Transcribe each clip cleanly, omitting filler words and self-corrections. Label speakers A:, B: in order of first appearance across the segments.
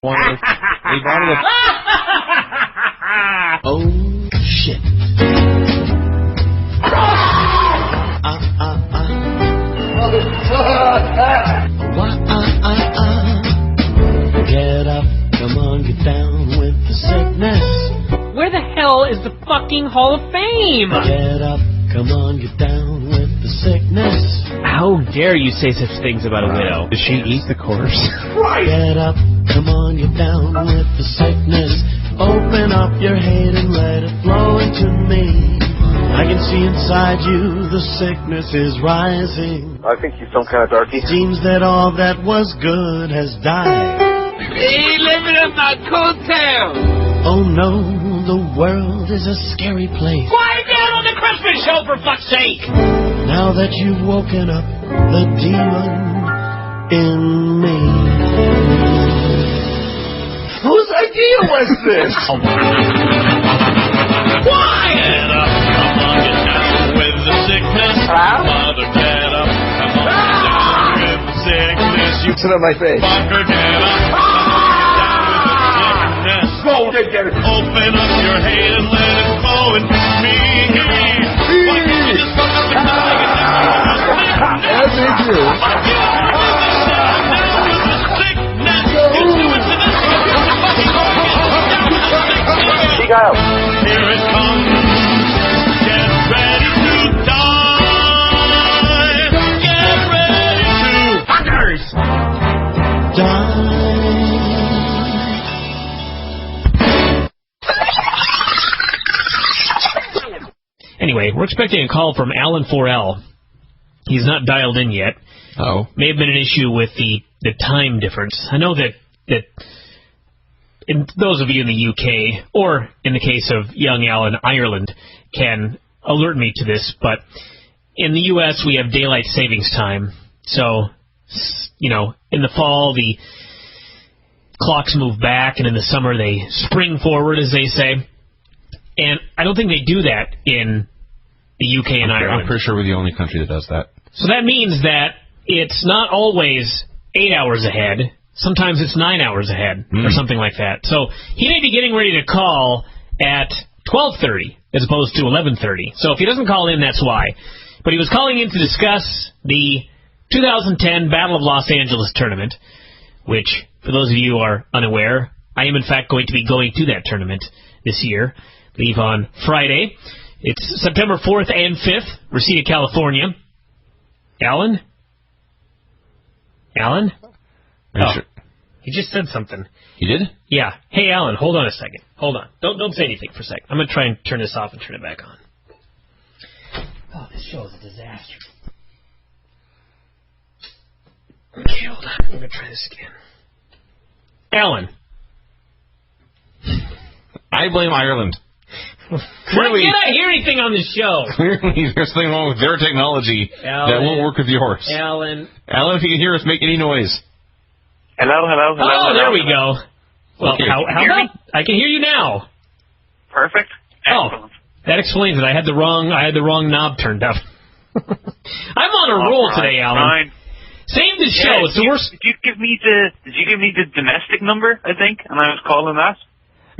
A: a bottle of...
B: Oh, shit. Get up, come on, get down with the sickness.
C: Where the hell is the fucking Hall of Fame?
B: Get up, come on, get down with the sickness.
C: How dare you say such things about a widow?
A: Does she eat the corpse?
B: Right. Get up, come on, get down with the sickness. Open up your hate and let it flow into me. I can see inside you the sickness is rising.
D: I think he's some kind of darky.
B: Seems that all that was good has died.
E: He living in my coattail.
B: Oh no, the world is a scary place.
E: Quiet down on the Christmas show, for fuck's sake!
B: Now that you've woken up the demon in me.
D: Whose idea was this?
E: Why?
F: Get up, come on, get down with the sickness. Mother, get up, come on, get down with the sickness. You
D: Sit on my face.
F: fucker, get up, come on, get down with the sickness.
D: Go, get it.
F: Open up your hate and let it flow into me. Why can't you just fuck up the guy and get down with the sickness?
D: As they do.
F: Get down with the sickness. You do it to this fucking get down with the sickness.
D: He got out.
F: Here it comes. Get ready to die. Get ready to fuckers.
B: Die.
C: Anyway, we're expecting a call from Alan 4L. He's not dialed in yet.
A: Oh.
C: May have been an issue with the time difference. I know that in those of you in the UK, or in the case of young Alan, Ireland, can alert me to this, but in the US we have daylight savings time. So, you know, in the fall the clocks move back, and in the summer they spring forward, as they say. And I don't think they do that in the UK and Ireland.
A: I'm pretty sure we're the only country that does that.
C: So that means that it's not always 8 hours ahead. Sometimes it's 9 hours ahead or something like that. So he may be getting ready to call at 12:30 as opposed to 11:30. So if he doesn't call in, that's why. But he was calling in to discuss the 2010 Battle of Los Angeles tournament, which, for those of you who are unaware, I am in fact going to be going to that tournament this year. Leave on Friday. It's September 4th and 5th, Reseda, California. Alan? Alan? Oh,
A: Sure.
C: he just said something.
A: You did?
C: Yeah. Hey, Alan, hold on a second. Hold on. Don't say anything for a second. I'm going to try and turn this off and turn it back on. Oh, this show is a disaster. Okay, hold on. I'm going to try this again. Alan.
A: I blame Ireland.
C: Why can't I hear anything on this show?
A: Clearly, there's something wrong with their technology that won't work with yours.
C: Alan,
A: if you can hear us, make any noise.
D: Hello.
C: Oh, there we go. Well,
A: Okay.
C: how about... I can hear you now.
D: Perfect.
C: Oh, that explains it. I had the wrong knob turned up. I'm on a roll today, Alan.
D: Fine.
C: Save the show. It's the worst.
D: Did you give me the domestic number, I think, and I was calling that?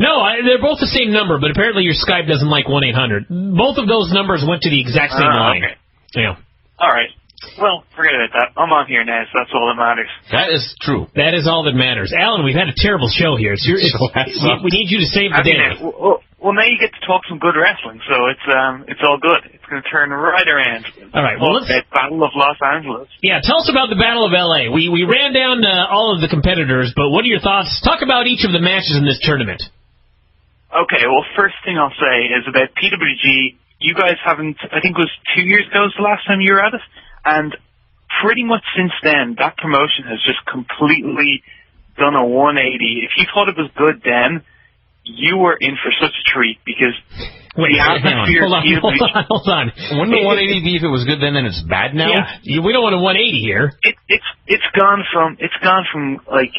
C: No, they're both the same number, but apparently your Skype doesn't like 1-800. Both of those numbers went to the exact same line.
D: Okay.
C: Yeah.
D: All right. Well, forget about that. I'm on here now, so that's all that matters.
A: That is true.
C: That is all that matters. Alan, we've had a terrible show here. We need you to save the day.
D: Well, now you get to talk some good wrestling, so it's all good. It's going to turn right around.
C: All right. Well, let's...
D: Battle of Los Angeles.
C: Yeah, tell us about the Battle of L.A. We ran down all of the competitors, but what are your thoughts? Talk about each of the matches in this tournament.
D: Okay, well, first thing I'll say is about PWG. You guys haven't, I think it was 2 years ago was the last time you were at it, and pretty much since then, that promotion has just completely done a 180. If you thought it was good then, you were in for such a treat, because
C: Wait,
D: the atmosphere...
C: Hold on.
A: Wouldn't the 180 be if it was good then and it's bad now?
C: Yeah, we don't want a 180 here.
D: It's gone from like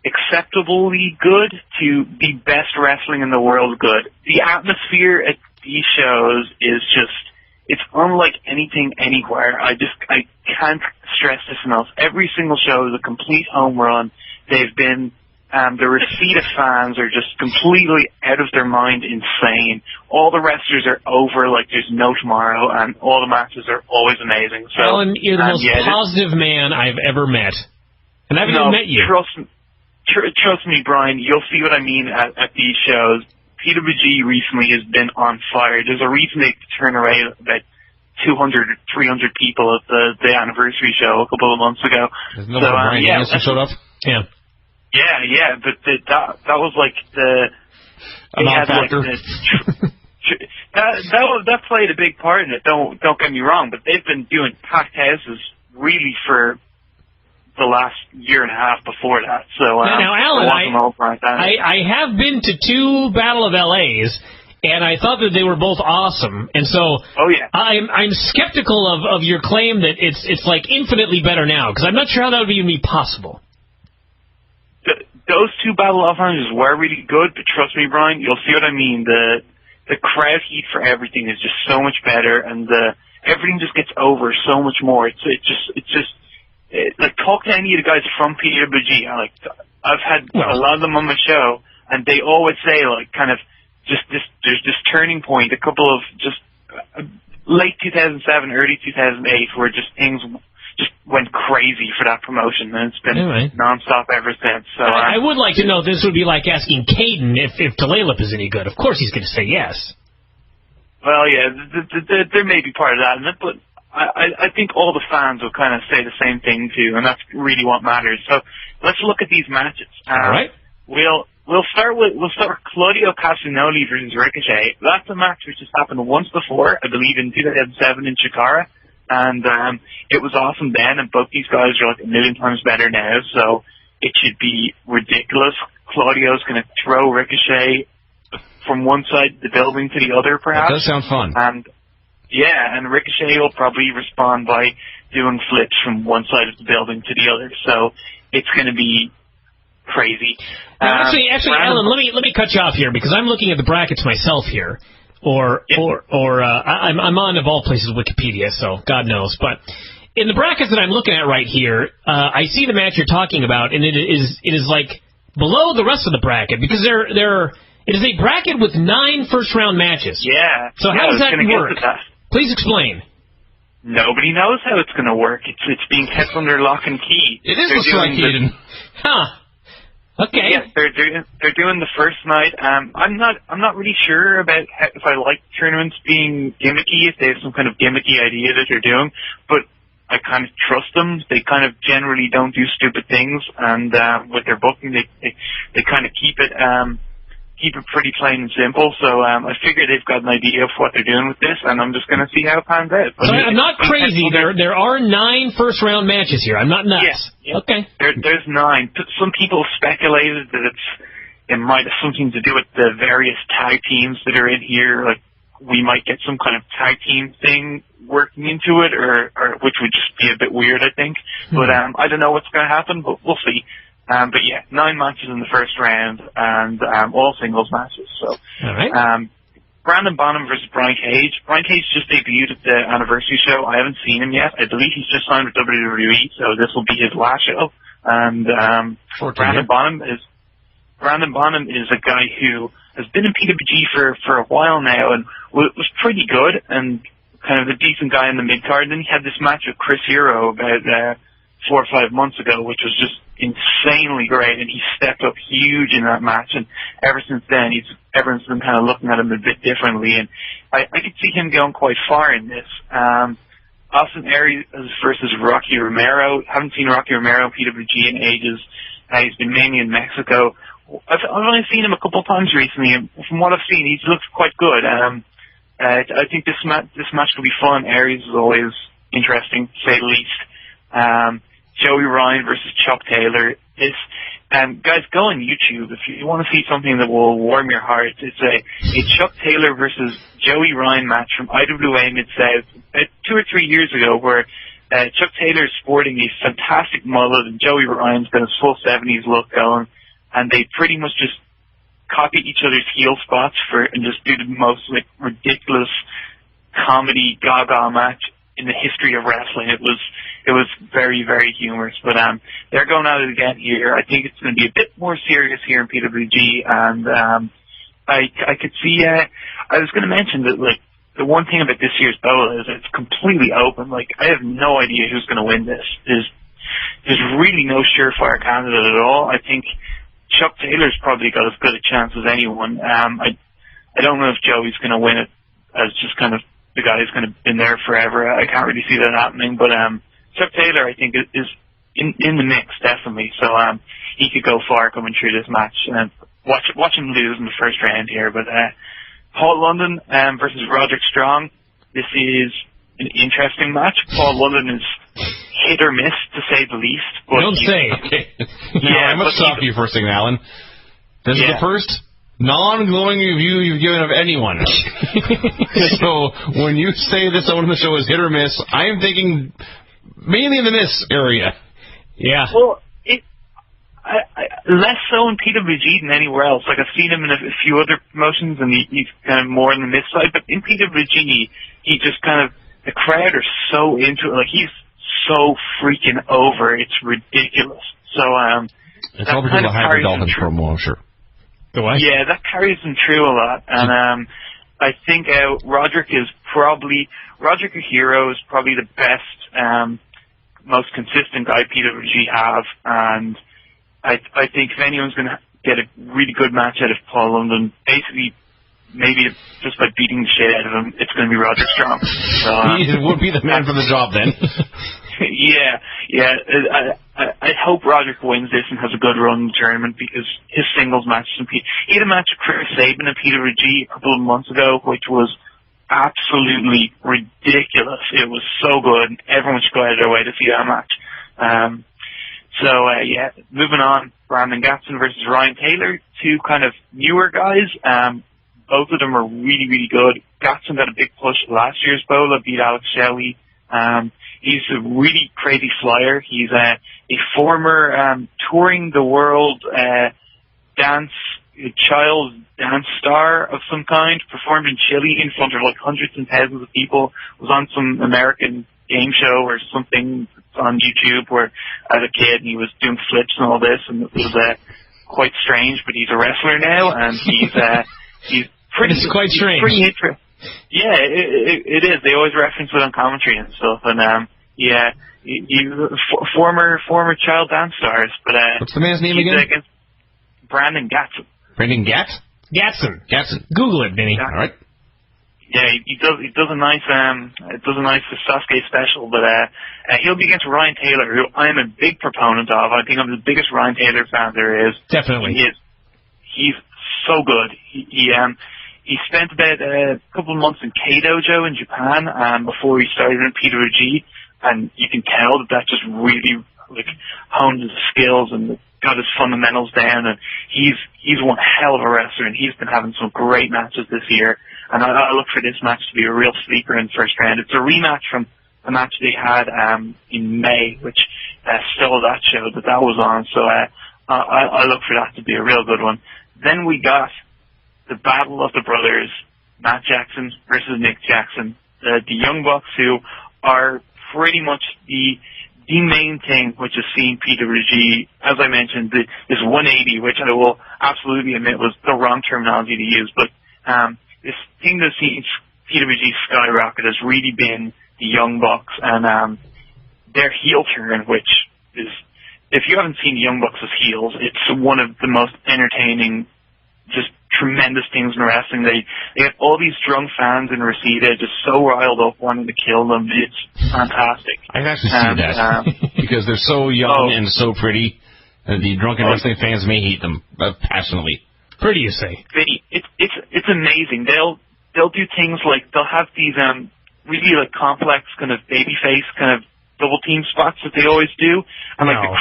D: acceptably good to the best wrestling in the world good. The atmosphere at these shows is just, it's unlike anything anywhere. I can't stress this enough. Every single show is a complete home run. They've been The Reseda fans are just completely out of their mind insane. All the wrestlers are over like there's no tomorrow, and all the matches are always amazing. So,
C: Alan, you're the most positive man I've ever met. And I haven't even met you.
D: Trust me, Brian, you'll see what I mean at these shows. PWG recently has been on fire. There's a reason they turned away about 200 or 300 people at the anniversary show a couple of months ago.
A: There's no Bryan Danielson showed up?
C: Yeah.
D: Yeah, but that was like the...
A: non-factor.
D: That played a big part in it, don't get me wrong, but they've been doing packed houses really for the last year and a half before that. So
C: now, Alan, I have been to 2 Battle of LAs, and I thought that they were both awesome. And so I'm skeptical of your claim that it's like infinitely better now, because I'm not sure how that would even be possible.
D: Those 2 Battle of LAs were really good, but trust me, Brian, you'll see what I mean. The crowd heat for everything is just so much better, and everything just gets over so much more. It's just like, talk to any of the guys from PWG. I've had a lot of them on my show, and they always say, like, kind of, there's this turning point, a couple of just late 2007, early 2008, where just things just went crazy for that promotion, and it's been nonstop ever since. So
C: I would like to know, this would be like asking Caden if Talalip is any good. Of course he's going to say yes.
D: Well, yeah, there may be part of that in it, but I think all the fans will kind of say the same thing too, and that's really what matters. So let's look at these matches.
C: All right.
D: We'll start with Claudio Castagnoli versus Ricochet. That's a match which has happened once before, I believe in 2007 in Chikara, and it was awesome then. And both these guys are like a million times better now, so it should be ridiculous. Claudio's going to throw Ricochet from one side of the building to the other, perhaps.
A: That does sound fun.
D: And Ricochet will probably respond by doing flips from one side of the building to the other. So it's going to be crazy.
C: Now, actually, Alan, let me cut you off here, because I'm looking at the brackets myself here, I'm on, of all places, Wikipedia, so God knows. But in the brackets that I'm looking at right here, I see the match you're talking about, and it is like below the rest of the bracket, because it is a bracket with 9 first-round matches.
D: Yeah.
C: So how does that work? Please explain.
D: Nobody knows how it's going to work. It's being kept under lock and key.
A: It is looks like Eden.
C: Huh. Okay.
D: Yes, they're doing the first night. I'm not really sure about if I like tournaments being gimmicky, if they have some kind of gimmicky idea that they're doing, but I kind of trust them. They kind of generally don't do stupid things, and with their booking, they kind of keep it pretty plain and simple. So I figure they've got an idea of what they're doing with this, and I'm just going to see how it pans out.
C: So I'm not crazy. There are 9 first-round matches here. I'm not nuts.
D: Yes. Yeah.
C: Okay.
D: There's 9. Some people speculated that it might have something to do with the various tag teams that are in here. Like, we might get some kind of tag team thing working into it, or which would just be a bit weird, I think. But I don't know what's going to happen, but we'll see. But yeah, 9 matches in the first round, and all singles matches. So,
C: all right.
D: Brandon Bonham versus Brian Cage. Brian Cage just debuted at the anniversary show. I haven't seen him yet. I believe he's just signed with WWE, so this will be his last show. And Brandon Bonham is a guy who has been in PWG for a while now, and was pretty good and kind of a decent guy in the mid card. Then he had this match with Chris Hero about 4 or 5 months ago, which was just insanely great, and he stepped up huge in that match, and ever since then everyone's been kind of looking at him a bit differently, and I could see him going quite far in this. Austin Aries versus Rocky Romero. Haven't seen Rocky Romero in PWG in ages. He's been mainly in Mexico. I've only seen him a couple of times recently, and from what I've seen, he looks quite good. I think this match could be fun. Aries is always interesting, to say the least. Joey Ryan versus Chuck Taylor. Guys, go on YouTube if you want to see something that will warm your heart. It's a Chuck Taylor versus Joey Ryan match from IWA Mid-South 2 or 3 years ago, where Chuck Taylor is sporting a fantastic mullet and Joey Ryan's got his full 70s look going, and they pretty much just copy each other's heel spots and just do the most ridiculous comedy gaga match in the history of wrestling. It was very, very humorous. But they're going at it again here. I think it's going to be a bit more serious here in PWG, and I could see. I was going to mention that like the one thing about this year's BOLA is it's completely open. Like I have no idea who's going to win this. There's really no surefire candidate at all. I think Chuck Taylor's probably got as good a chance as anyone. I don't know if Joey's going to win it as just kind of the guy who's kind of been there forever. I can't really see that happening. But Chuck Taylor, I think, is in the mix, definitely. So he could go far coming through this match. Watch him lose in the first round here. But Paul London versus Roderick Strong. This is an interesting match. Paul London is hit or miss, to say the least. But
C: Don't say.
A: Okay. Now, I must stop you for a second, Alan. This is the first non-glowing review you've given of anyone. So when you say this on the show is hit or miss, I'm thinking mainly in the miss area.
C: Yeah.
D: Well, less so in PWG than anywhere else. Like I've seen him in a few other promotions, and he's kind of more on the miss side. But in PWG, he just kind of, the crowd are so into it. Like he's so freaking over, it's ridiculous. So
A: it's all because of the hybrid dolphin promo, I'm sure.
D: Yeah, that carries him through a lot. And I think Roderick Hero is probably the best, most consistent guy PWG have. And I think if anyone's going to get a really good match out of Paul London, basically maybe just by beating the shit out of him, it's going to be Roderick Strong. So,
A: he would be the man for the job then.
D: Yeah. I hope Roderick wins this and has a good run in the tournament, because his singles matches he had a match with Chris Sabin in PWG a couple of months ago, which was absolutely ridiculous. It was so good. Everyone should go out of their way to see that match. Moving on, Brandon Gatson versus Ryan Taylor, two kind of newer guys. Both of them are really, really good. Gatson got a big push last year's BOLA, beat Alex Shelley. He's a really crazy flyer. He's a former touring the world child dance star of some kind, performed in Chile in front of like hundreds and thousands of people, was on some American game show or something on YouTube where as a kid he was doing flips and all this, and it was quite strange, but he's a wrestler now, and he's pretty...
C: It's quite strange.
D: Pretty interesting. Yeah, it is. They always reference it on commentary and stuff, and former child dance stars. But
A: what's the man's name again?
D: Against Brandon Gatson.
A: Brandon
C: Gatson. Google it, Vinny.
D: Yeah.
A: All right.
D: Yeah, he does a nice Sasuke special, but he'll be against Ryan Taylor, who I am a big proponent of. I think I'm the biggest Ryan Taylor fan there is.
C: Definitely.
D: He's so good. He spent about a couple of months in K-Dojo in Japan before he started in PWG, and you can tell that just really honed his skills and got his fundamentals down, and he's one hell of a wrestler, and he's been having some great matches this year, and I look for this match to be a real sleeper in the first round. It's a rematch from a match they had in May, which stole that show that was on, so I look for that to be a real good one. Then we got the Battle of the Brothers, Matt Jackson versus Nick Jackson, the Young Bucks, who are pretty much the main thing which is seeing PWG, as I mentioned, this 180, which I will absolutely admit was the wrong terminology to use, but this thing that's seen PWG skyrocket has really been the Young Bucks and their heel turn, which is, if you haven't seen the Young Bucks as heels, it's one of the most entertaining, just tremendous things in wrestling. They get all these drunk fans in Reseda just so riled up wanting to kill them. It's fantastic.
A: I've actually seen that because they're so young and so pretty. The drunken wrestling fans may hate them passionately.
C: Pretty, you say?
D: Vinny, it's amazing. They'll do things like they'll have these really like complex kind of babyface kind of double team spots that they always do, and like the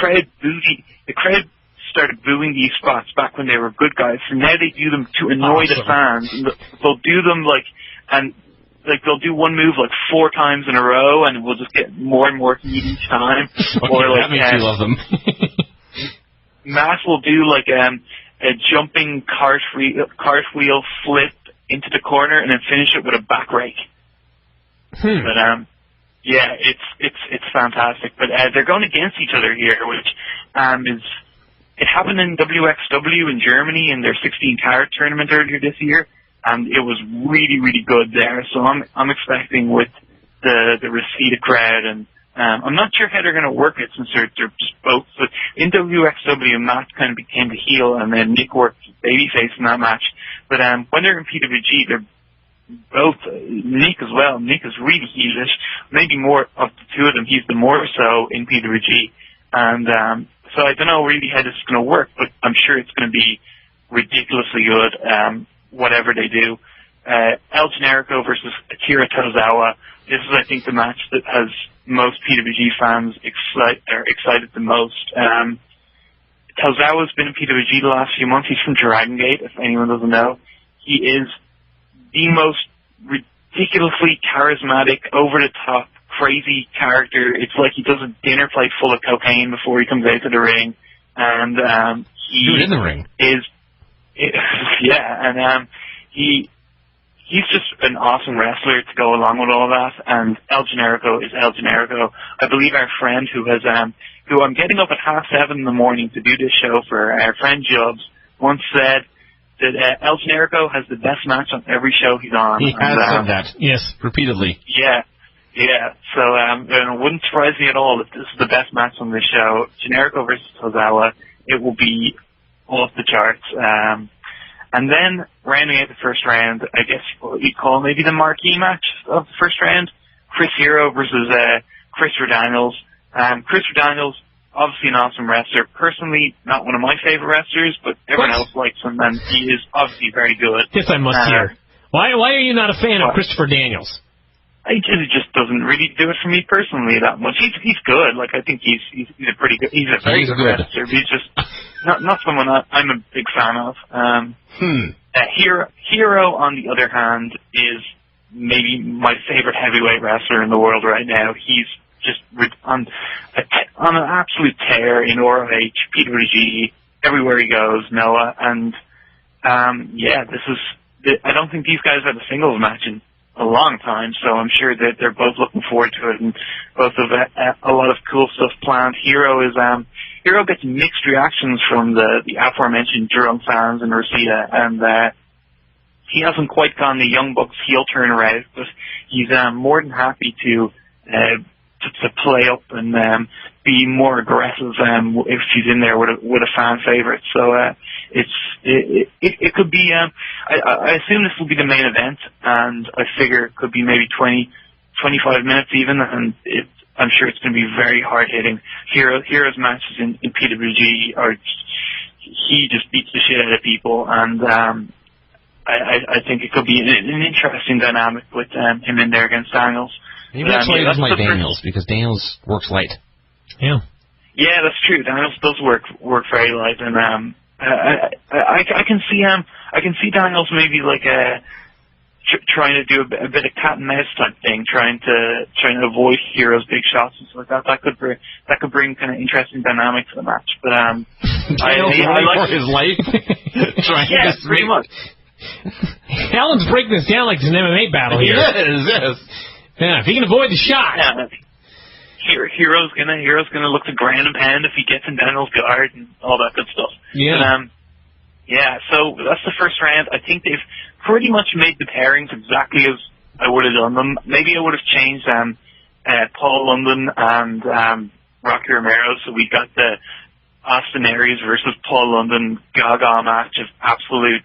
D: crowd started booing these spots back when they were good guys, so now they do them to annoy the fans. And they'll do them they'll do one move like 4 times in a row, and we'll just get more and more heat each time.
A: Or like, that makes you love them.
D: Matt will do like a jumping cartwheel flip into the corner and then finish it with a back rake. But Yeah, it's fantastic. But they're going against each other here, which it happened in WXW in Germany in their 16-carat tournament earlier this year, and it was really, really good there. So I'm expecting with the Reseda crowd, and I'm not sure how they're going to work it since they're just both. But in WXW, Matt kind of became the heel, and then Nick worked babyface in that match. But when they're in PWG, they're both Nick as well. Nick is really heelish. Maybe more of the two of them. He's the more so in PWG, and so I don't know really how this is going to work. But I'm sure it's going to be ridiculously good. Whatever they do, El Generico versus Akira Tozawa. This is, I think, the match that has most PWG fans excited the most. Tozawa's been in PWG the last few months. He's from Dragon Gate, if anyone doesn't know. He is the most ridiculously charismatic, over-the-top, crazy character. It's like he does a dinner plate full of cocaine before he comes out to the ring. And he
A: in the ring.
D: He's just an awesome wrestler to go along with all that, and El Generico is El Generico. I believe our friend who I'm getting up at 7:30 in the morning to do this show for, our friend Jobs, once said that El Generico has the best match on every show he's on.
A: He has said that, yes, repeatedly.
D: Yeah. So it wouldn't surprise me at all if this is the best match on this show. Generico versus Tozawa, it will be off the charts. And then, rounding out the first round, I guess what you'd call maybe the marquee match of the first round, Chris Hero versus Christopher Daniels. Christopher Daniels, obviously an awesome wrestler. Personally, not one of my favorite wrestlers, but everyone else likes him, and he is obviously very good.
C: This I must hear. Why are you not a fan of Christopher Daniels?
D: It just doesn't really do it for me personally that much. He's good. Like, I think he's a pretty good. He's a very good wrestler. But he's just not someone I'm a big fan of. Hero, on the other hand, is maybe my favorite heavyweight wrestler in the world right now. He's just on an absolute tear in ROH, PWG, everywhere he goes, Noah. And this is. I don't think these guys had a singles match in a long time, so I'm sure that they're both looking forward to it, and both have a lot of cool stuff planned. Hero gets mixed reactions from the aforementioned drunk fans in Reseda, and he hasn't quite gone the Young Bucks heel turn route, but he's more than happy to play up and be more aggressive if she's in there with a fan favorite. So it could be. I assume this will be the main event, and I figure it could be maybe 20-25 minutes even, and I'm sure it's going to be very hard hitting. Hero's matches in PWG he just beats the shit out of people, and I think it could be an interesting dynamic with him in there against Daniels.
A: Maybe that's why he doesn't like Daniels, because Daniels works light.
C: Yeah.
D: Yeah, that's true. Daniels does work very light, and I can see Daniels maybe like trying to do a bit of cat and mouse type thing, trying to avoid Hero's big shots and stuff like that. That could bring kind of interesting dynamic to the match. But I like
A: his life.
D: Yeah, pretty much.
C: Alan's breaking this down like it's an MMA battle here.
A: Yes.
C: Yeah, if he can avoid the shot.
D: Yeah. Hero's gonna look to ground and pound if he gets in Daniel's guard and all that good stuff.
C: Yeah.
D: But, so that's the first round. I think they've pretty much made the pairings exactly as I would have done them. Maybe I would have changed Paul London and Rocky Romero, so we got the Austin Aries versus Paul London Gaga match of absolute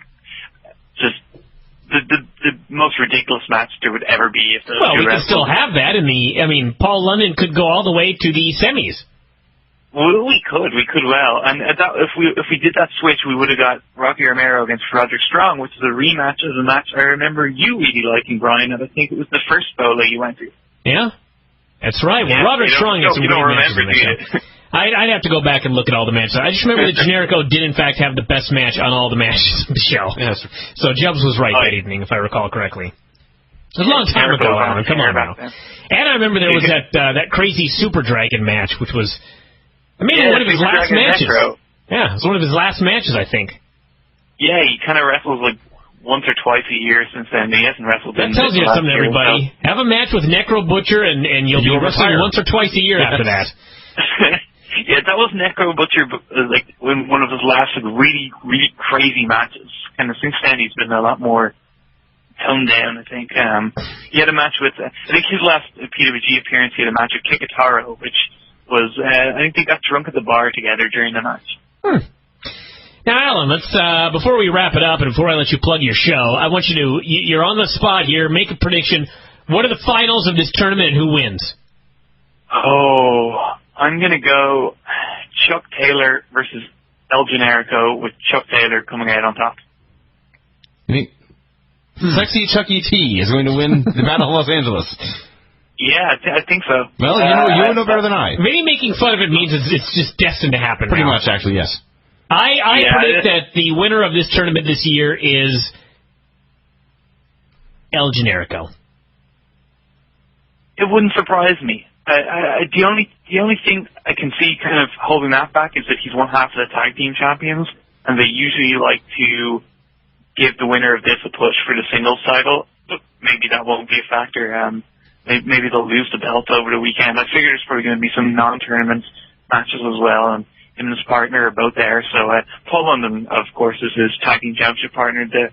D: just the most ridiculous match there would ever be. If
C: we can still have that Paul London could go all the way to the semis.
D: Well, we could well. And if we did that switch, we would have got Rocky Romero against Roderick Strong, which is a rematch of the match I remember you really liking, Bryan, and I think it was the first BOLA you went to. Yeah?
C: That's right. Well, Roderick Strong had some great matches in that show. I'd have to go back and look at all the matches. I just remember that Generico did, in fact, have the best match on all the matches of the show. Yes. So Jubbs was right that evening, if I recall correctly. It was a long time ago, Alan. Come on now. And I remember there was that crazy Super Dragon match, which was one of his last matches. Yeah, it was one of his last matches, I think.
D: Yeah, he kind of wrestles like once or twice a year since then. He hasn't wrestled in.
C: That tells you something, everybody. So. Have a match with Necro Butcher, and you'll be wrestling once or twice a year after that.
D: Yeah, that was Necro Butcher, like one of his last really, really crazy matches. And since then, he's been a lot more toned down, I think. He had a match with, I think his last PWG appearance, he had a match with Kikataro, which was, I think they got drunk at the bar together during the match.
C: Now, Alan, let's, before we wrap it up and before I let you plug your show, I want you to, you're on the spot here, make a prediction. What are the finals of this tournament and who wins?
D: Oh, I'm going to go Chuck Taylor versus El Generico, with Chuck Taylor coming out on top.
A: Sexy Chucky T is going to win the Battle of Los Angeles.
D: Yeah, I think so.
A: Well, you know better than I.
C: Vinny making fun of it means it's just destined to happen.
A: Pretty
C: now.
A: much, actually, yes.
C: I predict that the winner of this tournament this year is El Generico.
D: It wouldn't surprise me. The only thing I can see kind of holding that back is that he's one half of the tag team champions, and they usually like to give the winner of this a push for the singles title. But maybe that won't be a factor. Maybe they'll lose the belt over the weekend. I figure there's probably going to be some non-tournament matches as well, and him and his partner are both there. So Paul London, of course, is his tag team championship partner, the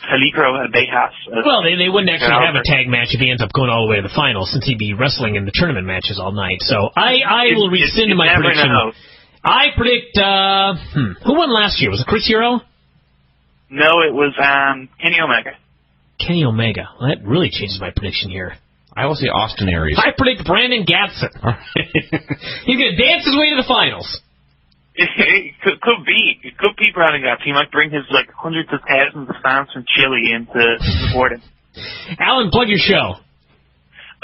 D: Peligro Bejas.
C: Well, they wouldn't actually have a tag match if he ends up going all the way to the finals, since he'd be wrestling in the tournament matches all night. So I will rescind my prediction. I predict, who won last year? Was it Chris Hero?
D: No, it was Kenny Omega.
C: Kenny Omega. Well, that really changes my prediction here.
A: I will say Austin Aries.
C: I predict Brandon Gatson. He's going to dance his way to the finals.
D: It could be Brandon Gatson. He might bring his hundreds of thousands of fans from Chile in to support him.
C: Alan, plug your show.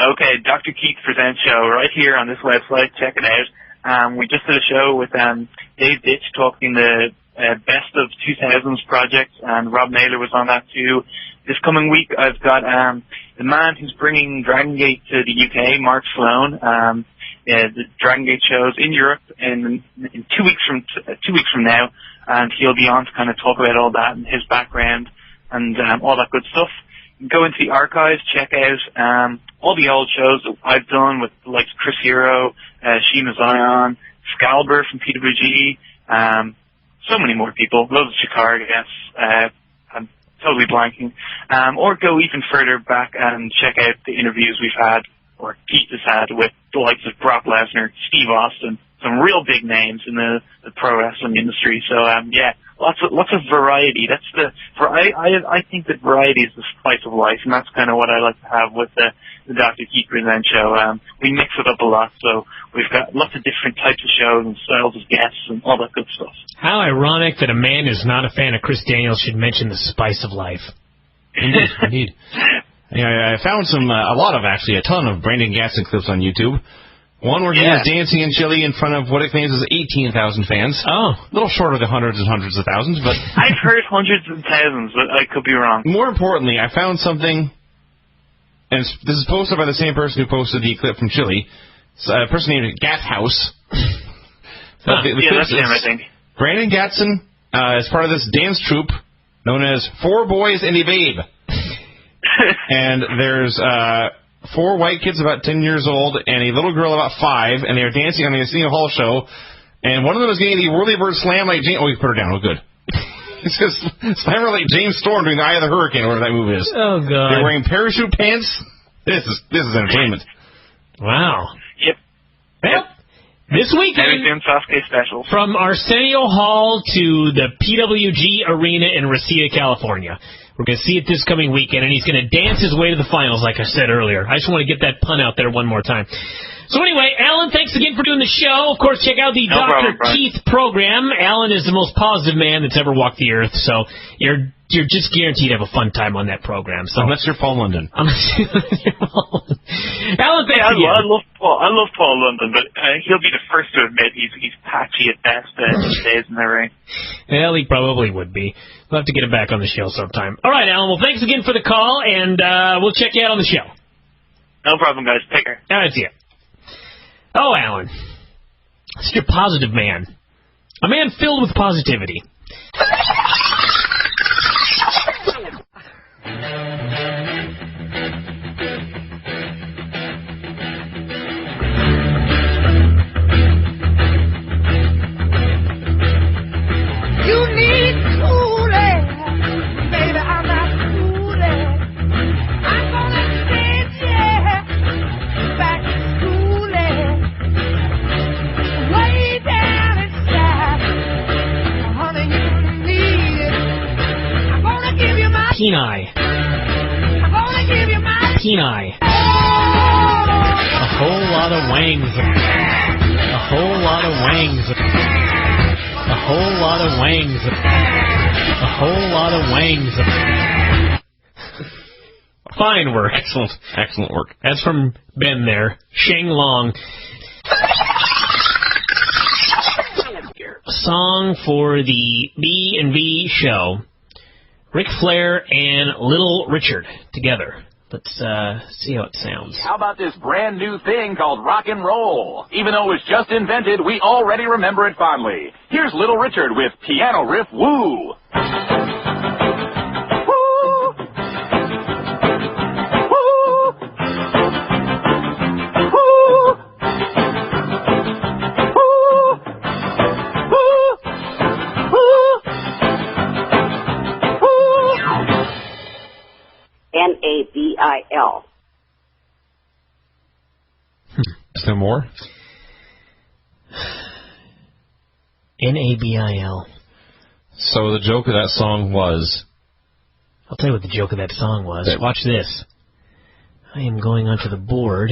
D: Okay, Dr. Keith Presents show right here on this website. Check it out. We just did a show with Dave Ditch talking the Best of 2000s projects, and Rob Naylor was on that too. This coming week, I've got the man who's bringing Dragon Gate to the UK, Mark Sloan. The Dragon Gate shows in Europe in 2 weeks from now, and he'll be on to kind of talk about all that and his background and all that good stuff. Go into the archives, check out all the old shows that I've done with the likes of Chris Hero, Shima Zion, Scalber from PWG, so many more people, loads of Chicago guests. I'm totally blanking. Or go even further back and check out the interviews we've had, or Keith has had, with the likes of Brock Lesnar, Steve Austin, some real big names in the pro wrestling industry. So yeah, lots of variety. I think that variety is the spice of life, and that's kind of what I like to have with the Dr. Keith Present show. We mix it up a lot, so we've got lots of different types of shows and styles of guests and all that good stuff.
C: How ironic that a man who's not a fan of Chris Daniels should mention the spice of life.
A: Indeed. I found a ton of Brandon Gatson clips on YouTube. One where he was dancing in Chile in front of what it claims is 18,000 fans. Oh. A little short of the hundreds and hundreds of thousands, but...
D: I've heard hundreds and thousands, but I could be wrong.
A: More importantly, I found something, and this is posted by the same person who posted the clip from Chile. It's a person named Gat House.
D: That's him, I think.
A: Brandon Gatson is part of this dance troupe known as Four Boys and a Babe. And there's 4 white kids about 10 years old and a little girl about 5, and they're dancing on the Arsenio Hall show. And one of them is getting the Whirly Bird Slam like James. Oh, you put her down. Oh, good. It's just slammer like James Storm doing the Eye of the Hurricane, whatever that move is.
C: Oh, God.
A: They're wearing parachute pants. This is entertainment.
C: Wow.
D: Yep.
C: Well, this weekend,
D: doing Sasuke specials.
C: From Arsenio Hall to the PWG Arena in Reseda, California. We're going to see it this coming weekend, and he's going to dance his way to the finals, like I said earlier. I just want to get that pun out there one more time. So anyway, Alan, thanks again for doing the show. Of course, check out the Dr. Keith program. Alan is the most positive man that's ever walked the earth, so you're just guaranteed to have a fun time on that program. So.
A: Unless you're Paul London.
C: Alan, thanks again.
D: I love Paul London, but he'll be the first to admit he's patchy at best these days in the ring.
C: Well, he probably would be. We'll have to get him back on the show sometime. All right, Alan. Well, thanks again for the call, and we'll check you out on the show.
D: No problem, guys. Take care.
C: All right, see ya. Oh, Alan. Such a positive man. A man filled with positivity. Peni. Peni. A whole lot of wangs. A whole lot of wangs. A whole lot of wangs. A whole lot of wangs. Fine work.
A: Excellent work.
C: That's from Ben there. Sheng Long. A song for the B&V show. Ric Flair and Little Richard together. Let's see how it sounds.
G: How about this brand new thing called rock and roll? Even though it was just invented, we already remember it fondly. Here's Little Richard with piano riff Woo!
H: Nabil.
A: Is there more?
C: Nabil.
A: So the joke of that song was...
C: I'll tell you what the joke of that song was. Watch this. I am going onto the board,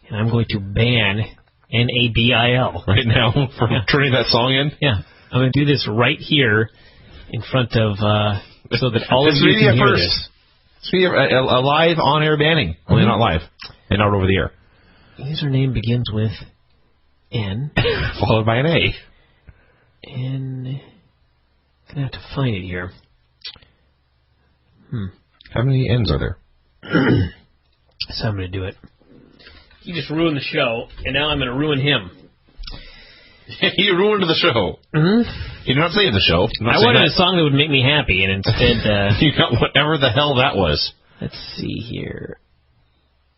C: and I'm going to ban Nabil.
A: Right now, for turning that song in?
C: Yeah. I'm going to do this right here in front of... so that all of you can hear this.
A: It's really a live on-air banning. Only not live. And not over the air.
C: Username begins with N.
A: Followed by an A.
C: And... I'm going to have to find it here.
A: How many N's are there?
C: So I'm going to do it. You just ruined the show, and now I'm going to ruin him.
A: You ruined the show.
C: Mm-hmm.
A: You're not saying the show.
C: I wanted a song that would make me happy, and instead...
A: you got whatever the hell that was.
C: Let's see here.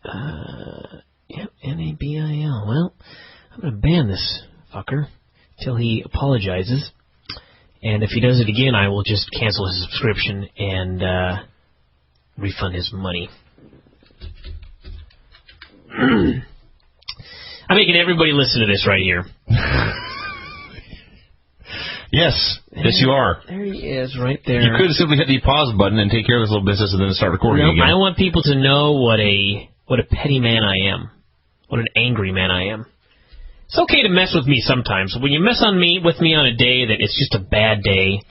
C: Yep, Nabil. Well, I'm going to ban this fucker till he apologizes. And if he does it again, I will just cancel his subscription and refund his money. I'm making everybody listen to this right here.
A: Yes, you are.
C: There he is, right there.
A: You could simply hit the pause button and take care of this little business and then start recording again.
C: I want people to know what a petty man I am. What an angry man I am. It's okay to mess with me sometimes. When you mess with me on a day that it's just a bad day,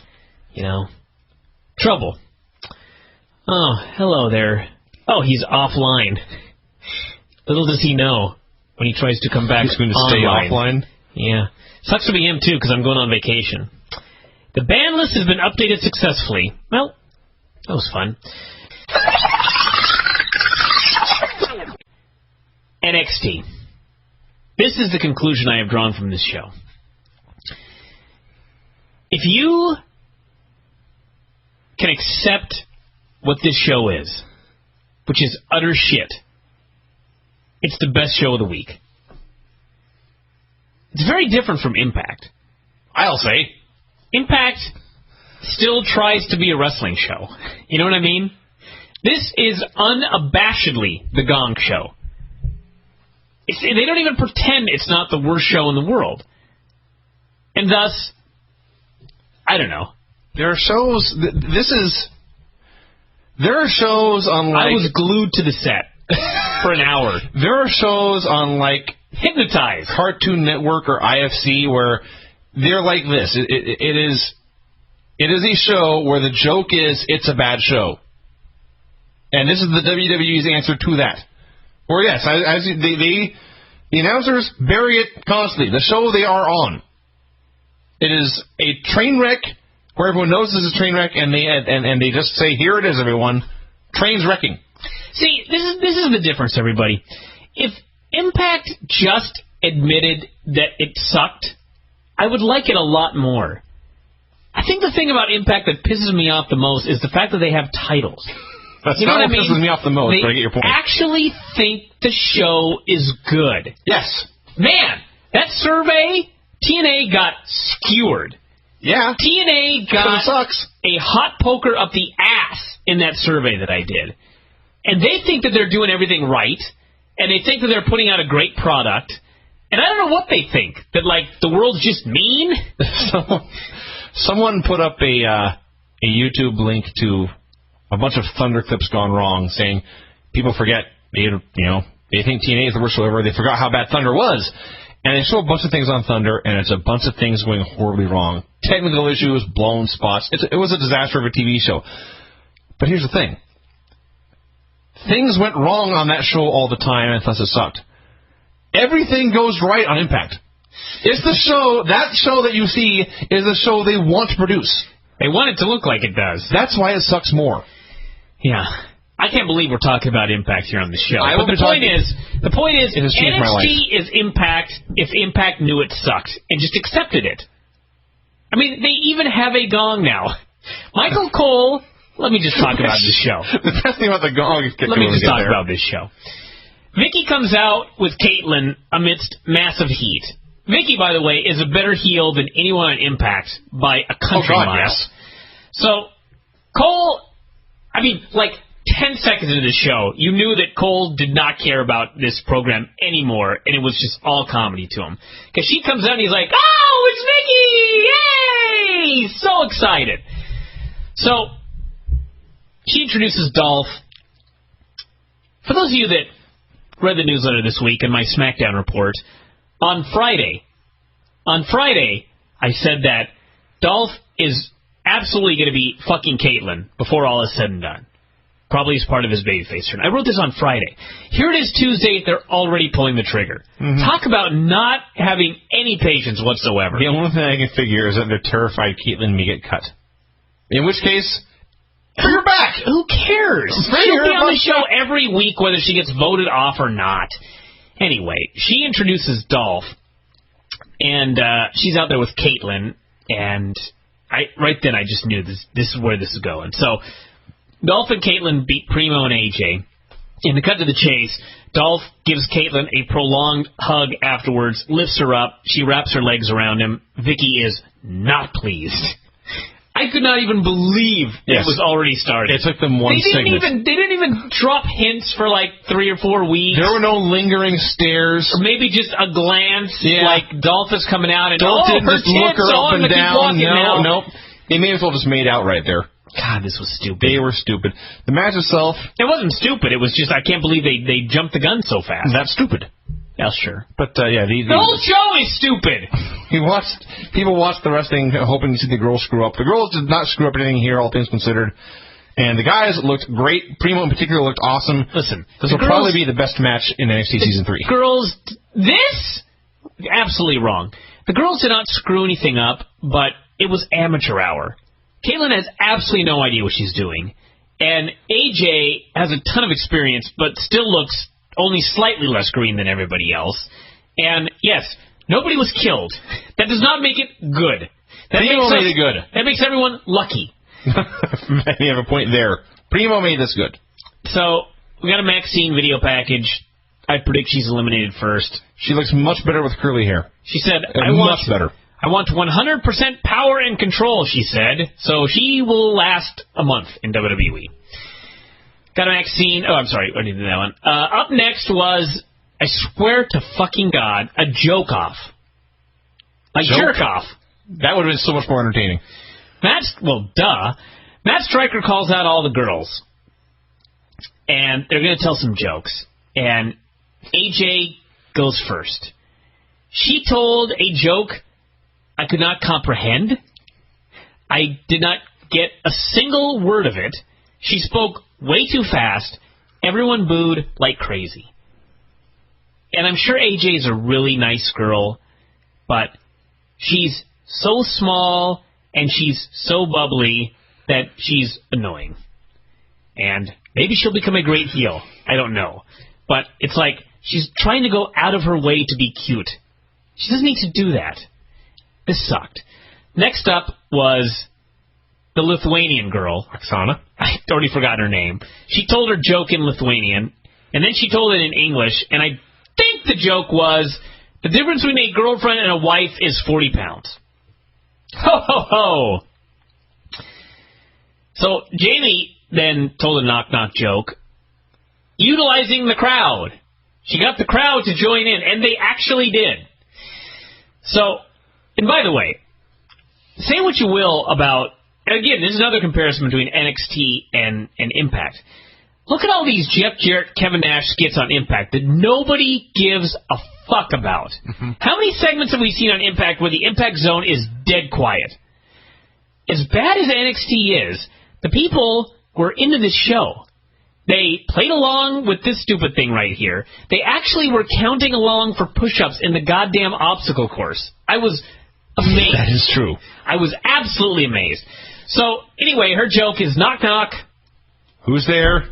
C: trouble. Oh, hello there. Oh, he's offline. Little does he know when he tries to come back.
A: He's going to stay offline?
C: Yeah. Sucks to be him, too, because I'm going on vacation. The ban list has been updated successfully. Well, that was fun. NXT. This is the conclusion I have drawn from this show. If you can accept what this show is, which is utter shit, it's the best show of the week. It's very different from Impact. I'll say. Impact still tries to be a wrestling show. You know what I mean? This is unabashedly the Gong Show. They don't even pretend it's not the worst show in the world. And thus, I don't know.
A: There are shows... There are shows on, like...
C: I was glued to the set for an hour.
A: There are shows on, like...
C: Hypnotized.
A: Cartoon Network or IFC where they're like this. It is a show where the joke is it's a bad show. And this is the WWE's answer to that. Or yes, the announcers bury it constantly. The show they are on. It is a train wreck where everyone knows this is a train wreck and they just say, here it is, everyone. Train's wrecking.
C: See, this is the difference, everybody. If Impact just admitted that it sucked, I would like it a lot more. I think the thing about Impact that pisses me off the most is the fact that they have titles.
A: That's not what pisses me off the most, but I get your point.
C: They actually think the show is good.
A: Yes.
C: Man, that survey, TNA got skewered.
A: Yeah.
C: TNA got
A: sucks.
C: A hot poker up the ass in that survey that I did. And they think that they're doing everything right. And they think that they're putting out a great product. And I don't know what they think. That, like, the world's just mean?
A: Someone put up a YouTube link to a bunch of Thunder clips gone wrong, saying people forget, they think TNA is the worst show ever. They forgot how bad Thunder was. And they show a bunch of things on Thunder, and it's a bunch of things going horribly wrong. Technical issues, blown spots. It was a disaster of a TV show. But here's the thing. Things went wrong on that show all the time, and thus it sucked. Everything goes right on Impact. It's the show, that show that you see is the show they want to produce.
C: They want it to look like it does.
A: That's why it sucks more.
C: Yeah. I can't believe we're talking about Impact here on the show. But the point is, NXT is Impact if Impact knew it sucked and just accepted it. I mean, they even have a gong now. Michael Cole, let me just talk about this show.
A: The best thing about the gong is
C: let me just talk about this show. Vicky comes out with Caitlyn amidst massive heat. Vicky, by the way, is a better heel than anyone on Impact by a country mile. Yes. So, Cole, 10 seconds into the show, you knew that Cole did not care about this program anymore, and it was just all comedy to him. Because she comes out and he's like, oh, it's Vicky! Yay! He's so excited. So, she introduces Dolph. For those of you that read the newsletter this week and my SmackDown report, on Friday, I said that Dolph is absolutely going to be fucking Caitlyn before all is said and done. Probably as part of his babyface turn. I wrote this on Friday. Here it is Tuesday, they're already pulling the trigger. Mm-hmm. Talk about not having any patience whatsoever.
A: The only thing I can figure is that they're terrified Caitlyn may get cut. In which case, you're back!
C: Who cares? She'll be on the show every week whether she gets voted off or not. Anyway, she introduces Dolph, and she's out there with Caitlyn, and right then I just knew this is where this is going. So, Dolph and Caitlyn beat Primo and AJ. In the cut to the chase, Dolph gives Caitlyn a prolonged hug afterwards, lifts her up, she wraps her legs around him. Vicky is not pleased. I could not even believe it was already started.
A: It took them one segment.
C: They didn't even drop hints for 3 or 4 weeks.
A: There were no lingering stares.
C: Or maybe just a glance, like Dolph is coming out and
A: Dolph didn't just look her up and down.
C: Nope.
A: They may as well just made out right there.
C: God, this was stupid.
A: They were stupid. The match itself...
C: It wasn't stupid. It was just, I can't believe they jumped the gun so fast.
A: That's stupid.
C: Yeah, sure.
A: But, the
C: whole show is stupid!
A: People watched the wrestling hoping to see the girls screw up. The girls did not screw up anything here, all things considered. And the guys looked great. Primo in particular looked awesome.
C: Listen,
A: this will probably be the best match in NXT Season 3.
C: Girls... This? Absolutely wrong. The girls did not screw anything up, but it was amateur hour. Caitlyn has absolutely no idea what she's doing. And AJ has a ton of experience, but still looks only slightly less green than everybody else. And, yes, nobody was killed. That does not make it good.
A: Primo made it good.
C: That makes everyone lucky.
A: You have a point there. Primo made this good.
C: So, we got a Maxine video package. I predict she's eliminated first.
A: She looks much better with curly hair.
C: She said,
A: much better.
C: I want 100% power and control, she said. So she will last a month in WWE. Got a Maxine. Oh, I'm sorry. I didn't do that one. Up next was, I swear to fucking God, a joke-off. A jerk-off.
A: That would have been so much more entertaining.
C: Matt Stryker calls out all the girls. And they're going to tell some jokes. And AJ goes first. She told a joke I could not comprehend. I did not get a single word of it. She spoke way too fast. Everyone booed like crazy. And I'm sure AJ is a really nice girl, but she's so small and she's so bubbly that she's annoying. And maybe she'll become a great heel. I don't know. But it's like she's trying to go out of her way to be cute. She doesn't need to do that. This sucked. Next up was the Lithuanian girl.
A: Oksana.
C: I already forgot her name. She told her joke in Lithuanian, and then she told it in English, and I think the joke was, the difference between a girlfriend and a wife is 40 pounds. Ho, ho, ho! So Jamie then told a knock-knock joke, utilizing the crowd. She got the crowd to join in, and they actually did. So... And by the way, say what you will about again, this is another comparison between NXT and Impact. Look at all these Jeff Jarrett, Kevin Nash skits on Impact that nobody gives a fuck about. Mm-hmm. How many segments have we seen on Impact where the Impact Zone is dead quiet? As bad as NXT is, the people were into this show. They played along with this stupid thing right here. They actually were counting along for push-ups in the goddamn obstacle course. I was amazed.
A: That is true.
C: I was absolutely amazed. So, anyway, her joke is knock knock.
A: Who's there?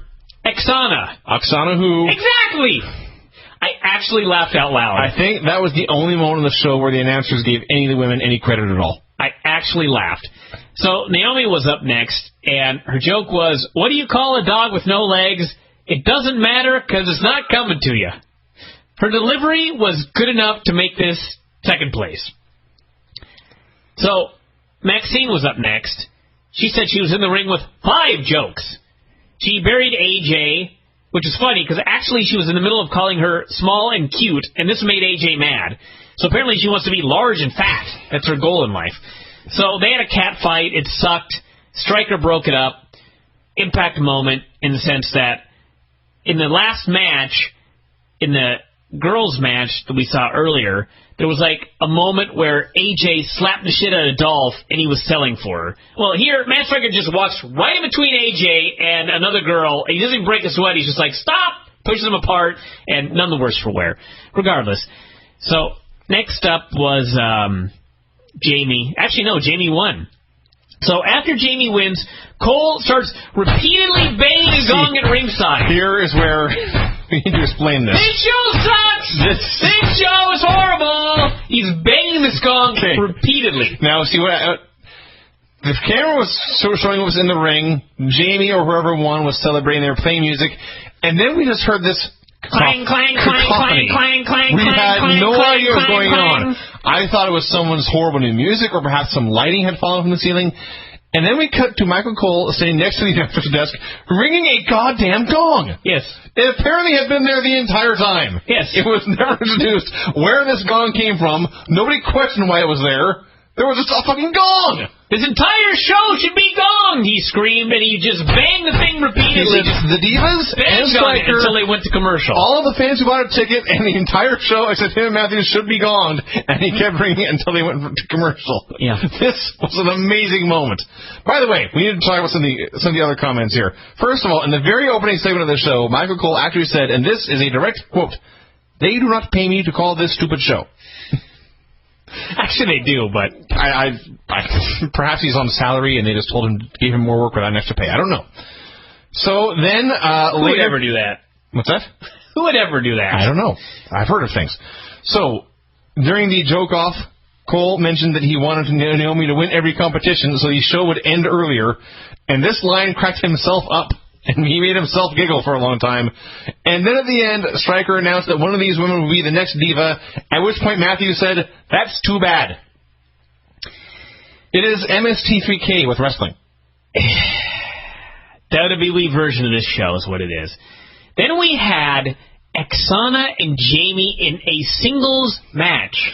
C: Oksana.
A: Oksana who?
C: Exactly! I actually laughed out loud.
A: I think that was the only moment in the show where the announcers gave any of the women any credit at all.
C: I actually laughed. So Naomi was up next, and her joke was, what do you call a dog with no legs? It doesn't matter because it's not coming to you. Her delivery was good enough to make this second place. So Maxine was up next. She said she was in the ring with 5 jokes. She buried AJ, which is funny because actually she was in the middle of calling her small and cute, and this made AJ mad. So apparently she wants to be large and fat. That's her goal in life. So they had a cat fight. It sucked. Stryker broke it up. Impact moment in the sense that in the last match, in the girls' match that we saw earlier, there was like a moment where AJ slapped the shit out of Dolph and he was selling for her. Well, here, Matt Stryker just walks right in between AJ and another girl. He doesn't even break a sweat. He's just like, stop! Pushes them apart, and none the worse for wear. Regardless. So, next up was Jamie. Actually, no, Jamie won. So after Jamie wins, Cole starts repeatedly banging his gong at ringside.
A: Here is where we need to explain this.
C: This show sucks! This show is horrible! He's banging this gong repeatedly.
A: Now, see what... the camera was showing what was in the ring. Jamie or whoever won was celebrating. They were playing music. And then we just heard this...
C: Clang, clang, clang, clang, clang, clang,
A: we had no idea what was going on.
C: clang.
A: I thought it was someone's horrible new music, or perhaps some lighting had fallen from the ceiling. And then we cut to Michael Cole sitting next to the announcer's desk, ringing a goddamn gong.
C: Yes.
A: It apparently had been there the entire time.
C: Yes.
A: It was never introduced where this gong came from. Nobody questioned why it was there. There was just a fucking gong.
C: This entire show should be gonged, he screamed, and he just banged the thing repeatedly.
A: The Divas and Stryker,
C: until they went to commercial.
A: All of the fans who bought a ticket and the entire show, except him and Matthews, should be gonged, and he kept ringing it until they went to commercial.
C: Yeah.
A: This was an amazing moment. By the way, we need to talk about some of the other comments here. First of all, in the very opening segment of the show, Michael Cole actually said, and this is a direct quote, "They do not pay me to call this stupid show."
C: Actually, they do, but
A: I perhaps he's on salary and they just told him to give him more work without an extra pay. I don't know. So then
C: who would ever do that?
A: What's that?
C: Who would ever do that?
A: I don't know. I've heard of things. So during the joke off, Cole mentioned that he wanted Naomi to win every competition, so the show would end earlier. And this line cracked himself up. And he made himself giggle for a long time. And then at the end, Stryker announced that one of these women would be the next diva, at which point Matthew said, "That's too bad." It is MST3K with wrestling.
C: WWE version of this show is what it is. Then we had Oksana and Jamie in a singles match.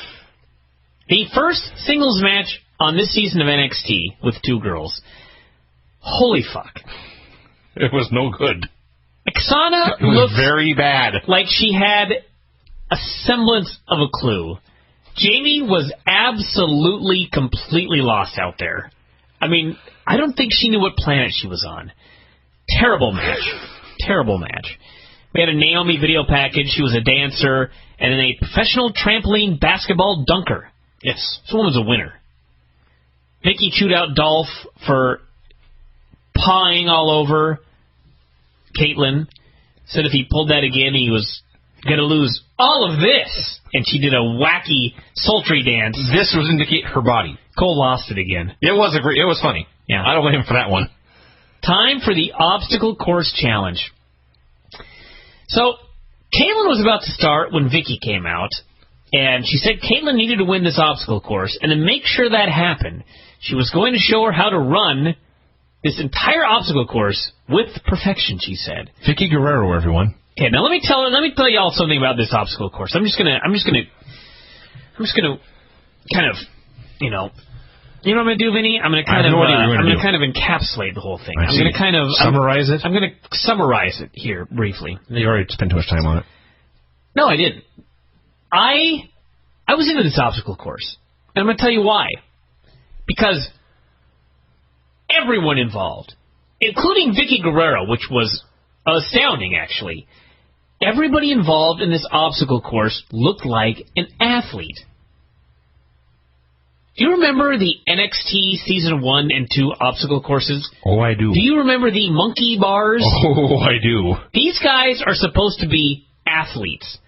C: The first singles match on this season of NXT with 2 girls. Holy fuck.
A: It was no good.
C: Oksana
A: looked very bad.
C: Like she had a semblance of a clue. Jamie was absolutely, completely lost out there. I mean, I don't think she knew what planet she was on. Terrible match. Terrible match. We had a Naomi video package. She was a dancer and then a professional trampoline basketball dunker.
A: Yes.
C: This woman's a winner. Vicky chewed out Dolph for pawing all over Caitlyn. Said if he pulled that again, he was going to lose all of this. And she did a wacky, sultry dance.
A: This was indicate her body.
C: Cole lost it again.
A: It was funny.
C: Yeah.
A: I don't blame him for that one.
C: Time for the obstacle course challenge. So, Caitlyn was about to start when Vicky came out. And she said Caitlyn needed to win this obstacle course. And to make sure that happened, she was going to show her how to run this entire obstacle course with perfection, she said.
A: Vicky Guerrero, everyone.
C: Okay, now let me tell you all something about this obstacle course. I'm just gonna kind of, You know what I'm going to do, Vinny? I'm going to kind of encapsulate the whole thing. I'm going to kind of
A: summarize it.
C: I'm going to summarize it here briefly.
A: You already spent too much time on it.
C: No, I didn't. I was into this obstacle course, and I'm going to tell you why. Because everyone involved, including Vicky Guerrero, which was astounding, actually. Everybody involved in this obstacle course looked like an athlete. Do you remember the NXT Season 1 and 2 obstacle courses?
A: Oh, I do.
C: Do you remember the monkey bars?
A: Oh, I do.
C: These guys are supposed to be athletes,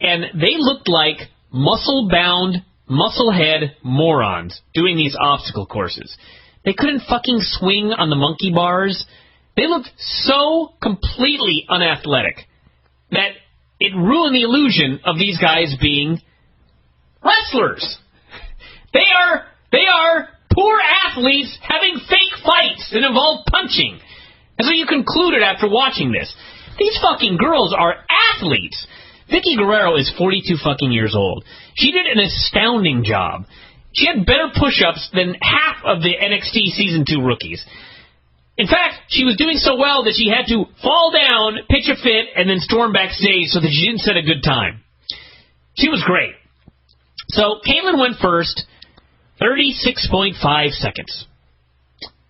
C: and they looked like muscle-bound, muscle-head morons doing these obstacle courses. They couldn't fucking swing on the monkey bars. They looked so completely unathletic that it ruined the illusion of these guys being wrestlers. They are poor athletes having fake fights that involve punching. And so you concluded after watching this, these fucking girls are athletes. Vicky Guerrero is 42 fucking years old. She did an astounding job. She had better push-ups than half of the NXT Season 2 rookies. In fact, she was doing so well that she had to fall down, pitch a fit, and then storm backstage so that she didn't set a good time. She was great. So, Caitlin went first, 36.5 seconds.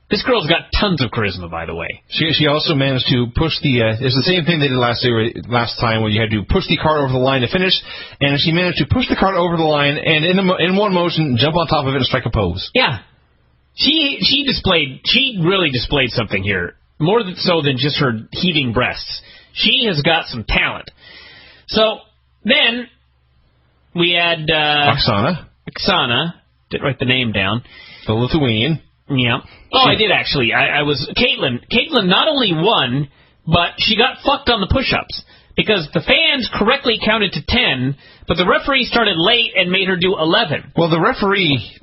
C: This girl's got tons of charisma, by the way.
A: She also managed to push it's the same thing they did last time when you had to push the cart over the line to finish, and she managed to push the cart over the line and in one motion jump on top of it and strike a pose.
C: Yeah. She really displayed something here, more so than just her heaving breasts. She has got some talent. So, then, we had... Oksana. Did write the name down.
A: The Lithuanian.
C: Yeah. Oh, I did actually. I was... Caitlin not only won, but she got fucked on the push-ups. Because the fans correctly counted to 10, but the referee started late and made her do 11.
A: Well, the referee...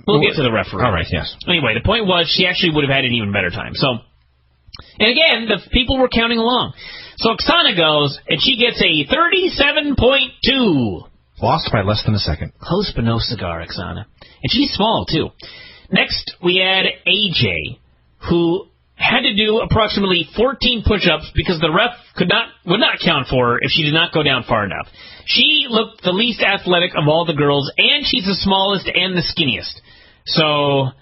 C: We'll get to the referee.
A: All right, yes.
C: Anyway, the point was she actually would have had an even better time. So, and again, the people were counting along. So Oksana goes, and she gets a 37.2.
A: Lost by less than a second.
C: Close but no cigar, Oksana. And she's small, too. Next, we had AJ, who had to do approximately 14 push-ups because the ref would not count for her if she did not go down far enough. She looked the least athletic of all the girls, and she's the smallest and the skinniest. So...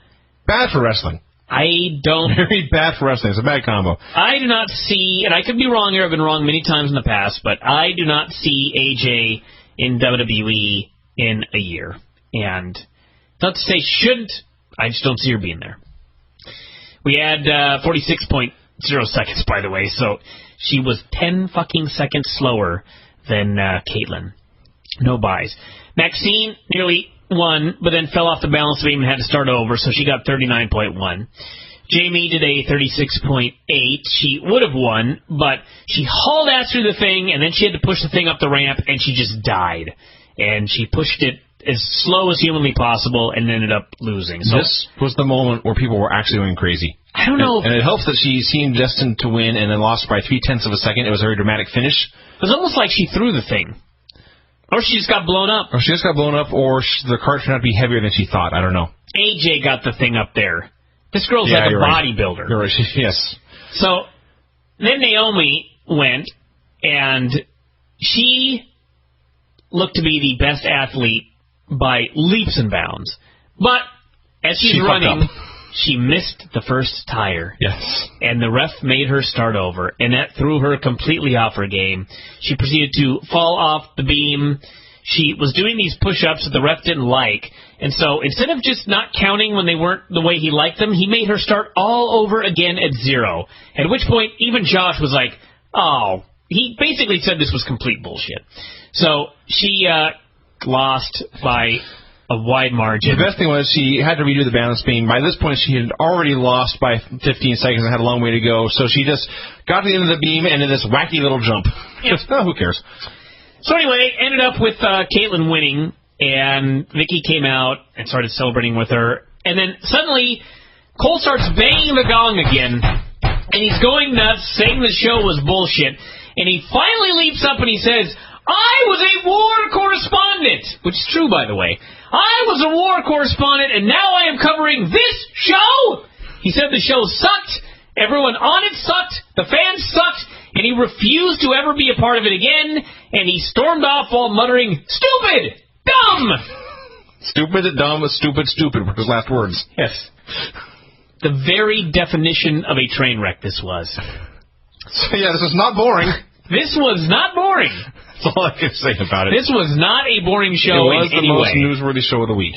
A: Bad for wrestling. Very bad for wrestling. It's a bad combo.
C: I do not see, and I could be wrong here, I've been wrong many times in the past, but I do not see AJ in WWE in a year. And not to say shouldn't, I just don't see her being there. We had 46.0 seconds, by the way, so she was 10 fucking seconds slower than Caitlin. No buys. Maxine nearly won, but then fell off the balance beam and had to start over, so she got 39.1. Jamie did a 36.8. She would have won, but she hauled ass through the thing, and then she had to push the thing up the ramp, and she just died. And she pushed it as slow as humanly possible and ended up losing. So
A: this was the moment where people were actually going crazy.
C: I don't know.
A: And it helps that she seemed destined to win and then lost by 0.3 of a second. It was a very dramatic finish.
C: It was almost like she threw the thing. Or she just got blown up.
A: Or the cart turned out to be heavier than she thought. I don't know.
C: AJ got the thing up there. This girl's like a bodybuilder.
A: You're right. Yes.
C: So, then Naomi went, and she looked to be the best athlete by leaps and bounds. But, as she's running, she missed the first tire.
A: Yes.
C: And the ref made her start over, and that threw her completely off her game. She proceeded to fall off the beam. She was doing these push-ups that the ref didn't like, and so instead of just not counting when they weren't the way he liked them, he made her start all over again at 0. At which point, even Josh was like, oh, he basically said this was complete bullshit. So she lost by a wide margin.
A: The best thing was she had to redo the balance beam. By this point, she had already lost by 15 seconds and had a long way to go, so she just got to the end of the beam and did this wacky little jump. Just, who cares?
C: So anyway, ended up with Caitlin winning, and Vicky came out and started celebrating with her. And then suddenly, Cole starts banging the gong again, and he's going nuts, saying the show was bullshit. And he finally leaps up and he says, I was a war correspondent! Which is true, by the way. I was a war correspondent, and now I am covering this show. He said the show sucked, everyone on it sucked, the fans sucked, and he refused to ever be a part of it again, and he stormed off while muttering, "Stupid! Dumb!"
A: Stupid, dumb, stupid, stupid were his last words.
C: Yes. The very definition of a train wreck this was.
A: So, yeah, this is not boring.
C: This was not boring.
A: That's all I can say about it.
C: This was not a boring show in any way.
A: It was the most newsworthy show of the week.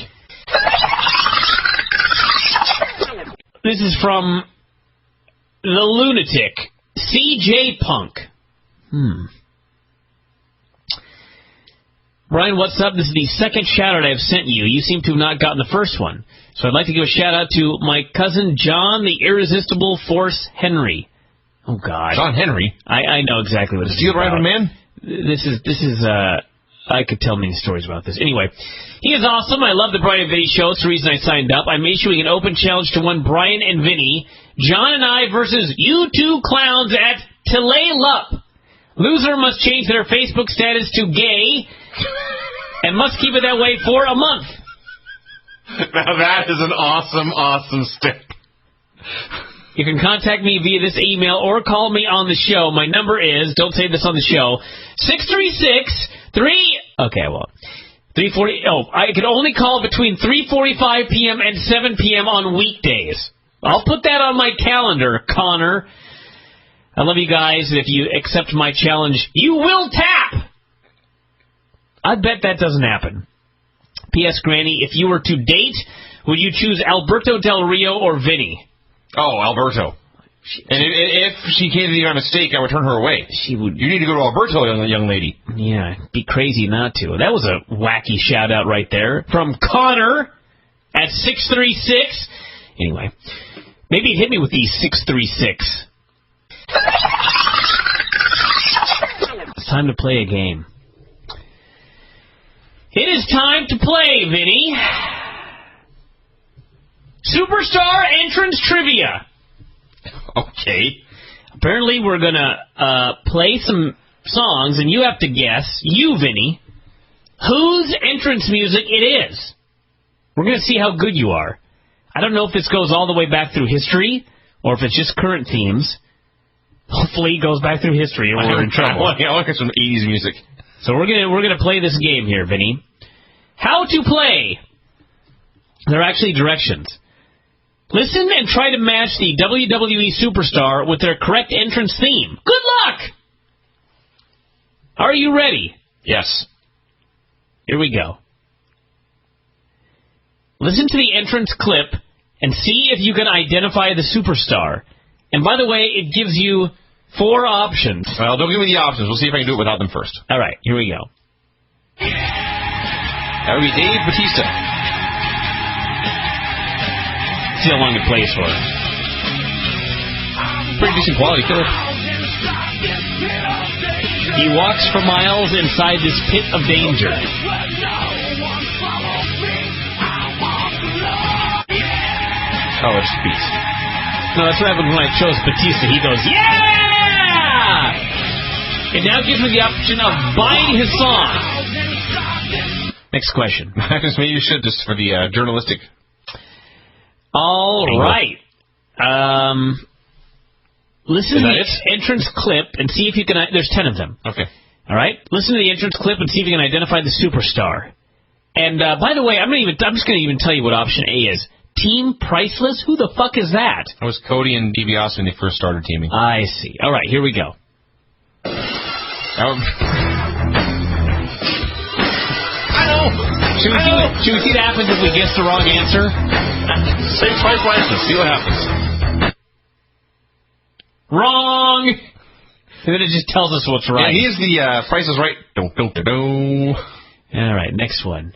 C: This is from the lunatic, CJ Punk. Bryan, what's up? This is the second shout-out I've sent you. You seem to have not gotten the first one. So I'd like to give a shout-out to my cousin John, the Irresistible Force Henry. Oh, God.
A: John Henry?
C: I know exactly what this is
A: Steel
C: about.
A: Rifle Man?
C: This is I could tell many stories about this. Anyway, he is awesome. I love the Bryan and Vinny show. It's the reason I signed up. I'm issuing an open challenge to one Bryan and Vinny, John and I versus you two clowns at Tulalip. Loser must change their Facebook status to gay and must keep it that way for a month.
A: Now that is an awesome, awesome step.
C: You can contact me via this email or call me on the show. My number is, don't say this on the show, 340. Oh, I can only call between 3:45 p.m. and 7 p.m. on weekdays. I'll put that on my calendar, Connor. I love you guys, and if you accept my challenge, you will tap! I bet that doesn't happen. P.S. Granny, if you were to date, would you choose Alberto Del Rio or Vinny?
A: Oh, Alberto. And if she came to you on a mistake, I would turn her away. She would. You need to go to Alberto, young lady.
C: Yeah, it'd be crazy not to. That was a wacky shout-out right there from Connor at 636. Anyway, maybe hit me with the 636. It's time to play a game. It is time to play, Vinny. Superstar entrance trivia.
A: Okay.
C: Apparently, we're going to play some songs, and you have to guess, you, Vinny, whose entrance music it is. We're going to see how good you are. I don't know if this goes all the way back through history, or if it's just current themes. Hopefully, it goes back through history, or we're in trouble.
A: I want some 80s music.
C: So we're gonna play this game here, Vinny. How to play. There are actually directions. Listen and try to match the WWE superstar with their correct entrance theme. Good luck! Are you ready?
A: Yes.
C: Here we go. Listen to the entrance clip and see if you can identify the superstar. And by the way, it gives you 4 options.
A: Well, don't give me the options. We'll see if I can do it without them first.
C: All right, here we go.
A: That would be Dave Bautista.
C: See how long it plays for.
A: Pretty decent quality, too.
C: He walks for miles inside this pit of danger.
A: Oh, it's Beast.
C: No, that's what happened when I chose Batista. He goes, yeah! It now gives me the option of buying his song. Next question.
A: Maybe you should, just for the journalistic.
C: All right. Listen to the entrance clip and see if you can... There's 10 of them.
A: Okay.
C: All right? Listen to the entrance clip and see if you can identify the superstar. And, by the way, I'm just going to even tell you what option A is. Team Priceless? Who the fuck is that?
A: That was Cody and DiBiase when they first started teaming.
C: I see. All right, here we go.
A: I know.
C: Should we see what happens if we guess the wrong answer?
A: Say Priceless. See what happens.
C: Wrong! And then it just tells us what's right.
A: Yeah, he's the Price is Right.
C: All right, next one.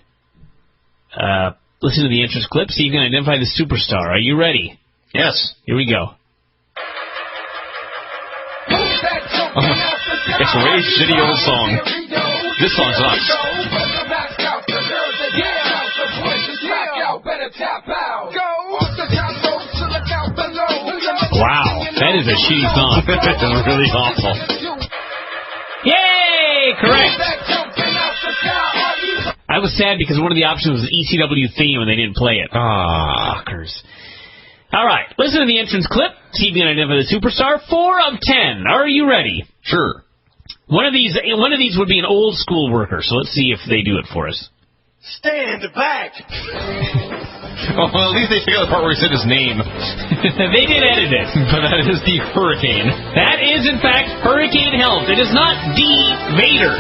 C: Listen to the entrance clip, see if you can identify the superstar. Are you ready?
A: Yes.
C: Here we go.
A: It's a really shitty old song. This song sucks.
C: Wow, that is a shitty song.
A: It's really awful.
C: Yay! Correct. I was sad because one of the options was the ECW theme and they didn't play it.
A: Ah.
C: Fuckers. All right, listen to the entrance clip. See if you can identify the superstar. 4 of 10. Are you ready?
A: Sure.
C: One of these would be an old school worker, so let's see if they do it for us.
B: Stand back.
A: Oh, well, at least they took out the part where he said his name.
C: They did edit it.
A: But that is the Hurricane.
C: That is, in fact, Hurricane Helms. It is not the Vader.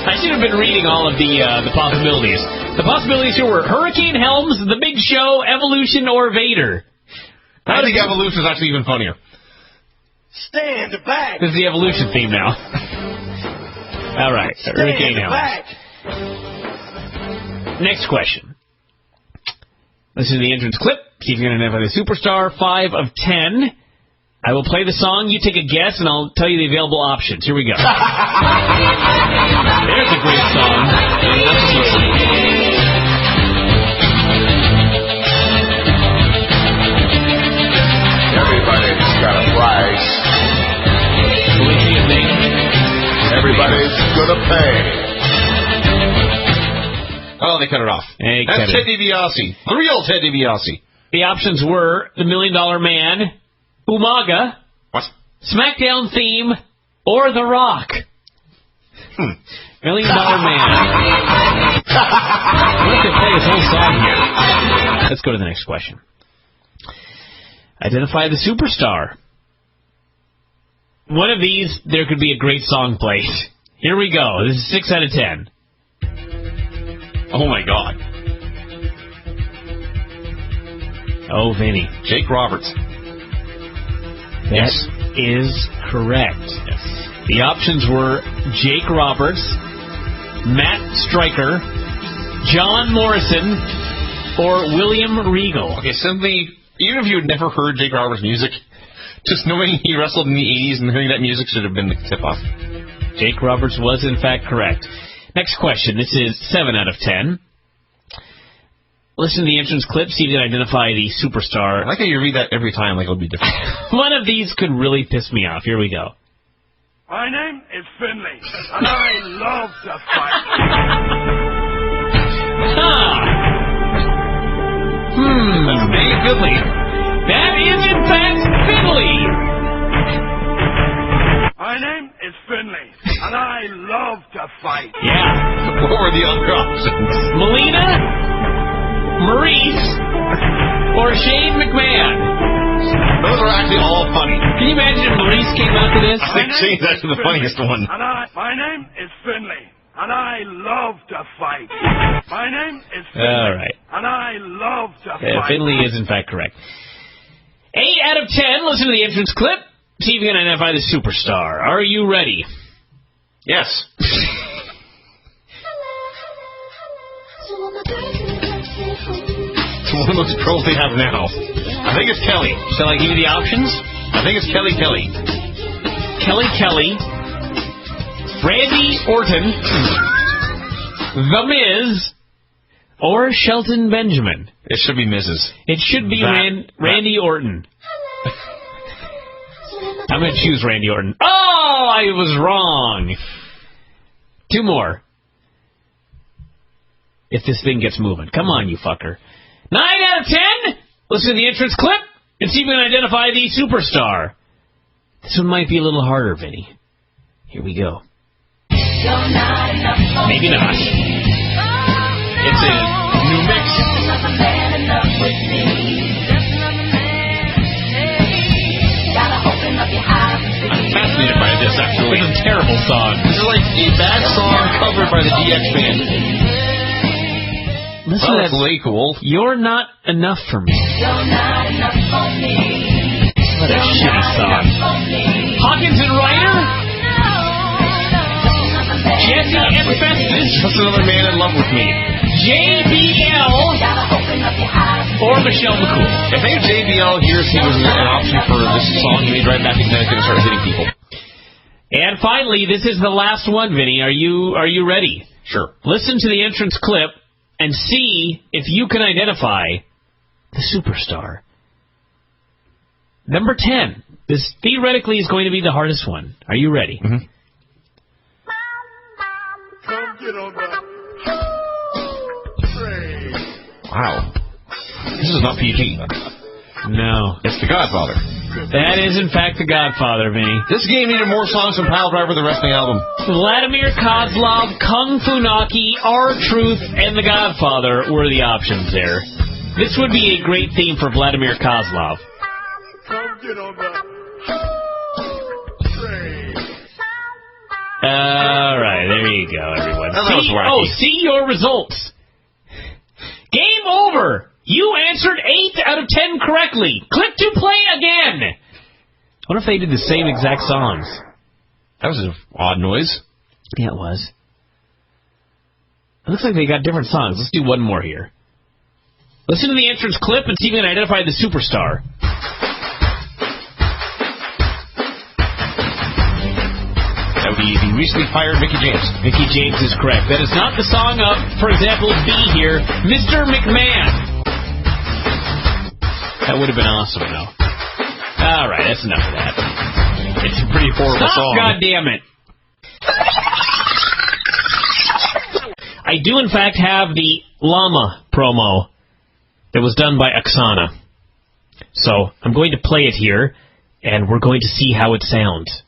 C: I should have been reading all of the possibilities. The possibilities here were Hurricane Helms, The Big Show, Evolution, or Vader.
A: I think Evolution is actually even funnier.
B: Stand back.
C: This is the Evolution theme now. All right, Hurricane Helms. Next question. Listen to the entrance clip. See if you're going to identify the superstar. 5 of 10. I will play the song. You take a guess, and I'll tell you the available options. Here we go. There's a great song.
H: Everybody's got a price.
C: What do you think?
H: Everybody's gonna pay.
A: Oh, they cut it off.
C: Hey,
A: that's Ted DiBiase. The real Ted DiBiase.
C: The options were The $1 Million Man, Umaga,
A: What?
C: SmackDown theme, or The Rock. $1 Million Man. What if they play this whole song here? Let's go to the next question. Identify the superstar. One of these, there could be a great song played. Here we go. This is 6 out of 10.
A: Oh, my God.
C: Oh, Vinny.
A: Jake Roberts.
C: That is correct.
A: Yes.
C: The options were Jake Roberts, Matt Stryker, John Morrison, or William Regal.
A: Okay, simply, even if you had never heard Jake Roberts' music, just knowing he wrestled in the 80s and hearing that music should have been the tip-off.
C: Jake Roberts was, in fact, correct. Next question. This is 7 out of 10. Listen to the entrance clip. See if you can identify the superstar.
A: I like how you read that every time like it'll be different.
C: One of these could really piss me off. Here we go.
H: My name is Finley, and I love to fight.
C: That's Dave Finley. That is, in fact, Finley.
H: My name is Finley, and I love to fight.
C: Yeah.
A: What were the other options?
C: Melina, Maurice, or Shane McMahon.
A: Those are actually all funny.
C: Can you imagine if Maurice came out to this?
A: I think Shane's actually the funniest one.
H: My name is Finley, and I love to fight. My name is Finley,
C: All right.
H: and I love to fight.
C: Finley is, in fact, correct. 8 out of 10. Listen to the entrance clip. See if you can identify the superstar. Are you ready?
A: Yes. It's one of those girls they have now. I think it's Kelly.
C: Shall I give you the options?
A: I think it's Kelly.
C: Kelly, Randy Orton, The Miz, or Shelton Benjamin.
A: It should be Mrs.
C: It should be Randy Orton. I'm going to choose Randy Orton. Oh, I was wrong. 2 more. If this thing gets moving. Come on, you fucker. 9 out of 10. Listen to the entrance clip and see if we can identify the superstar. This one might be a little harder, Vinny. Here we go. Maybe not. It's a new mix.
A: I'm fascinated by this, actually.
C: It's a terrible song.
A: This is like a bad song covered by the DX Band.
C: Listen
A: Well,
C: to
A: that's
C: that.
A: way cool.
C: You're not enough for me. What a shitty song. Hawkins and Ryder? Jesse and Festus?
A: Just another man in love with me.
C: JBL? Or Michelle McCool?
A: If any JBL hears he was an option for this song, he may drive back to Connecticut and start hitting people.
C: And finally, this is the last one, Vinny. Are you ready?
A: Sure.
C: Listen to the entrance clip and see if you can identify the superstar. Number 10. This theoretically is going to be the hardest one. Are you ready?
A: Mm-hmm. Wow. This is not PG.
C: No.
A: It's The Godfather.
C: That is, in fact, The Godfather, Vinny.
A: This game needed more songs from Pile Driver than the rest of the album.
C: Vladimir Kozlov, Kung Fu Naki, R-Truth, and The Godfather were the options there. This would be a great theme for Vladimir Kozlov.
H: Come get on the train.
C: All right, there you go, everyone.
A: That was wacky.
C: See your results. Game over. You answered 8 out of 10 correctly. Click to play again. I wonder if they did the same exact songs.
A: That was an odd noise.
C: Yeah, it was. It looks like they got different songs. Let's do one more here. Listen to the entrance clip and see if you can identify the superstar.
A: That would be the recently fired Mickey James.
C: Mickey James is correct. That is not the song of, for example, B here, Mr. McMahon. That would have been awesome, though. All right, that's enough of that.
A: It's a pretty horrible song.
C: God damn it. I do, in fact, have the llama promo that was done by Oksana. So I'm going to play it here, and we're going to see how it sounds.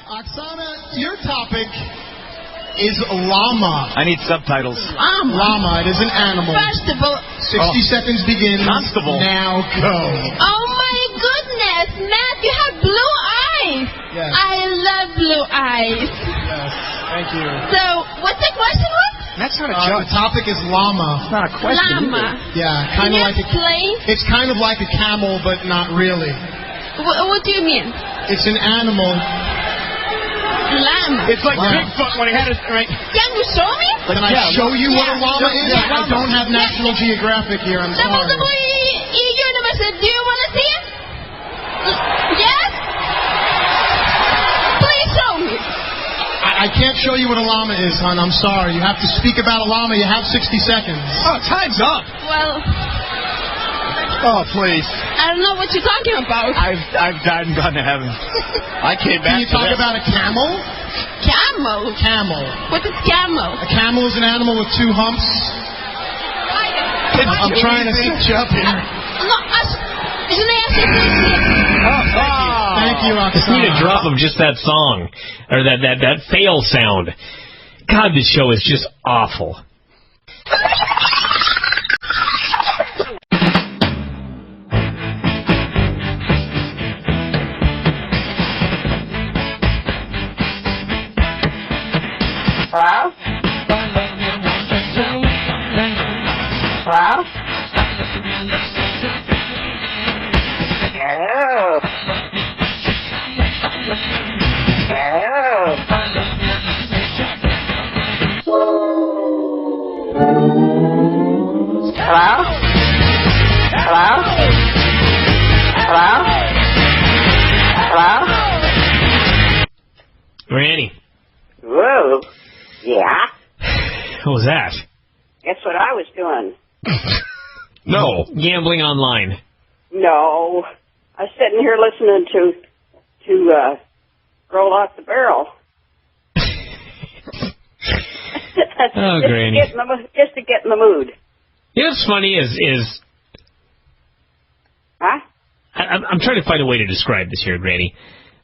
I: Oksana, your topic is llama.
J: I need subtitles.
I: Llama, it is an animal.
K: First of all,
I: 60 seconds begins.
J: Constable.
I: Now go.
K: oh my goodness, Matt, you have blue eyes.
I: Yes.
K: I love blue eyes.
I: Yes, thank you.
K: So, what's the question was?
J: That's not a
I: The
J: joke.
I: topic is llama.
J: It's not a question.
K: Llama.
I: Yeah,
K: Can
I: kind
K: you
I: of like
K: explain?
I: it's kind of like a camel, but not really.
K: What do you mean?
I: It's an animal.
K: Llama.
J: It's like Bigfoot when he had his... Right.
K: Can you show me?
I: Can I show you what a llama is?
K: Yeah.
I: I don't have National Geographic here, I'm sorry.
K: University, do you want to see it? Yes? Please show me.
I: I can't show you what a llama is, hon. I'm sorry. You have to speak about a llama. You have 60 seconds.
J: Oh, time's up.
K: Well,
J: Oh, please.
K: I don't know what you're talking about.
J: I've died and gone to heaven. I came back
I: Can you talk about a camel?
K: Camel?
I: Camel.
K: What is camel?
I: A camel is an animal with 2 humps. I'm trying to set you up here.
K: No,
I: Thank you,
C: Just need a
I: Oksana.
C: drop of just that song, or that fail sound. God, this show is just awful.
L: Hello? Hello? Hello? Hello? Hello? Hello? Hello?
C: Granny,
L: Whoa. Yeah?
C: what was that?
L: That's what I was doing.
A: No.
C: Gambling online.
L: No. I was sitting here listening to Roll Out the Barrel.
C: Oh, Granny.
L: Just to get in the mood.
C: You know what's funny is
L: Huh?
C: I'm trying to find a way to describe this here, Granny.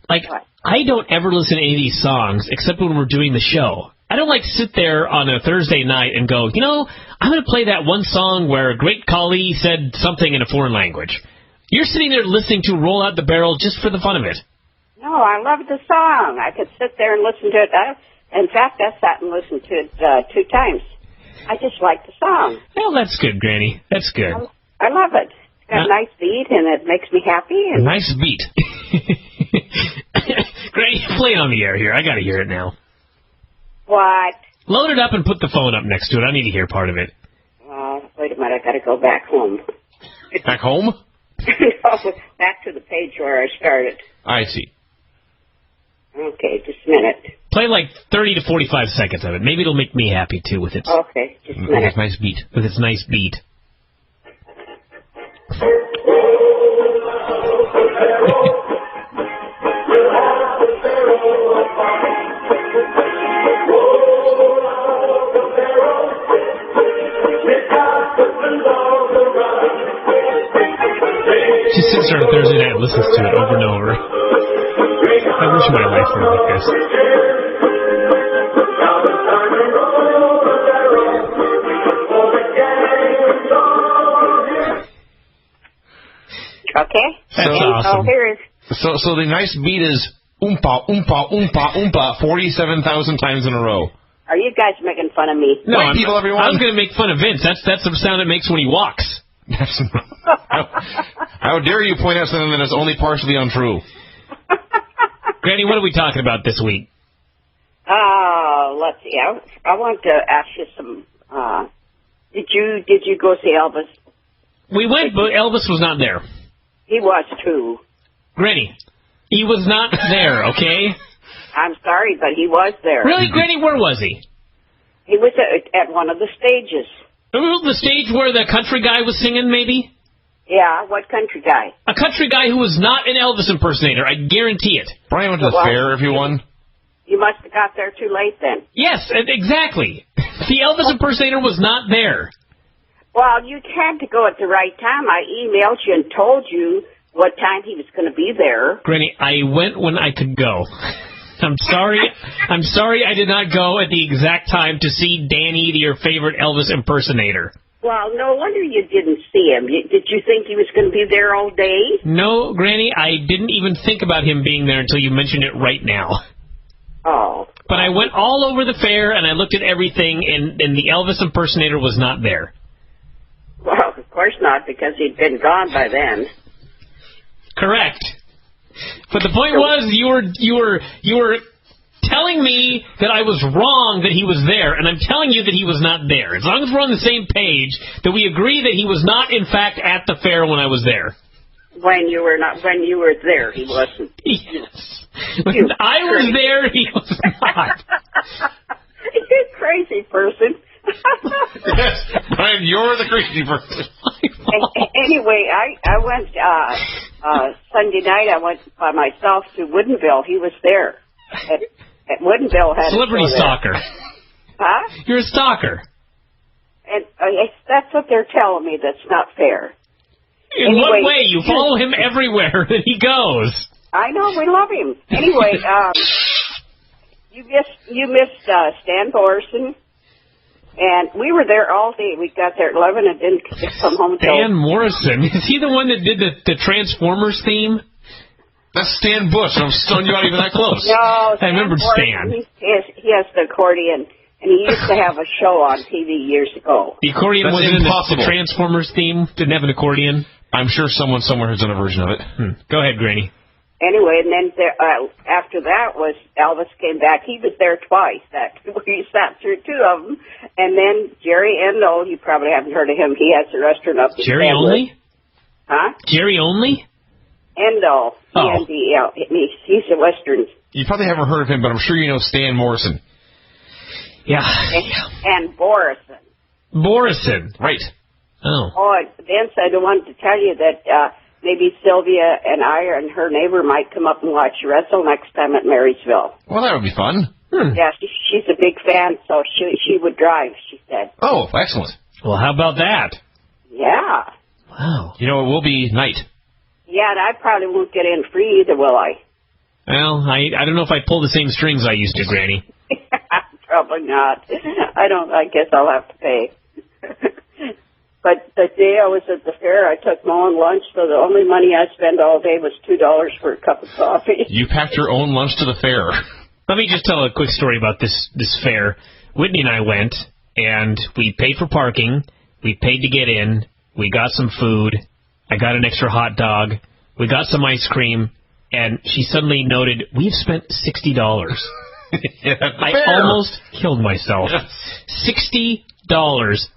C: Like,
L: What?
C: I don't ever listen to any of these songs except when we're doing the show. I don't like sit there on a Thursday night and go, you know, I'm going to play that one song where a great colleague said something in a foreign language. You're sitting there listening to Roll Out the Barrel just for the fun of it.
L: No, I love the song. I could sit there and listen to it. In fact, I sat and listened to it 2 times. I just like the song.
C: Well, that's good, Granny. That's good.
L: I love it. It's got a nice beat, and it makes me happy.
C: A
L: And
C: nice beat. Granny, play it on the air here. I got to hear it now.
L: what?
C: Load it up and put the phone up next to it. I need to hear part of it.
L: Wait a minute. I got to go back home.
A: Back home?
L: No, back to the page where I started.
A: I see.
L: Okay, just a minute.
C: Play like 30 to 45 seconds of it. Maybe it'll make me happy, too, with its,
L: Okay, just a
A: With
L: minute.
A: its nice beat.
C: with its nice beat. She sits there on Thursday night and listens to it over and over. I wish my life were like this.
L: Okay.
C: That's awesome.
A: So the nice beat is oompa, oompa, oompa, oompa 47,000 times in a row.
L: Are you guys making fun of me?
C: No,
A: White people, everyone.
C: I was going to make fun of Vince. That's the sound it makes when he walks.
A: How dare you point out something that is only partially untrue?
C: Granny, what are we talking about this week?
L: Let's see. I want to ask you some. Did you go see Elvis?
C: We went, but Elvis was not there.
L: He was too.
C: Granny, he was not there, okay?
L: I'm sorry, but he was there.
C: Really, Granny, where was he?
L: He was at one of the stages.
C: The stage where the country guy was singing, maybe?
L: Yeah, what country guy?
C: A country guy who was not an Elvis impersonator, I guarantee it.
A: Brian went to the fair, everyone.
L: You must have got there too late then.
C: Yes, exactly. The Elvis impersonator was not there.
L: Well, you had to go at the right time. I emailed you and told you what time he was going to be there.
C: Granny, I went when I could go. I'm sorry I did not go at the exact time to see Danny, your favorite Elvis impersonator.
L: Well, no wonder you didn't see him. Did you think he was going to be there all day?
C: No, Granny, I didn't even think about him being there until you mentioned it right now.
L: Oh.
C: But I went all over the fair, and I looked at everything, and the Elvis impersonator was not there.
L: Well, of course not, because he'd been gone by then.
C: Correct. But the point was, you were telling me that I was wrong that he was there, and I'm telling you that he was not there. As long as we're on the same page, that we agree that he was not, in fact, at the fair when I was there.
L: When you were there, he wasn't.
C: Yes. When I was there, he was not.
L: You're a crazy person.
A: Yes, Brian, you're the crazy person.
L: Anyway, I went Sunday night. I went by myself to Woodinville. He was there. At Woodinville had
C: celebrity stalker.
L: Huh?
C: You're a stalker.
L: And that's what they're telling me. That's not fair.
C: In what way? You follow him everywhere that he goes.
L: I know, we love him. Anyway, you missed Stan Morrison, and we were there all day. We got there at 11 and didn't come home until...
C: Stan Morrison? Is he the one that did the Transformers theme?
A: That's Stan Bush. I'm stunned you're not even that close.
L: No,
C: I remembered Stan.
L: He has the accordion, and he used to have a show on TV years ago.
C: The accordion
A: That's
C: wasn't
A: impossible.
C: in the Transformers theme? Didn't have an accordion?
A: I'm sure someone somewhere has done a version of it.
C: Go ahead, Granny.
L: Anyway, and then after that was Elvis came back. He was there twice. We sat through two of them. And then Jerry Endo, you probably haven't heard of him. He has a restaurant up in
C: Jerry Only?
L: Huh?
C: Jerry Only?
L: Endo.
C: Oh.
L: E-N-D-E-L. He's a Western.
A: You probably haven't heard of him, but I'm sure you know Stan Morrison.
C: Yeah.
L: And Borison.
C: Borison.
A: Right.
C: Oh.
L: Oh, and Vince, I wanted to tell you that maybe Sylvia and I and her neighbor might come up and watch you wrestle next time at Marysville.
A: Well, that would be fun.
L: Yeah, she's a big fan, so she would drive, she said.
A: Oh, excellent.
C: Well, how about that?
L: Yeah.
C: Wow.
A: You know, it will be night.
L: Yeah, and I probably won't get in free either, will I?
C: Well, I don't know if I pull the same strings I used to, Granny.
L: Probably not. I guess I'll have to pay. But the day I was at the fair, I took my own lunch, so the only money I spent all day was $2 for a cup of coffee.
A: You packed your own lunch to the fair.
C: Let me just tell a quick story about this fair. Whitney and I went, and we paid for parking. We paid to get in. We got some food. I got an extra hot dog. We got some ice cream. And she suddenly noted, we've spent $60.
A: Yeah,
C: I almost killed myself. $60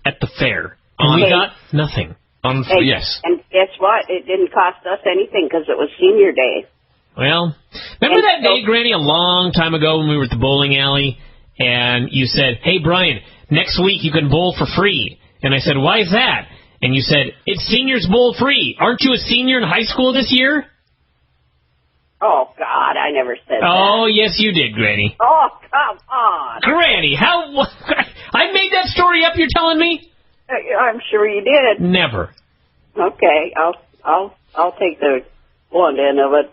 C: at the fair. And we got nothing.
A: Yes.
L: And guess what? It didn't cost us anything because it was senior day.
C: Well, remember that day, Granny, a long time ago when we were at the bowling alley, and you said, hey, Brian, next week you can bowl for free. And I said, why is that? And you said, it's seniors bowl free. Aren't you a senior in high school this year?
L: Oh, God, I never said that.
C: Oh, yes, you did, Granny.
L: Oh, come on.
C: Granny, how... I made that story up, you're telling me?
L: I'm sure you did.
C: Never.
L: Okay, I'll take the one end of it.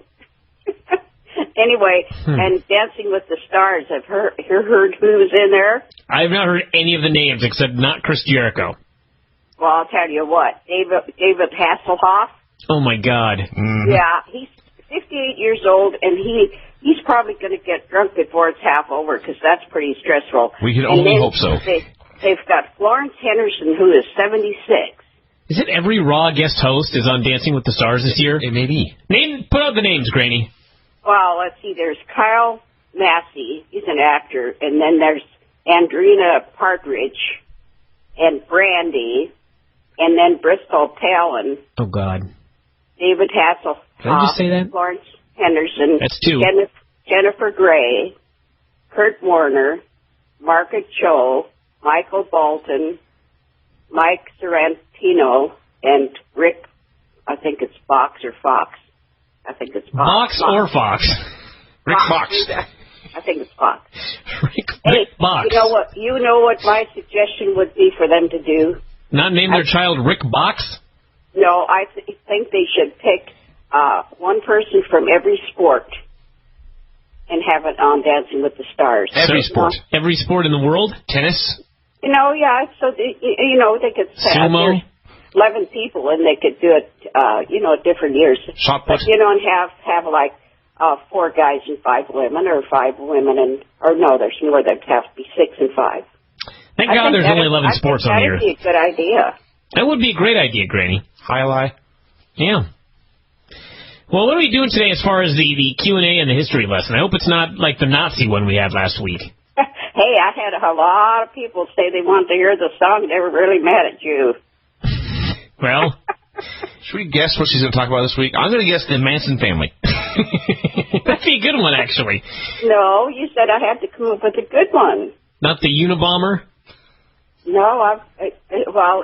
L: Anyway, and Dancing with the Stars. I've heard who was in there.
C: I've not heard any of the names except not Chris Jericho.
L: Well, I'll tell you what. David Hasselhoff.
C: Oh my God. Mm-hmm.
L: Yeah, he's 58 years old, and he's probably going to get drunk before it's half over because that's pretty stressful.
A: We can only hope so.
L: They've got Florence Henderson, who is 76.
C: Is it every Raw guest host is on Dancing with the Stars this year?
A: It may be.
C: Put out the names, Granny.
L: Well, let's see. There's Kyle Massey. He's an actor. And then there's Andrina Partridge and Brandy. And then Bristol Palin.
C: Oh, God.
L: David Hasselhoff.
C: Did I just say that?
L: Florence Henderson.
C: That's two.
L: Jennifer Grey. Kurt Warner. Margaret Cho. Michael Bolton. Mike Sorrentino. And Rick, I think it's Fox or Fox. I think it's Fox.
C: Fox or Fox?
A: Rick Fox.
L: I think it's Fox.
C: Rick Fox.
L: You know what my suggestion would be for them to do?
C: Not name their child Rick Box?
L: No, I think they should pick one person from every sport and have it on Dancing with the Stars.
A: Every sport.
C: Every sport in the world? Tennis?
L: Yeah. So they could
C: sumo.
L: 11 people, and they could do it, different years.
A: Shot put.
L: And have like 4 guys and 5 women, or 5 women there's more. There'd have to be 6 and 5.
C: Thank God there's only 11 sports on here.
L: That would be a good idea.
C: That would be a great idea, Granny.
A: Highlight.
C: Yeah. Well, what are we doing today as far as the Q&A and the history lesson? I hope it's not like the Nazi one we had last week.
L: Hey, I had a lot of people say they wanted to hear the song. They were really mad at you.
C: Well,
A: should we guess what she's going to talk about this week? I'm going to guess the Manson family.
C: That'd be a good one, actually.
L: No, you said I had to come up with a good one.
C: Not the Unabomber?
L: No,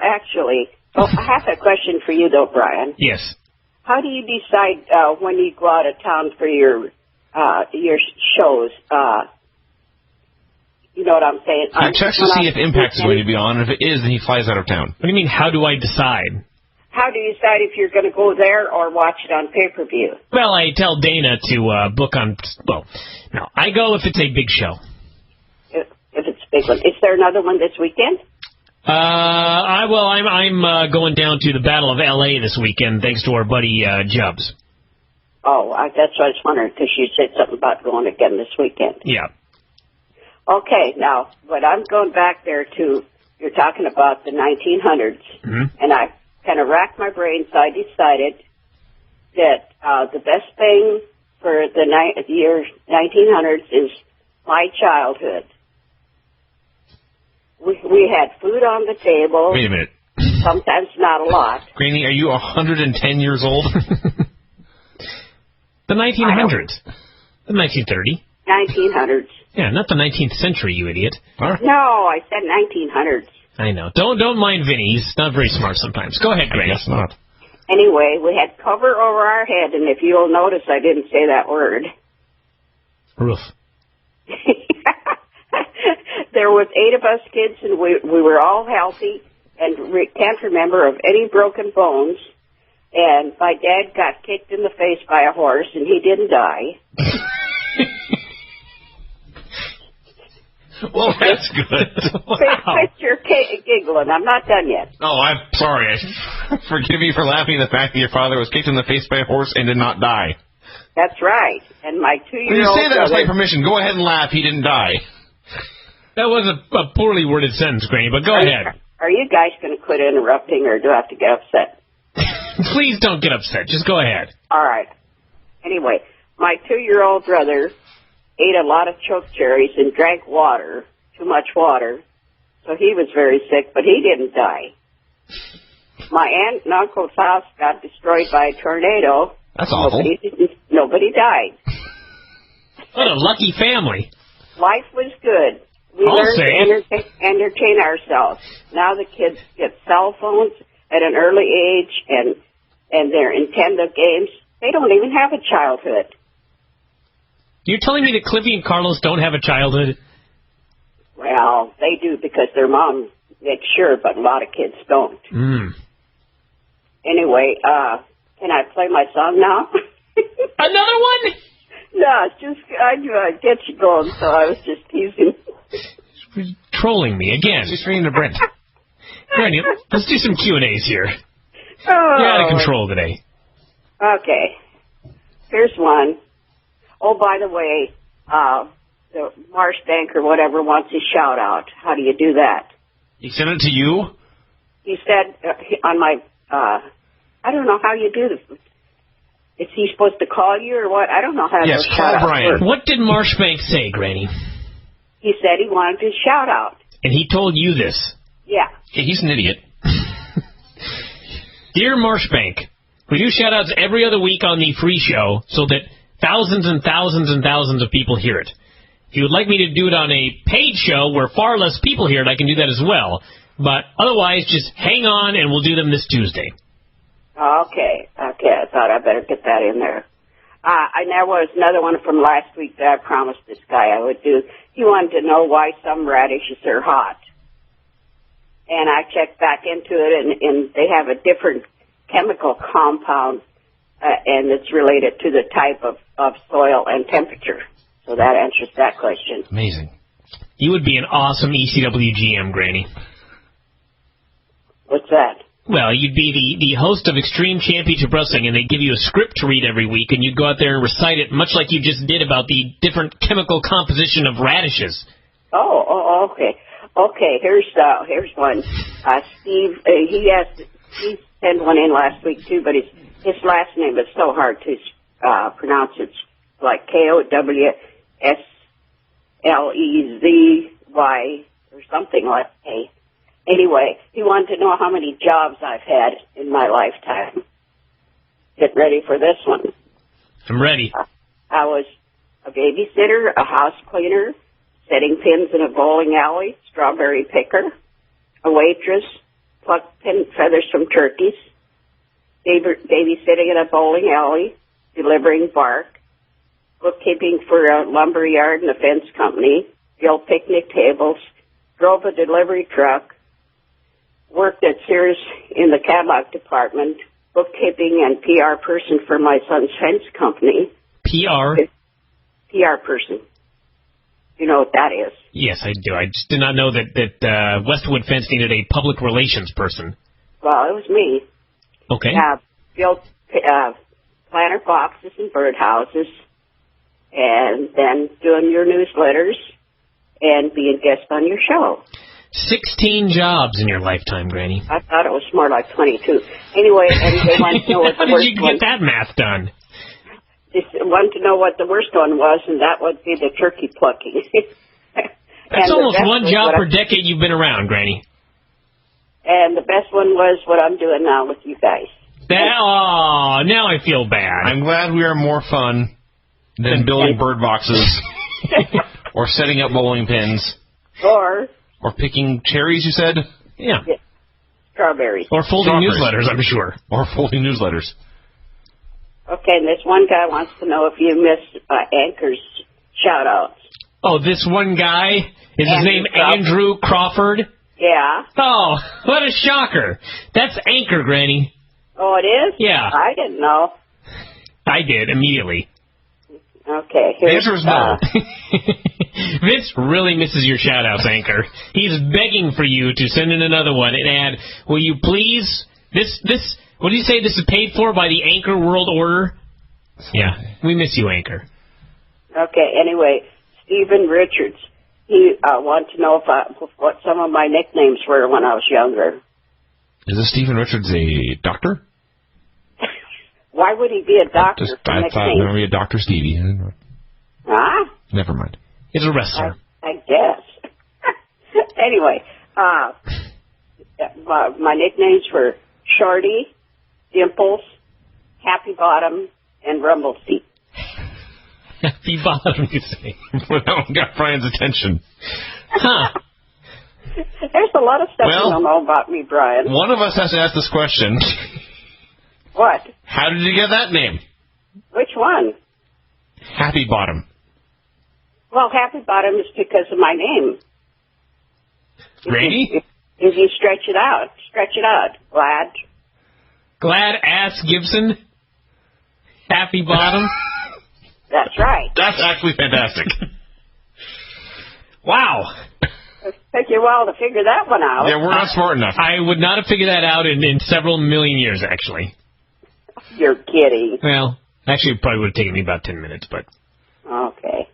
L: actually. Oh, I have a question for you, though, Brian.
C: Yes.
L: How do you decide when you go out of town for your shows? You know what I'm saying?
A: I check to see if Impact is going to be on, and if it is, then he flies out of town.
C: What do you mean, how do I decide?
L: How do you decide if you're going to go there or watch it on pay-per-view?
C: Well, I tell Dana to book on... Well, no, I go if it's a big show.
L: If it's a big one. Is there another one this weekend?
C: I'm going down to the Battle of L.A. this weekend, thanks to our buddy Jubbs.
L: Oh, that's what I was wondering, because you said something about going again this weekend.
C: Yeah.
L: Okay, now, when I'm going back there to, you're talking about the 1900s, and I kind of racked my brain, so I decided that the best thing for the year 1900s is my childhood. We had food on the table.
A: Wait a minute.
L: Sometimes not a lot.
A: Granny, are you 110 years old?
C: The 1900s. The 1930.
L: 1900s.
C: Yeah, not the 19th century, you idiot.
L: Huh? No, I said 1900s.
C: I know. Don't mind Vinny. He's not very smart sometimes. Go ahead, Granny.
A: I guess not.
L: Anyway, we had cover over our head, and if you'll notice, I didn't say that word.
C: Roof.
L: There was 8 of us kids, and we were all healthy, and can't remember of any broken bones. And my dad got kicked in the face by a horse, and he didn't die.
A: Well, that's good.
L: Wow. You're giggling. I'm not done yet.
A: Oh, I'm sorry. Forgive me for laughing at the fact that your father was kicked in the face by a horse and did not die.
L: That's right. And my 2-year-old
A: When you say that
L: brother,
A: with my permission, go ahead and laugh. He didn't die.
C: That was a poorly worded sentence, Granny, but go ahead.
L: Are you guys going to quit interrupting, or do I have to get upset?
C: Please don't get upset. Just go ahead.
L: All right. Anyway, my 2-year-old brother ate a lot of choke cherries and drank water, too much water, so he was very sick, but he didn't die. My aunt and uncle's house got destroyed by a tornado.
A: That's awful.
L: Nobody died.
C: What a lucky family.
L: Life was good. We learned to entertain ourselves. Now the kids get cell phones at an early age, and their Nintendo games. They don't even have a childhood.
C: You're telling me that Cliffy and Carlos don't have a childhood?
L: Well, they do because their mom makes sure, but a lot of kids don't.
C: Mm.
L: Anyway, Can I play my song now?
C: Another one?
L: No, it's just I get you going, so I was just teasing.
C: She's trolling me again.
A: She's reading to Brent.
C: Granny, let's do some Q&As here.
L: Oh.
C: You're out of control today.
L: Okay. Here's one. Oh, by the way, the Marsh Bank or whatever wants a shout-out. How do you do that?
A: He sent it to you?
L: He said on my, I don't know how you do this. Is he supposed to call you or what? I don't know how
A: Yes,
L: to
A: call Bryan.
C: What did Marshbank say, Granny?
L: He said he wanted a shout-out.
C: And he told you this?
L: Yeah.
A: Hey, he's an idiot.
C: Dear Marshbank, we do shout-outs every other week on the free show so that thousands and thousands and thousands of people hear it. If you would like me to do it on a paid show where far less people hear it, I can do that as well. But otherwise, just hang on and we'll do them this Tuesday.
L: Okay. I thought I better get that in there. There was another one from last week that I promised this guy I would do. He wanted to know why some radishes are hot. And I checked back into it, and they have a different chemical compound, and it's related to the type of soil and temperature. So that answers that question.
A: Amazing.
C: You would be an awesome ECW GM, Granny.
L: What's that?
C: Well, you'd be the host of Extreme Championship Wrestling, and they'd give you a script to read every week, and you'd go out there and recite it, much like you just did about the different chemical composition of radishes.
L: Oh, okay. Okay, here's one. Steve, he sent one in last week too, but his last name is so hard to pronounce. It's like Kowsley or something like that. Anyway, he wanted to know how many jobs I've had in my lifetime. Get ready for this one.
C: I'm ready.
L: I was a babysitter, a house cleaner, setting pins in a bowling alley, strawberry picker, a waitress, plucked pin feathers from turkeys, babysitting in a bowling alley, delivering bark, bookkeeping for a lumber yard and a fence company, built picnic tables, drove a delivery truck, worked at Sears in the catalog department, bookkeeping and PR person for my son's fence company.
C: PR?
L: PR person. You know what that is?
C: Yes, I do. I just did not know that Westwood Fence needed a public relations person.
L: Well, it was me.
C: Okay.
L: Built planter boxes and birdhouses, and then doing your newsletters and being a guest on your show.
C: 16 jobs in your lifetime, Granny.
L: I thought it was more like 22. Anyway, and they wanted to know what the
C: How
L: worst
C: did you get that math done?
L: They wanted to know what the worst one was, and that would be the turkey plucking.
C: That's almost one job per decade you've been around, Granny.
L: And the best one was what I'm doing now with you guys.
C: Now I feel bad.
A: I'm glad we are more fun than building bird boxes or setting up bowling pins.
L: Or
A: picking cherries, you said?
C: Yeah.
L: Strawberries.
C: Or folding newsletters, I'm sure.
A: Or folding newsletters.
L: Okay, and this one guy wants to know if you missed Anchor's shout-outs.
C: Oh, this one guy? Is his name Andrew Crawford?
L: Yeah.
C: Oh, what a shocker. That's Anchor, Granny.
L: Oh, it is?
C: Yeah.
L: I didn't know.
C: I did, immediately.
L: Okay.
A: The answer is no.
C: Vince really misses your shout-outs, Anchor. He's begging for you to send in another one and add, will you please, what do you say, this is paid for by the Anchor World Order? Yeah, we miss you, Anchor.
L: Okay, anyway, Stephen Richards, he wanted to know what some of my nicknames were when I was younger.
A: Is this Stephen Richards a doctor?
L: Why would he be a doctor?
A: I thought maybe a Dr. Stevie.
L: Huh?
A: Never mind.
C: He's a wrestler.
L: I guess. Anyway, my nicknames were Shorty, Dimples, Happy Bottom, and Rumbleseat.
C: Happy Bottom, you say.
A: Well, that one got Brian's attention.
C: Huh.
L: There's a lot of stuff you don't know about me, Brian.
A: One of us has to ask this question.
L: What?
A: How did you get that name?
L: Which one?
A: Happy Bottom.
L: Well, Happy Bottom is because of my name.
A: Granny?
L: If you stretch it out. Glad
C: Ass Gibson? Happy bottom?
L: That's right.
A: That's actually fantastic.
C: Wow.
L: It took you a while to figure that one out.
A: Yeah, we're not smart enough.
C: I would not have figured that out in several million years, actually.
L: You're kidding.
C: Well, actually, it probably would have taken me about 10 minutes, but...
L: Okay.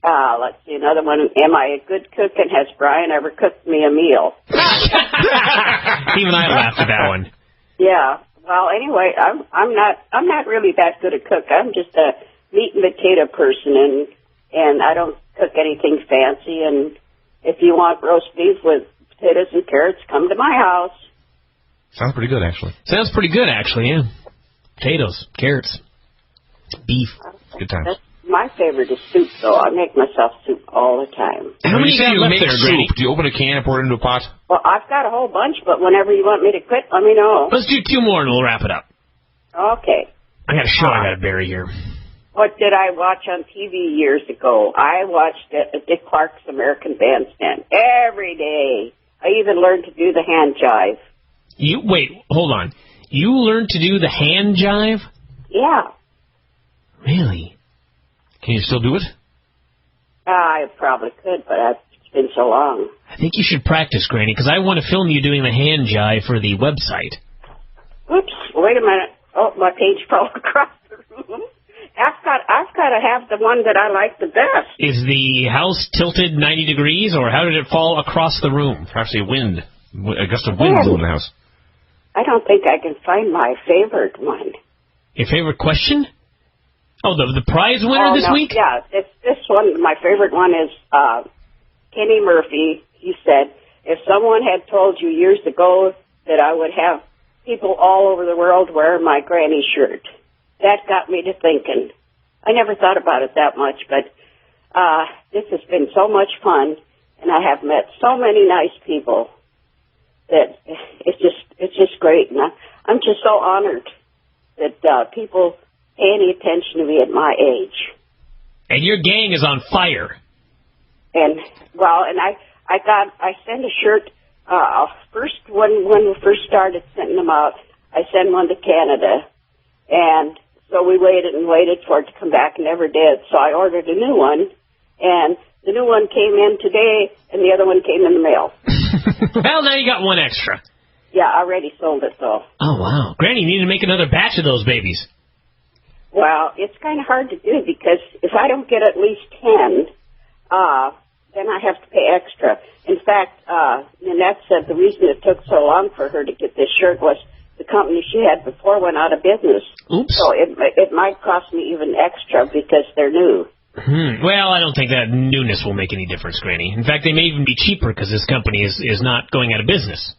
L: Let's see, another one. Am I a good cook, and has Bryan ever cooked me a meal?
C: Even I laughed at that one.
L: Yeah. Well, anyway, I'm not really that good a cook. I'm just a meat and potato person, and I don't cook anything fancy. And if you want roast beef with potatoes and carrots, come to my house.
A: Sounds pretty good, actually.
C: Sounds pretty good, actually, yeah. Potatoes, carrots, beef.
A: Good times.
L: My favorite is soup, though. I make myself soup all the time.
C: How many
A: you
C: got left
A: make
C: there,
A: soup?
C: Granny?
A: Do you open a can and pour it into a pot?
L: Well, I've got a whole bunch, but whenever you want me to quit, let me know.
C: Let's do 2 more and we'll wrap it up.
L: Okay.
C: I got a show I got to bury here.
L: What did I watch on TV years ago? I watched Dick Clark's American Bandstand every day. I even learned to do the hand jive.
C: Wait, hold on. You learned to do the hand jive?
L: Yeah.
C: Really?
A: Can you still do it?
L: I probably could, but it's been so long.
C: I think you should practice, Granny, because I want to film you doing the hand jive for the website.
L: Oops, wait a minute. Oh, my page fell across the room. I've got to have the one that I like the best.
C: Is the house tilted 90 degrees, or how did it fall across the room?
A: Perhaps a gust of wind blew in the house.
L: I don't think I can find my favorite one.
C: Your favorite question? Oh, the prize winner this week?
L: Yeah, this one, my favorite one is Kenny Murphy. He said, if someone had told you years ago that I would have people all over the world wear my granny shirt, that got me to thinking. I never thought about it that much, but this has been so much fun, and I have met so many nice people that it's just great, and I'm just so honored that people pay any attention to me at my age.
C: And your gang is on fire.
L: And I sent a shirt first when we first started sending them out. I sent one to Canada, and so we waited for it to come back, and never did. So I ordered a new one, and the new one came in today, and the other one came in the mail.
C: Well, now you got one extra.
L: Yeah, I already sold it though.
C: Oh wow, Granny, you need to make another batch of those babies.
L: Well, it's kind of hard to do because if I don't get at least 10, then I have to pay extra. In fact, Nanette said the reason it took so long for her to get this shirt was the company she had before went out of business.
C: Oops.
L: So it might cost me even extra because they're new.
C: Well, I don't think that newness will make any difference, Granny. In fact, they may even be cheaper because this company is not going out of business.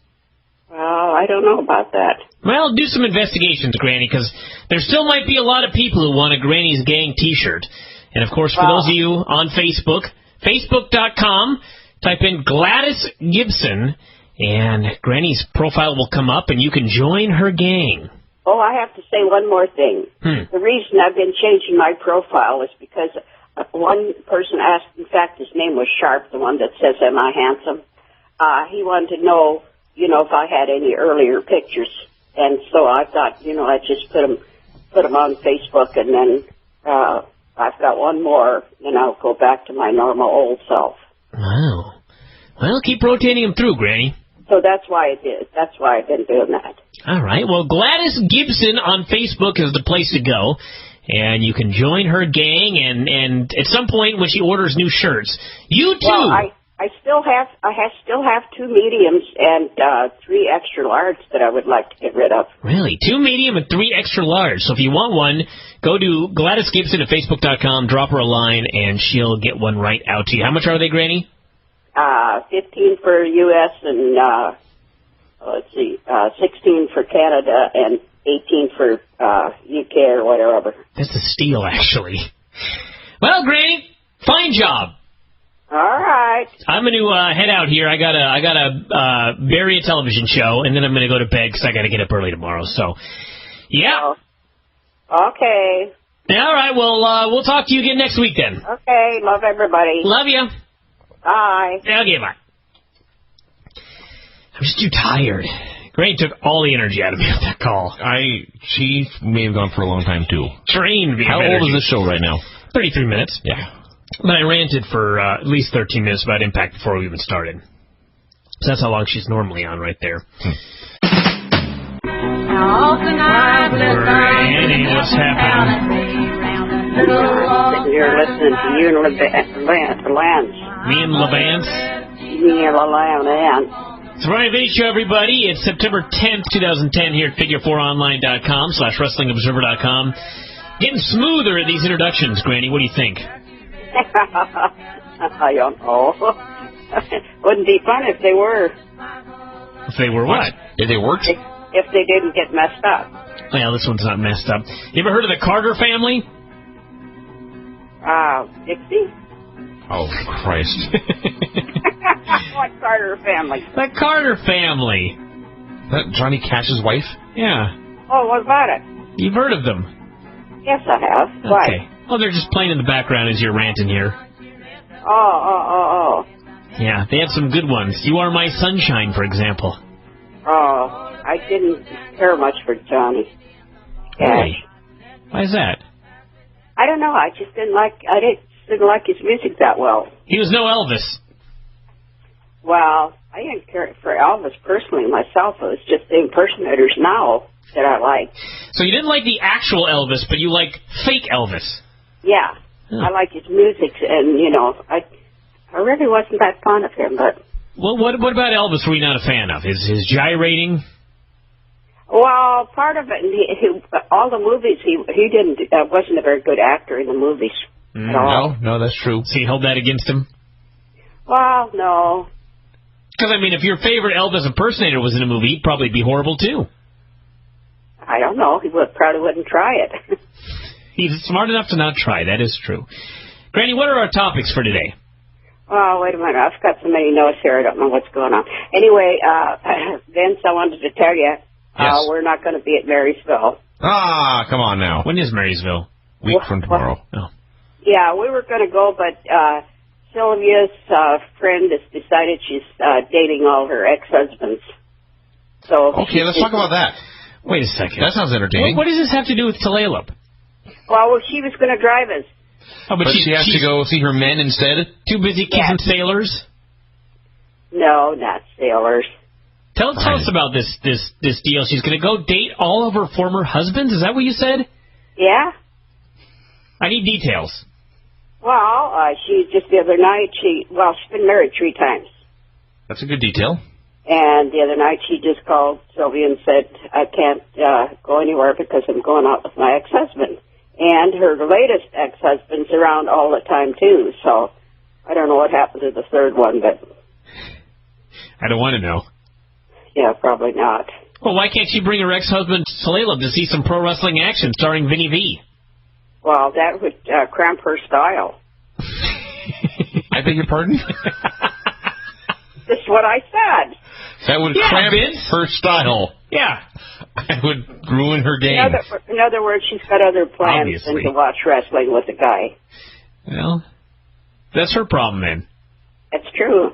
L: Well, I don't know about that.
C: Well, do some investigations, Granny, because there still might be a lot of people who want a Granny's Gang t-shirt. And, of course, for those of you on Facebook, Facebook.com, type in Gladys Gibson, and Granny's profile will come up, and you can join her gang.
L: Oh, I have to say one more thing. The reason I've been changing my profile is because one person asked, in fact, his name was Sharp, the one that says, am I handsome? He wanted to know, if I had any earlier pictures. And so I thought, I'd just put them on Facebook, and then I've got one more, and I'll go back to my normal old self.
C: Wow. Well, keep rotating them through, Granny.
L: So that's why I did. That's why I've been doing that.
C: All right. Well, Gladys Gibson on Facebook is the place to go. And you can join her gang, and at some point when she orders new shirts, you too.
L: Well, I still have 2 mediums and 3 extra large that I would like to get rid of.
C: Really? 2 medium and 3 extra large. So if you want one, go to Gladys Gibson at Facebook.com, drop her a line, and she'll get one right out to you. How much are they, Granny?
L: 15 for U.S. and 16 for Canada and 18 for UK or whatever.
C: That's a steal, actually. Well, Granny, fine job.
L: All right.
C: I'm going to head out here. I gotta bury a television show, and then I'm going to go to bed because I got to get up early tomorrow. So, yeah.
L: Okay.
C: All right. Well, we'll talk to you again next week then.
L: Okay. Love everybody.
C: Love you.
L: Bye.
C: Okay, bye. I'm just too tired. Granny took all the energy out of me with that call.
A: She may have gone for a long time, too.
C: Drained me.
A: How old is this show right now?
C: 33 minutes.
A: Yeah.
C: But I ranted for at least 13 minutes about Impact before we even started. So that's how long she's normally on right there. Granny, what's happening?
L: Sitting here listening to you and Lance.
C: Me and Levance?
L: Me and Lance.
C: It's the Bryan Vinny Show, everybody. It's September 10th, 2010 here at figure4online.com/wrestlingobserver.com. Getting smoother at these introductions, Granny. What do you think?
L: I don't know. Wouldn't be fun if they were.
C: If they were what?
A: If they worked?
L: If they didn't get messed up.
C: Well, this one's not messed up. You ever heard of the Carter family?
L: Dixie?
A: Oh, Christ.
L: What Carter family?
C: The Carter family.
A: That Johnny Cash's wife?
C: Yeah.
L: Oh, what about it?
C: You've heard of them?
L: Yes, I have. Why?
C: Okay. Well, they're just playing in the background as you're ranting here.
L: Oh.
C: Yeah, they have some good ones. You Are My Sunshine, for example.
L: Oh, I didn't care much for Johnny Cash.
C: Really? Why is that?
L: I don't know. I just didn't like his music that well.
C: He was no Elvis.
L: Well, I didn't care for Elvis personally myself. It was just the impersonators now that I liked.
C: So you didn't like the actual Elvis, but you like fake Elvis.
L: Yeah.
C: Huh.
L: I like his music, and, I really wasn't that fond of him, but...
C: Well, what about Elvis were you not a fan of? His gyrating?
L: Well, part of it, all the movies, he wasn't a very good actor in the movies at all.
A: No, that's true.
C: So you hold that against him?
L: Well, no.
C: Because, if your favorite Elvis impersonator was in a movie, he'd probably be horrible, too.
L: I don't know. He probably wouldn't try it.
C: He's smart enough to not try. That is true. Granny, what are our topics for today?
L: Oh, wait a minute. I've got so many notes here. I don't know what's going on. Anyway, Vince, I wanted to tell you, we're not going to be at Marysville.
A: Ah, come on now.
C: When is Marysville?
A: Week from tomorrow.
C: Oh.
L: Yeah, we were going to go, but Sylvia's friend has decided she's dating all her ex-husbands. So
A: okay, let's talk about that.
C: Wait a second.
A: That sounds entertaining.
C: What does this have to do with Tulalip?
L: Well, she was going to drive us.
C: Oh, but
A: she has to go see her men instead?
C: Too busy kissing sailors?
L: No, not sailors.
C: Tell us about this deal. She's going to go date all of her former husbands? Is that what you said?
L: Yeah.
C: I need details.
L: Well, she just the other night, she's been married 3 times.
A: That's a good detail.
L: And the other night she just called Sylvia and said, I can't go anywhere because I'm going out with my ex-husband. And her latest ex-husband's around all the time, too. So I don't know what happened to the third one, but...
C: I don't want to know.
L: Yeah, probably not.
C: Well, why can't she bring her ex-husband Tulalip to see some pro wrestling action starring Vinny V?
L: Well, that would cramp her style.
A: I beg your pardon?
L: That's what I said.
A: That would cramp her style.
C: Yeah.
A: It would ruin her game.
L: In other words, she's got other plans than to watch wrestling with a guy.
C: Well, that's her problem then.
L: That's true.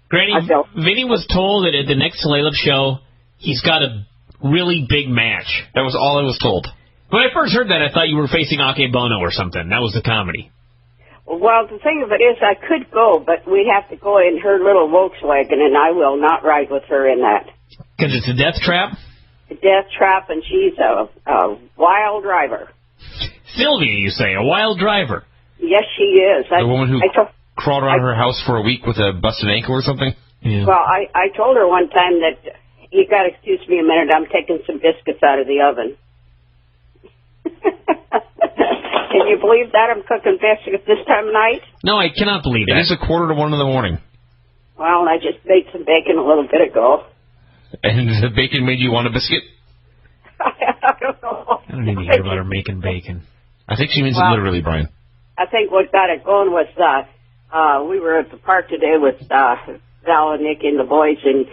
C: Granny, Vinny was told that at the next Tulalip show, he's got a really big match.
A: That was all I was told.
C: When I first heard that, I thought you were facing Akebono or something. That was the comedy.
L: Well, the thing of it is, I could go, but we'd have to go in her little Volkswagen, and I will not ride with her in that.
C: Because it's a death trap?
L: A death trap, and she's a wild driver.
C: Sylvia, you say, a wild driver?
L: Yes, she is.
A: The woman who crawled around her house for a week with a busted ankle or something?
C: Yeah.
L: Well, I told her one time that, you got to excuse me a minute, I'm taking some biscuits out of the oven. Can you believe that? I'm cooking biscuits this time of night?
C: No, I cannot believe that.
A: It is 1:45 in the morning.
L: Well, I just made some bacon a little bit ago.
A: And the bacon made you want a biscuit?
L: I don't know.
C: I don't need to hear about her making bacon.
A: I think she means it literally, Brian.
L: I think what got it going was we were at the park today with Val and Nick and the boys, and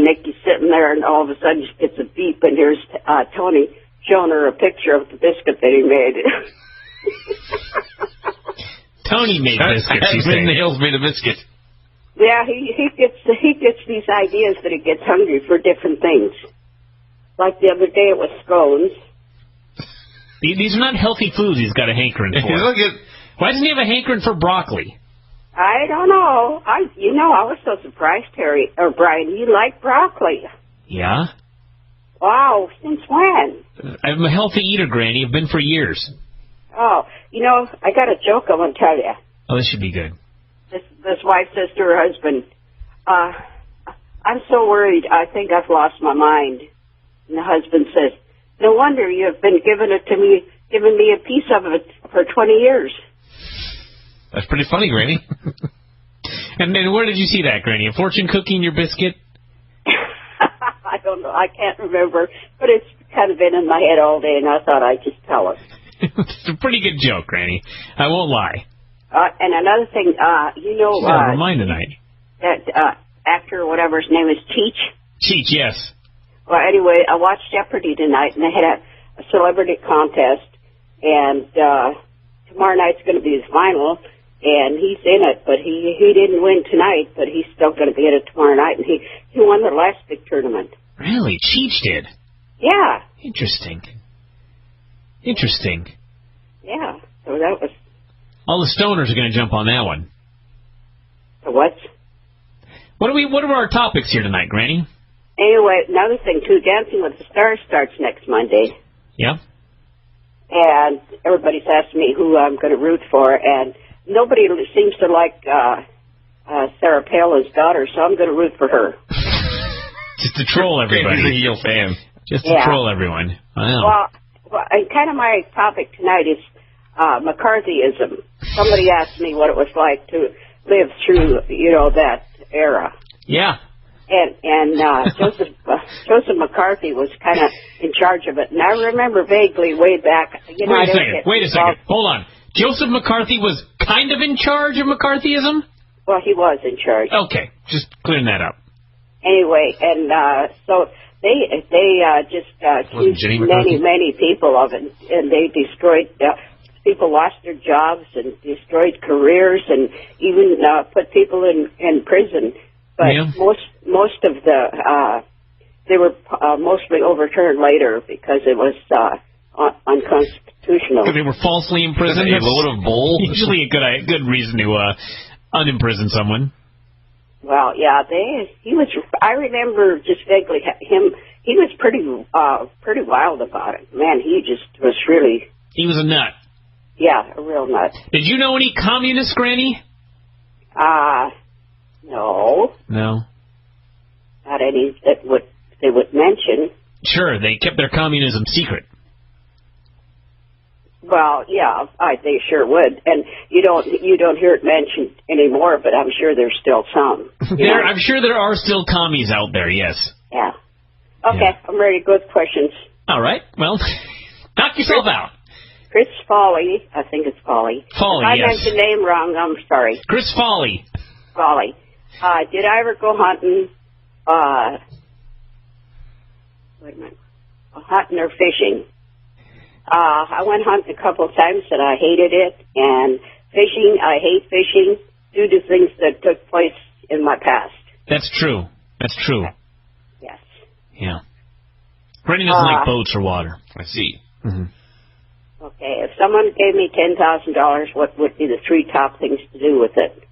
L: Nicky's sitting there, and all of a sudden she gets a beep, and here's Tony showing her a picture of the biscuit that he made.
C: Tony made biscuits, you say?
A: Nails made a biscuit.
L: Yeah, he gets these ideas that he gets hungry for different things. Like the other day, it was scones.
C: These are not healthy foods he's got a hankering for. Why doesn't he have a hankering for broccoli?
L: I don't know. I was so surprised, Brian. You like broccoli?
C: Yeah.
L: Wow, since when?
C: I'm a healthy eater, Granny. I've been for years.
L: Oh, I got a joke I want to tell you.
C: Oh, this should be good.
L: This wife says to her husband, I'm so worried, I think I've lost my mind. And the husband says, no wonder you've been giving me a piece of it for 20 years.
A: That's pretty funny, Granny.
C: And then where did you see that, Granny? A fortune cookie in your biscuit?
L: I don't know. I can't remember. But it's kind of been in my head all day, and I thought I'd just tell her.
C: It's a pretty good joke, Granny. I won't lie.
L: And another thing,
C: never mind tonight.
L: That actor, whatever his name is, Cheech?
C: Cheech, yes.
L: Well, anyway, I watched Jeopardy tonight, and they had a celebrity contest, and tomorrow night's going to be his final, and he's in it, but he didn't win tonight, but he's still going to be in it tomorrow night, and he won the last big tournament.
C: Really? Cheech did?
L: Yeah.
C: Interesting.
L: Yeah, so that was...
C: All the stoners are going to jump on that one.
L: The what?
C: What are our topics here tonight, Granny?
L: Anyway, another thing, too, Dancing with the Stars starts next Monday.
C: Yeah?
L: And everybody's asking me who I'm going to root for, and nobody seems to like Sarah Palin's daughter, so I'm going to root for her.
C: Just to troll everybody.
A: He's a heel fan.
C: Just to troll everyone. Wow.
L: Well, and kind of my topic tonight is McCarthyism. Somebody asked me what it was like to live through, that era.
C: Yeah.
L: And Joseph McCarthy was kind of in charge of it. And I remember vaguely way back.
C: Wait a second. Hold on. Joseph McCarthy was kind of in charge of McCarthyism?
L: Well, he was in charge.
C: Okay. Just clearing that up.
L: Anyway, and so they just accused many people of it. And they destroyed... people lost their jobs and destroyed careers and even put people in prison. But most of they were mostly overturned later because it was unconstitutional.
C: Because they were falsely imprisoned.
A: A load of bull.
C: Usually a good reason to unimprison someone.
L: Well, yeah, he was. I remember just vaguely him. He was pretty wild about it. Man, he just was really.
C: He was a nut.
L: Yeah, a real nut.
C: Did you know any communists, Granny?
L: No.
C: No.
L: Not any that they would mention.
C: Sure, they kept their communism secret.
L: Well, yeah, they sure would, and you don't hear it mentioned anymore. But I'm sure there's still some.
C: I'm sure there are still commies out there. Yes.
L: Yeah. Okay, I'm ready to go with questions.
C: All right. Well, knock yourself out.
L: Chris Foley, I think it's Foley.
C: Foley,
L: if I meant the name wrong, I'm sorry.
C: Chris Foley.
L: Foley. Did I ever go hunting? Wait a minute. Hunting or fishing? I went hunting a couple of times and I hated it. And fishing, I hate fishing due to things that took place in my past.
C: That's true.
L: Yes.
C: Yeah. Granny doesn't like boats or water.
A: I see.
C: Mm-hmm.
L: Okay, if someone gave me $10,000, what would be the 3 top things to do with it?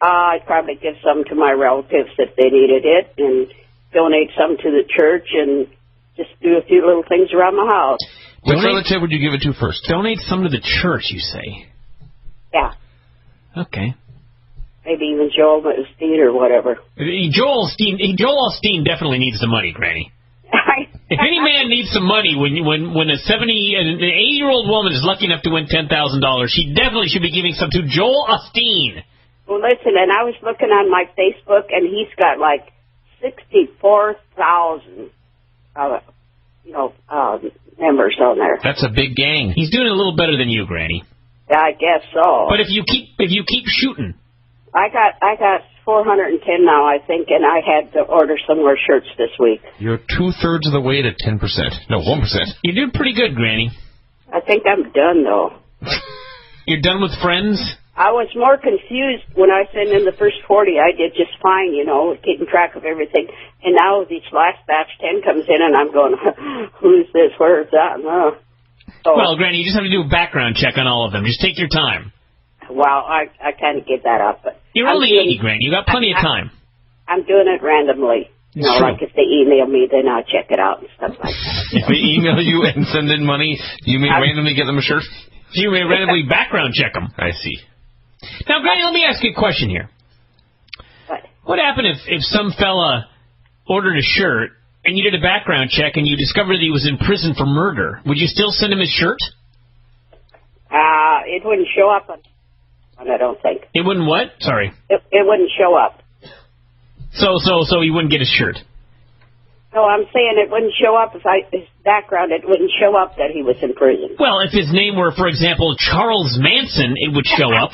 L: I'd probably give some to my relatives if they needed it, and donate some to the church, and just do a few little things around my house.
A: Which relative would you give it to first?
C: Donate some to the church, you say?
L: Yeah.
C: Okay.
L: Maybe even Joel Osteen or whatever.
C: Joel Osteen definitely needs the money, Granny. If any man needs some money when an 80-year-old woman is lucky enough to win $10,000, she definitely should be giving some to Joel Osteen.
L: Well, listen, and I was looking on my Facebook, and he's got like 64,000, members on there.
C: That's a big gang. He's doing a little better than you, Granny.
L: I guess so.
C: But if you keep shooting,
L: I got 410 now, I think, and I had to order some more shirts this week.
A: You're 2/3 of the way to 10%. No, 1%.
C: You're doing pretty good, Granny.
L: I think I'm done, though.
C: You're done with friends?
L: I was more confused when I sent in the first 40. I did just fine, keeping track of everything. And now this last batch 10 comes in, and I'm going, who's this? Where is that? So,
C: well, Granny, you just have to do a background check on all of them. Just take your time.
L: Well, I kind of give that up. But
C: you're only 80, Granny. You got plenty of time.
L: I'm doing it randomly. Like if they email me, then I'll check it out and stuff like that.
A: If they email you and send in money, you may randomly get them a shirt?
C: You may randomly background check them.
A: I see.
C: Now, Granny, let me ask you a question here. What happened if some fella ordered a shirt and you did a background check and you discovered that he was in prison for murder? Would you still send him his shirt?
L: It wouldn't show up on I don't think.
C: It wouldn't what? Sorry.
L: It wouldn't show up.
C: So he wouldn't get his shirt?
L: No, I'm saying it wouldn't show up his background. It wouldn't show up that he was in prison.
C: Well, if his name were, for example, Charles Manson, it would show up.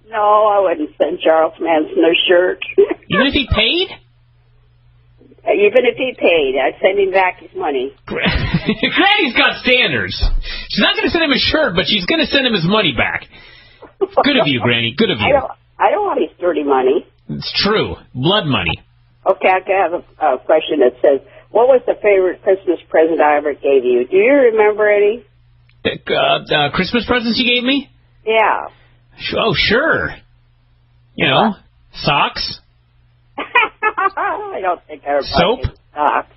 L: No, I wouldn't send Charles Manson a shirt.
C: Even if he paid?
L: Even if he paid, I'd send him back his money.
C: Granny's got standards. She's not going to send him a shirt, but she's going to send him his money back. Good of you, Granny. Good of you.
L: I don't want his dirty money.
C: It's true. Blood money.
L: Okay, I have a question that says, what was the favorite Christmas present I ever gave you? Do you remember any?
C: Christmas presents you gave me?
L: Yeah.
C: Oh, sure. Socks.
L: I don't think I ever
C: soap.
L: Socks.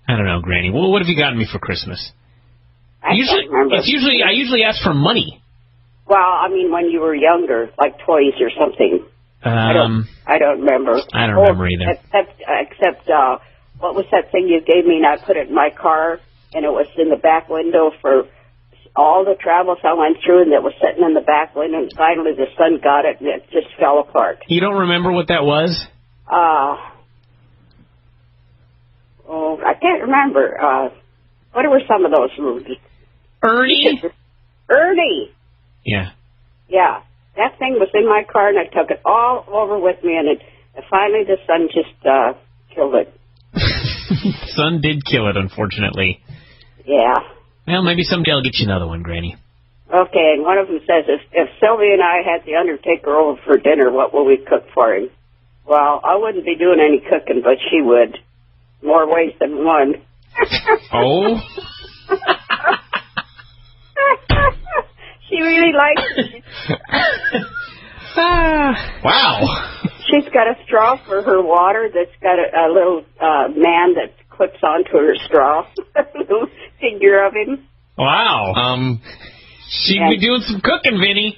C: I don't know, Granny. Well, what have you gotten me for Christmas?
L: I
C: usually ask for money.
L: Well, I mean, when you were younger, like toys or something. I don't remember.
C: I don't remember either.
L: Except what was that thing you gave me? And I put it in my car, and it was in the back window for all the travels I went through, and it was sitting in the back window. And finally, the sun got it, and it just fell apart.
C: You don't remember what that was?
L: I can't remember. What were some of those movies?
C: Ernie.
L: Ernie.
C: Yeah.
L: Yeah. That thing was in my car, and I took it all over with me, and finally the sun just killed it.
C: Sun did kill it, unfortunately.
L: Yeah.
C: Well, maybe someday I'll get you another one, Granny.
L: Okay, and one of them says, if Sylvia and I had the Undertaker over for dinner, what will we cook for him? Well, I wouldn't be doing any cooking, but she would. More ways than one.
A: Oh?
L: She really likes it.
A: Wow.
L: She's got a straw for her water that's got a little man that clips onto her straw. Little figure of him.
C: Wow. She'd be doing some cooking, Vinny.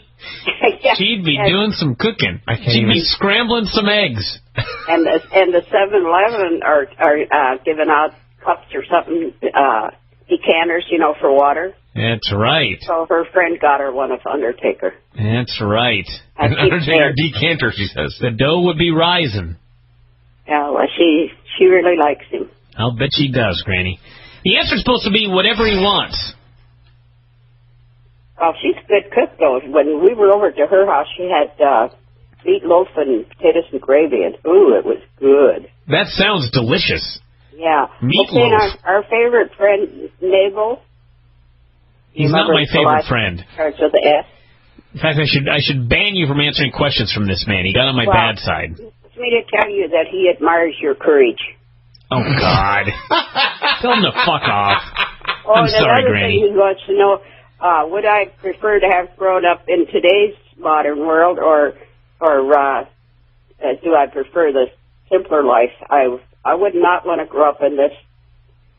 L: Yeah.
C: She'd be doing some cooking. She'd be scrambling some eggs.
L: And the 7-Eleven are giving out cups or something, decanters, for water.
C: That's right.
L: So her friend got her one of Undertaker.
C: That's right.
A: An Undertaker decanter, she says.
C: The dough would be rising.
L: Yeah, well, she really likes him.
C: I'll bet she does, Granny. The answer's supposed to be whatever he wants.
L: Well, she's a good cook, though. When we were over to her house, she had meatloaf and potatoes and gravy, and ooh, it was good.
C: That sounds delicious.
L: Yeah.
C: Meatloaf.
L: Okay, our favorite friend, Nabil.
C: He's not my favorite friend.
L: Starts with the S.
C: In fact, I should ban you from answering questions from this man. He got on my bad side.
L: He wants me to tell you that he admires your courage.
C: Oh, God. Tell him to fuck off.
L: Oh,
C: I'm sorry, Granny.
L: He wants to know, would I prefer to have grown up in today's modern world, or do I prefer the simpler life? I would not want to grow up in this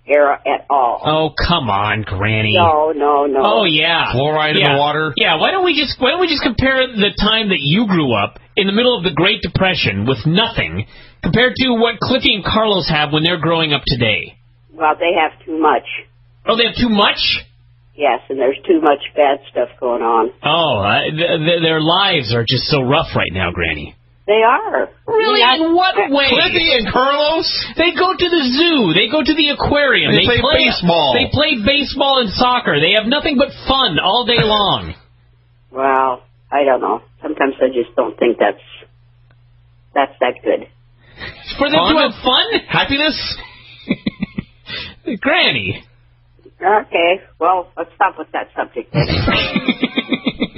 L: era at all.
C: Oh, come on, Granny.
L: No.
C: Oh, yeah.
A: Fluoride in the water.
C: Yeah, why don't we just compare the time that you grew up in the middle of the Great Depression with nothing compared to what Cliffy and Carlos have when they're growing up today?
L: Well, they have too much.
C: Oh, they have too much?
L: Yes, and there's too much bad stuff going on.
C: Oh, their lives are just so rough right now, Granny.
L: They are.
C: Really? In what way?
A: Cliffy and Carlos?
C: They go to the zoo. They go to the aquarium.
A: They play baseball.
C: They play baseball and soccer. They have nothing but fun all day long.
L: Well, I don't know. Sometimes I just don't think that's that good.
C: For them to have fun?
A: Happiness?
C: Granny.
L: Okay, well, let's stop with that subject then.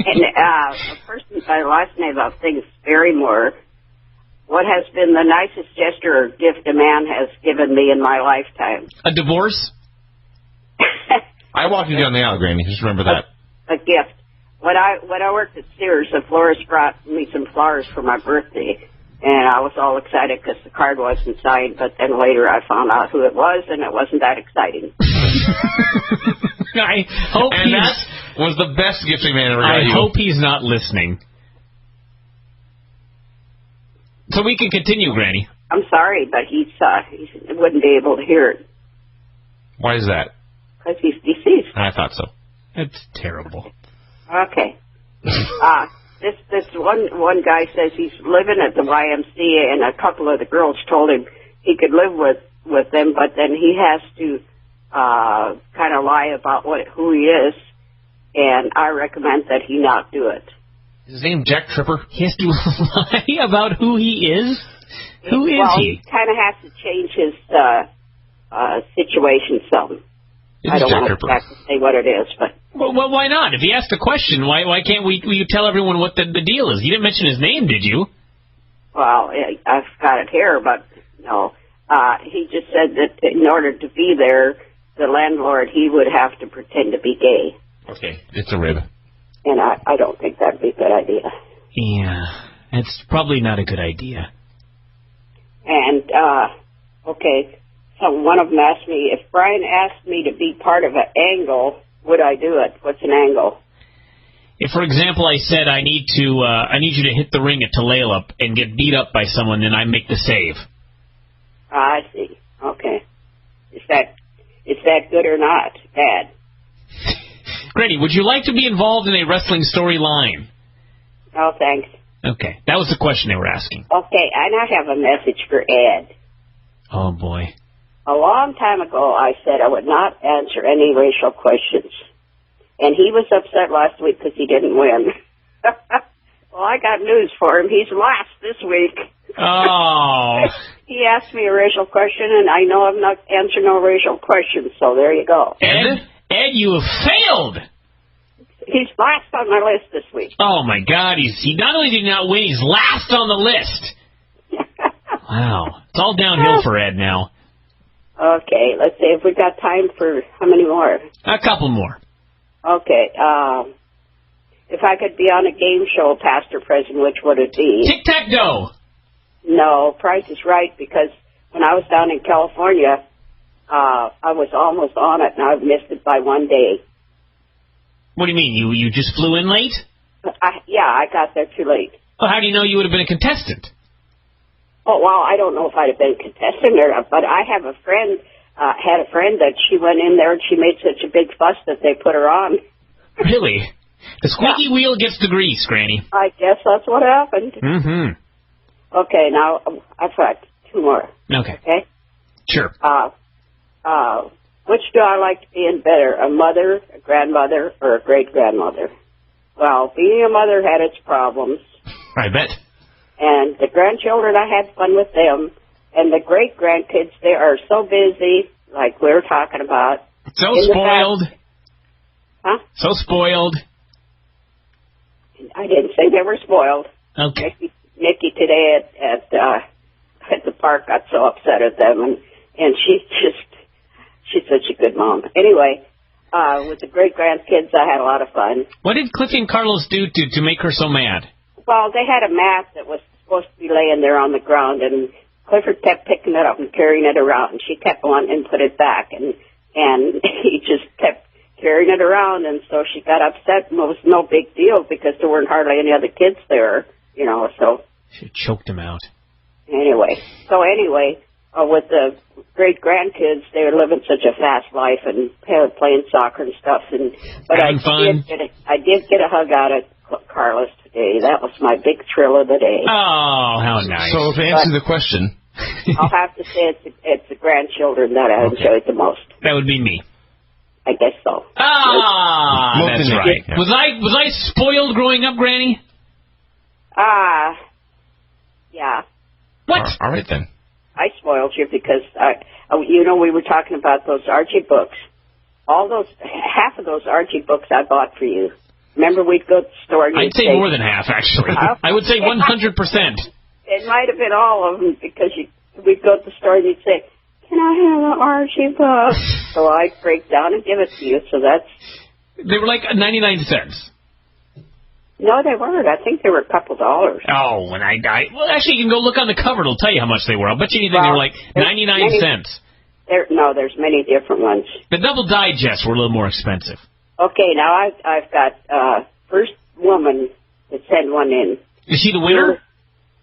L: And a person by the last name of things Barrymore. What has been the nicest gesture or gift a man has given me in my lifetime?
C: A divorce?
A: I walked you down the aisle, Granny. Just remember that.
L: A gift. When I worked at Sears, the florist brought me some flowers for my birthday, and I was all excited because the card wasn't signed. But then later, I found out who it was, and it wasn't that exciting.
C: I hope
A: and that was the best gift a man ever got you.
C: I hope he's not listening. So we can continue, Granny.
L: I'm sorry, but he wouldn't be able to hear it.
A: Why is that?
L: Because he's deceased.
A: I thought so.
C: That's terrible.
L: Okay. This one guy says he's living at the YMCA, and a couple of the girls told him he could live with them, but then he has to kind of lie about who he is, and I recommend that he not do it.
A: Is his name Jack Tripper?
C: He has to lie about who he is? Who is he?
L: He kind of has to change his situation some. I don't want to exactly say what it is, but...
C: Well, why not? If he asked a question, why can't you tell everyone what the deal is? You didn't mention his name, did you?
L: Well, I've got it here, but no. He just said that in order to be there, the landlord, he would have to pretend to be gay.
A: Okay, it's a rib.
L: And I don't think that'd be a good idea.
C: Yeah, it's probably not a good idea.
L: And, okay, so one of them asked me, if Bryan asked me to be part of an angle, would I do it? What's an angle?
C: If, for example, I said I need you to hit the ring at Tulalip and get beat up by someone, then I make the save.
L: I see. Okay. Is that good or not? Bad.
C: Granny, would you like to be involved in a wrestling storyline?
L: Oh, thanks.
C: Okay, that was the question they were asking.
L: Okay, and I have a message for Ed.
C: Oh, boy.
L: A long time ago, I said I would not answer any racial questions. And he was upset last week because he didn't win. Well, I got news for him. He's last this week.
C: Oh.
L: He asked me a racial question, and I know I'm not answering no racial questions, so there you go.
C: Ed, you have failed.
L: He's last on my list this week.
C: Oh, my God. He not only did not win, he's last on the list. Wow. It's all downhill for Ed now.
L: Okay, let's see if we got time for how many more?
C: A couple more.
L: Okay, if I could be on a game show, past or present, which would it be?
C: Tic-tac-toe.
L: No, Price is Right, because when I was down in California, I was almost on it, and I've missed it by one day.
C: What do you mean? You just flew in late?
L: Yeah, I got there too late.
C: Well, how do you know you would have been a contestant?
L: Oh, well, I don't know if I'd have been a contestant or not, but I have a friend, had a friend that she went in there and she made such a big fuss that they put her on.
C: Really? The squeaky wheel gets the grease, Granny.
L: I guess that's what happened.
C: Mm-hmm.
L: Okay, now I've got two more.
C: Okay.
L: Okay?
C: Sure.
L: Which do I like to be in better, a mother, a grandmother, or a great-grandmother? Well, being a mother had its problems.
A: I bet.
L: And the grandchildren, I had fun with them. And the great-grandkids, they are so busy, like we were talking about.
C: So spoiled.
L: Huh?
C: So spoiled.
L: I didn't say they were spoiled.
C: Okay.
L: Nikki today at the park got so upset at them, and she's such a good mom. Anyway, with the great-grandkids, I had a lot of fun.
C: What did Cliffy and Carlos do to make her so mad?
L: Well, they had a mat that was supposed to be laying there on the ground, and Clifford kept picking it up and carrying it around, and she kept wanting and put it back, and he just kept carrying it around, and so she got upset, and it was no big deal because there weren't hardly any other kids there, so.
C: She choked him out.
L: Anyway, with the great-grandkids, they were living such a fast life and playing soccer and stuff, but
C: having fun.
L: I did get a hug out of Carlos today. That was my big thrill of the day.
C: Oh, how nice.
A: So to answer the question...
L: I'll have to say it's the grandchildren that I enjoyed the most.
C: That would be me.
L: I guess so.
C: Ah, that's right. Yeah. Was I spoiled growing up, Granny?
L: Yeah.
C: What?
A: All right, then.
L: I spoiled you because, we were talking about those Archie books. Half of those Archie books I bought for you. Remember, we'd go to the store. And
C: I'd say more than half, actually. I would say 100%.
L: It might have been all of them because we'd go to the store and you'd say, "Can I have an Archie puff?" So I'd break down and give it to you. So that's.
C: They were like 99 cents.
L: No, they weren't. I think they were a couple dollars.
C: Oh, when I die. Well, actually, you can go look on the cover. It'll tell you how much they were. I'll bet you anything they were like 99 cents.
L: There's many different ones.
C: The Double Digest were a little more expensive.
L: Okay, now I've got first woman that sent one in.
C: Is she the winner?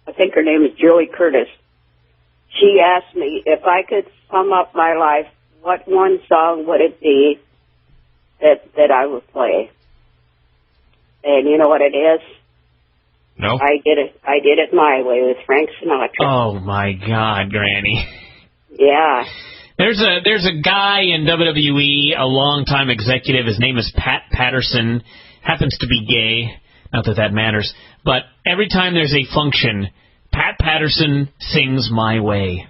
L: I think her name is Julie Curtis. She asked me if I could sum up my life, what one song would it be that I would play? And you know what it is?
A: No.
L: I did it my way with Frank Sinatra.
C: Oh my God, Granny.
L: Yeah.
C: There's a guy in WWE, a longtime executive. His name is Pat Patterson. Happens to be gay. Not that that matters. But every time there's a function, Pat Patterson sings My Way.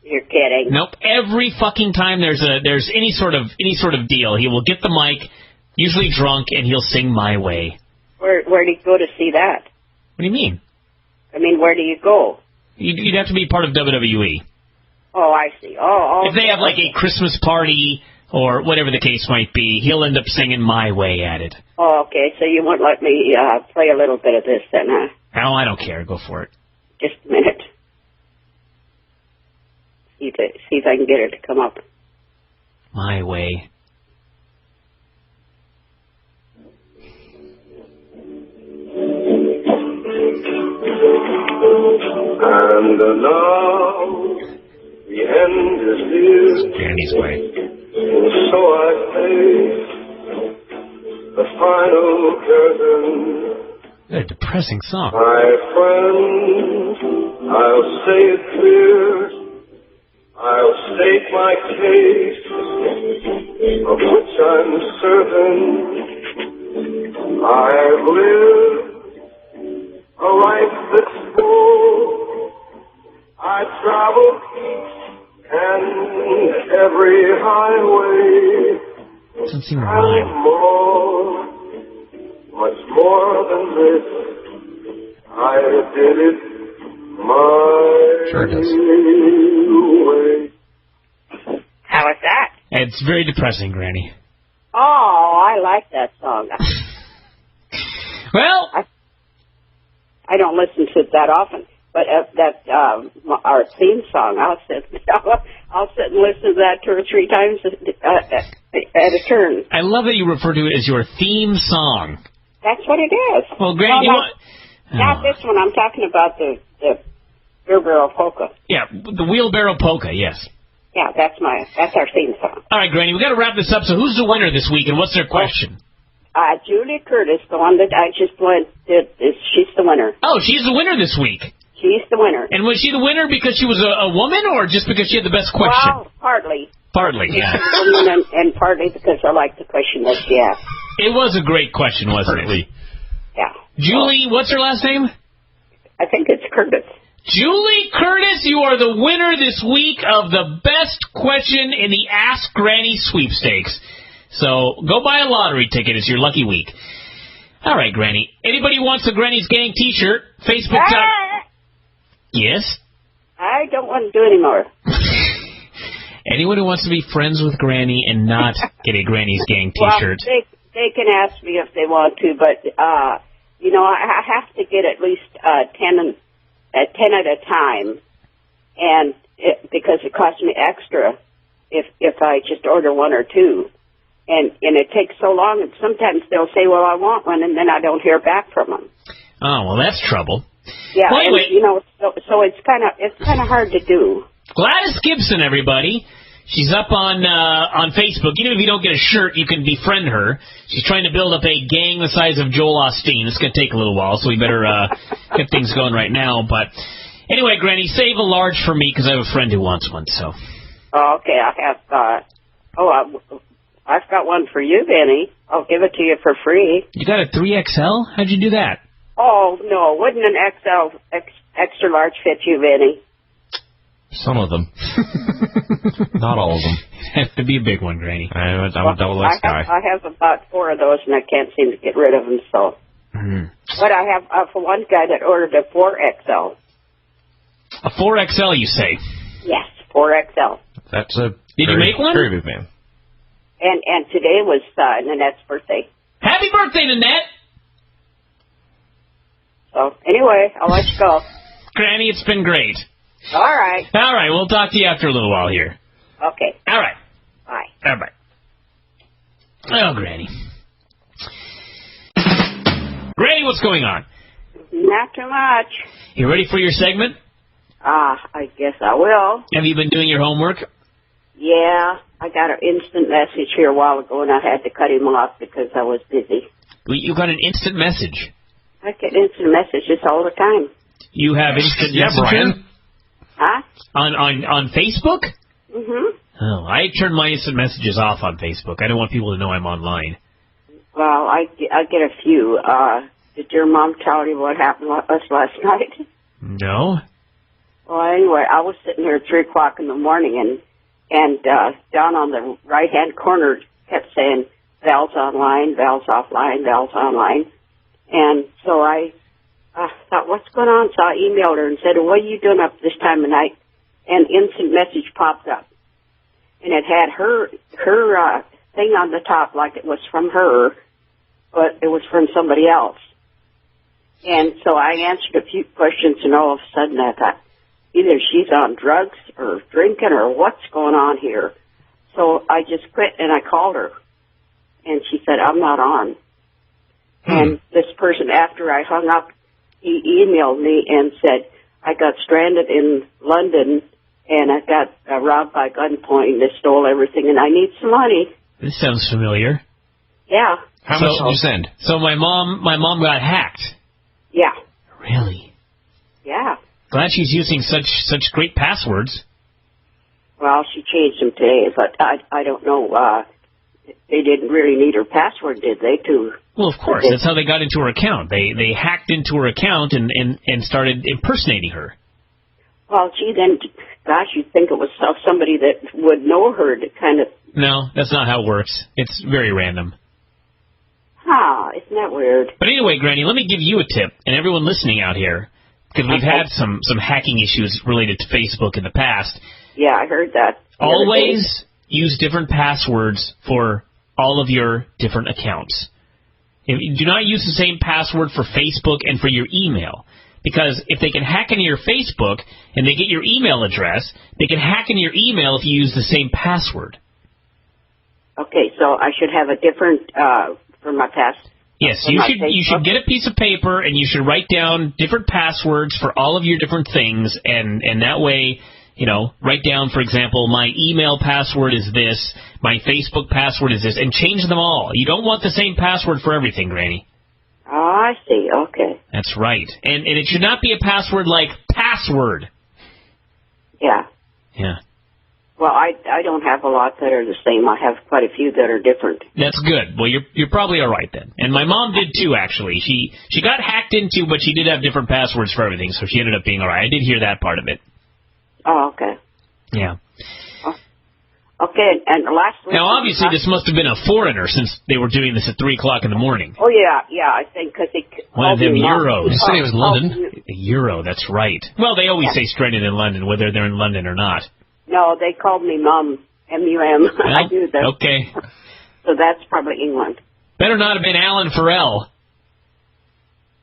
L: You're kidding.
C: Nope. Every fucking time there's any sort of deal, he will get the mic, usually drunk, and he'll sing My Way.
L: Where do you go to see that?
C: What do you mean?
L: I mean, where do you go?
C: You'd have to be part of WWE.
L: Oh, I see. Oh,
C: if they have like a Christmas party or whatever the case might be, he'll end up singing My Way at it.
L: Oh, okay. So you won't let me play a little bit of this then, huh?
C: No, I don't care. Go for it.
L: Just a minute. See if I can get her to come up.
C: My Way.
M: And now the end is near.
A: Granny's Way.
M: And so I face the final curtain.
C: What a depressing song.
M: My friend, I'll say it clear. I'll state my case, of which I'm certain. I've lived a life that's full. I traveled each and every highway.
C: Doesn't seem
M: And
C: rhyme.
M: more, much more than this, I did it my way.
L: How is that?
C: It's very depressing, Granny.
L: Oh, I like that song.
C: Well,
L: I don't listen to it that often, but our theme song, I'll sit and listen to that 2 or 3 times at a turn.
C: I love that you refer to it as your theme song.
L: That's what it is.
C: Well, Granny,
L: not this one. I'm talking about the wheelbarrow polka.
C: Yeah, the wheelbarrow polka. Yes.
L: Yeah, that's our theme song.
C: All right, Granny, we got to wrap this up. So, who's the winner this week, and what's their question?
L: Julie Curtis, the one that I just went. She's the winner.
C: Oh, she's the winner this week.
L: She's the winner.
C: And was she the winner because she was a woman, or just because she had the best question?
L: Well, partly.
C: Partly, yeah.
L: and partly because I like the question that she asked.
C: It was a great question, wasn't it?
L: Yeah.
C: Julie, what's her last name?
L: I think it's Curtis.
C: Julie Curtis, you are the winner this week of the best question in the Ask Granny sweepstakes. So go buy a lottery ticket. It's your lucky week. All right, Granny. Anybody who wants a Granny's Gang T-shirt, Facebook. Yes?
L: I don't want to do anymore.
C: Anyone who wants to be friends with Granny and not get a Granny's Gang T-shirt.
L: Well, they can ask me if they want to, but, I have to get at least 10 at a time, and because it costs me extra if I just order 1 or 2. And it takes so long, and sometimes they'll say, well, I want one, and then I don't hear back from them.
C: Oh, well, that's trouble.
L: Yeah,
C: well, anyway,
L: so it's kind of hard to do.
C: Gladys Gibson, everybody. She's up on Facebook. Even if you don't get a shirt, you can befriend her. She's trying to build up a gang the size of Joel Osteen. It's going to take a little while, so we better get things going right now. But anyway, Granny, save a large for me because I have a friend who wants one. So.
L: Oh, okay, I have. I've got one for you, Vinny. I'll give it to you for free.
C: You got a 3XL? How'd you do that?
L: Oh no, wouldn't an extra large fit you, Vinny?
A: Some of them. Not all of them.
C: It has to be a big one, Granny.
A: I'm a double X guy.
L: I have about 4 of those, and I can't seem to get rid of them. So, But I have for one guy that ordered a 4XL.
C: A 4XL, you say?
L: Yes, 4XL.
A: That's a
C: Did you make one?
A: Very big man.
L: And today was Nanette's birthday.
C: Happy birthday, Nanette!
L: So anyway, I'll let you go.
C: Granny, it's been great.
L: All right.
C: All right, we'll talk to you after a little while here.
L: Okay.
C: All right.
L: Bye.
C: All right. Oh, Granny. Granny, what's going on?
L: Not too much.
C: You ready for your segment?
L: I guess I will.
C: Have you been doing your homework?
L: Yeah, I got an instant message here a while ago, and I had to cut him off because I was busy.
C: You got an instant message.
L: I get instant messages all the time.
C: You have instant messenger?
A: Bryan.
L: Huh?
C: On Facebook?
L: Mm-hmm.
C: Oh, I turned my instant messages off on Facebook. I don't want people to know I'm online.
L: Well, I get a few. Did your mom tell you what happened to us last night?
C: No.
L: Well, anyway, I was sitting here at 3 o'clock in the morning, and down on the right-hand corner kept saying, Val's online, Val's offline, Val's online. And so I thought, what's going on? So I emailed her and said, what are you doing up this time of night? And instant message popped up. And it had her thing on the top like it was from her, but it was from somebody else. And so I answered a few questions, and all of a sudden I thought, either she's on drugs or drinking or what's going on here. So I just quit and I called her. And she said, I'm not on. And this person, after I hung up, he emailed me and said, I got stranded in London and I got robbed by gunpoint. They stole everything and I need some money.
C: This sounds familiar.
L: Yeah.
A: How much did you send?
C: So my mom got hacked.
L: Yeah.
C: Really?
L: Yeah.
C: Glad she's using such great passwords.
L: Well, she changed them today, but I don't know. They didn't really need her password, did they, too?
C: Well, of course. That's how they got into her account. They hacked into her account and started impersonating her.
L: Well, gee, then, gosh, you'd think it was somebody that would know her to kind of...
C: No, that's not how it works. It's very random.
L: Isn't that weird?
C: But anyway, Granny, let me give you a tip, and everyone listening out here, because we've had some hacking issues related to Facebook in the past.
L: Yeah, I heard that.
C: Always use different passwords for all of your different accounts. Do not use the same password for Facebook and for your email. Because if they can hack into your Facebook and they get your email address, they can hack into your email if you use the same password.
L: Okay, so I should have a different for my pass.
C: Yes, you should get a piece of paper and you should write down different passwords for all of your different things, and that way, you know, write down, for example, my email password is this, my Facebook password is this, and change them all. You don't want the same password for everything, Granny.
L: Oh, I see. Okay.
C: That's right. And it should not be a password like password.
L: Yeah.
C: Yeah.
L: Well, I don't have a lot that are the same. I have quite a few that are different.
C: That's good. Well, you're probably all right then. And my mom did too, actually. She got hacked into, but she did have different passwords for everything, so she ended up being all right. I did hear that part of it.
L: Oh, okay.
C: Yeah.
L: Okay, and last week...
C: Now, obviously, this must have been a foreigner since they were doing this at 3 o'clock in the morning.
L: Oh, yeah, I think, because they...
C: One of them Euros.
A: You said it was London.
C: A Euro, that's right. Well, they always say stranded in London, whether they're in London or not.
L: No, they called me Mum, M-U-M.
C: Well,
L: I do that.
C: Okay.
L: So that's probably England.
C: Better not have been Alan Farrell.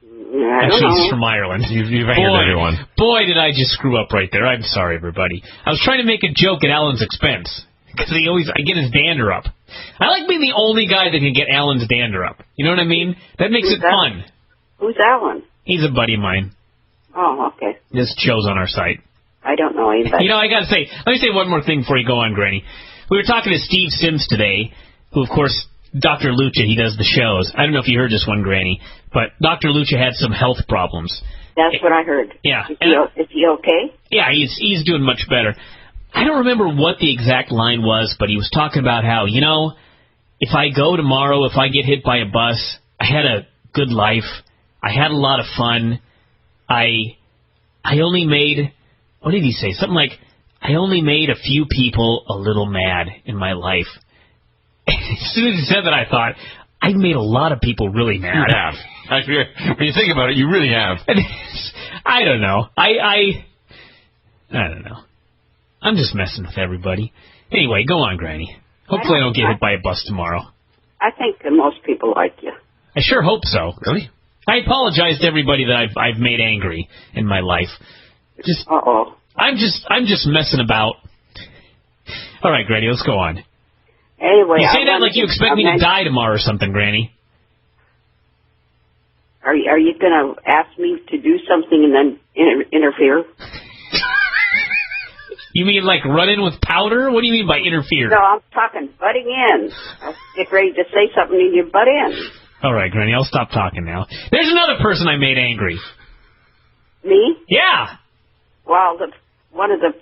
C: Actually, he's from Ireland.
A: You've angered everyone.
C: Boy, did I just screw up right there. I'm sorry, everybody. I was trying to make a joke at Alan's expense. Because I get his dander up. I like being the only guy that can get Alan's dander up. You know what I mean? That makes it fun.
L: Who's Alan?
C: He's a buddy of mine.
L: Oh, okay.
C: This show's on our site.
L: I don't know anybody.
C: You know, I gotta say, let me say one more thing before you go on, Granny. We were talking to Steve Sims today, who, of course, Dr. Lucha, he does the shows. I don't know if you heard this one, Granny, but Dr. Lucha had some health problems.
L: That's what I heard.
C: Yeah.
L: Is he okay?
C: Yeah, he's doing much better. I don't remember what the exact line was, but he was talking about how, you know, if I go tomorrow, if I get hit by a bus, I had a good life. I had a lot of fun. I only made, what did he say? Something like, I only made a few people a little mad in my life. As soon as he said that, I thought, I've made a lot of people really mad.
A: You have. Actually, when you think about it, you really have.
C: I don't know. I don't know. I'm just messing with everybody. Anyway, go on, Granny. Hopefully I don't get hit by a bus tomorrow.
L: I think that most people like you.
C: I sure hope so.
A: Really?
C: I apologize to everybody that I've made angry in my life. I'm just messing about. All right, Granny, let's go on.
L: Anyway,
C: you say that like you expect me to die tomorrow or something, Granny.
L: Are you going to ask me to do something and then interfere?
C: You mean like run in with powder? What do you mean by interfere?
L: No, I'm talking butting in. I'll get ready to say something and you butt in.
C: All right, Granny, I'll stop talking now. There's another person I made angry.
L: Me?
C: Yeah.
L: Well, one of the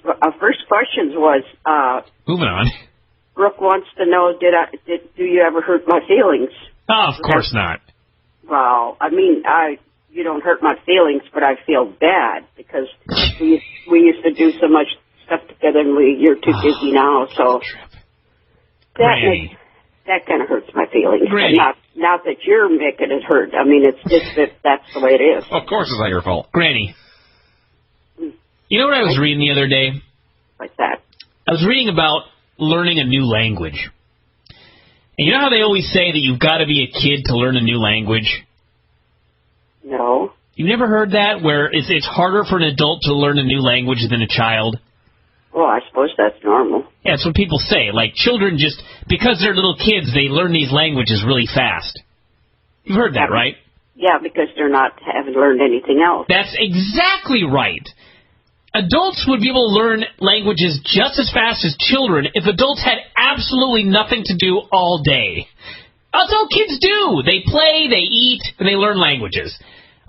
L: first questions was...
C: Moving on.
L: Brooke wants to know, do you ever hurt my feelings?
C: Oh, of course not.
L: Well, I mean, you don't hurt my feelings, but I feel bad because we used to do so much stuff together, and you're too busy now. So that kind of hurts my feelings.
C: Granny.
L: Not that you're making it hurt. I mean, it's just that that's the way it is.
A: Of course, it's not your fault,
C: Granny. You know what I was reading the other day?
L: Like that.
C: I was reading about learning a new language. And you know how they always say that you've got to be a kid to learn a new language?
L: No.
C: You never heard that, where it's harder for an adult to learn a new language than a child?
L: Well, I suppose that's normal.
C: Yeah, that's what people say. Like, children just, because they're little kids, they learn these languages really fast. You've heard that, right?
L: Yeah, because haven't learned anything else.
C: That's exactly right. Adults would be able to learn languages just as fast as children if adults had absolutely nothing to do all day. That's all kids do. They play, they eat, and they learn languages.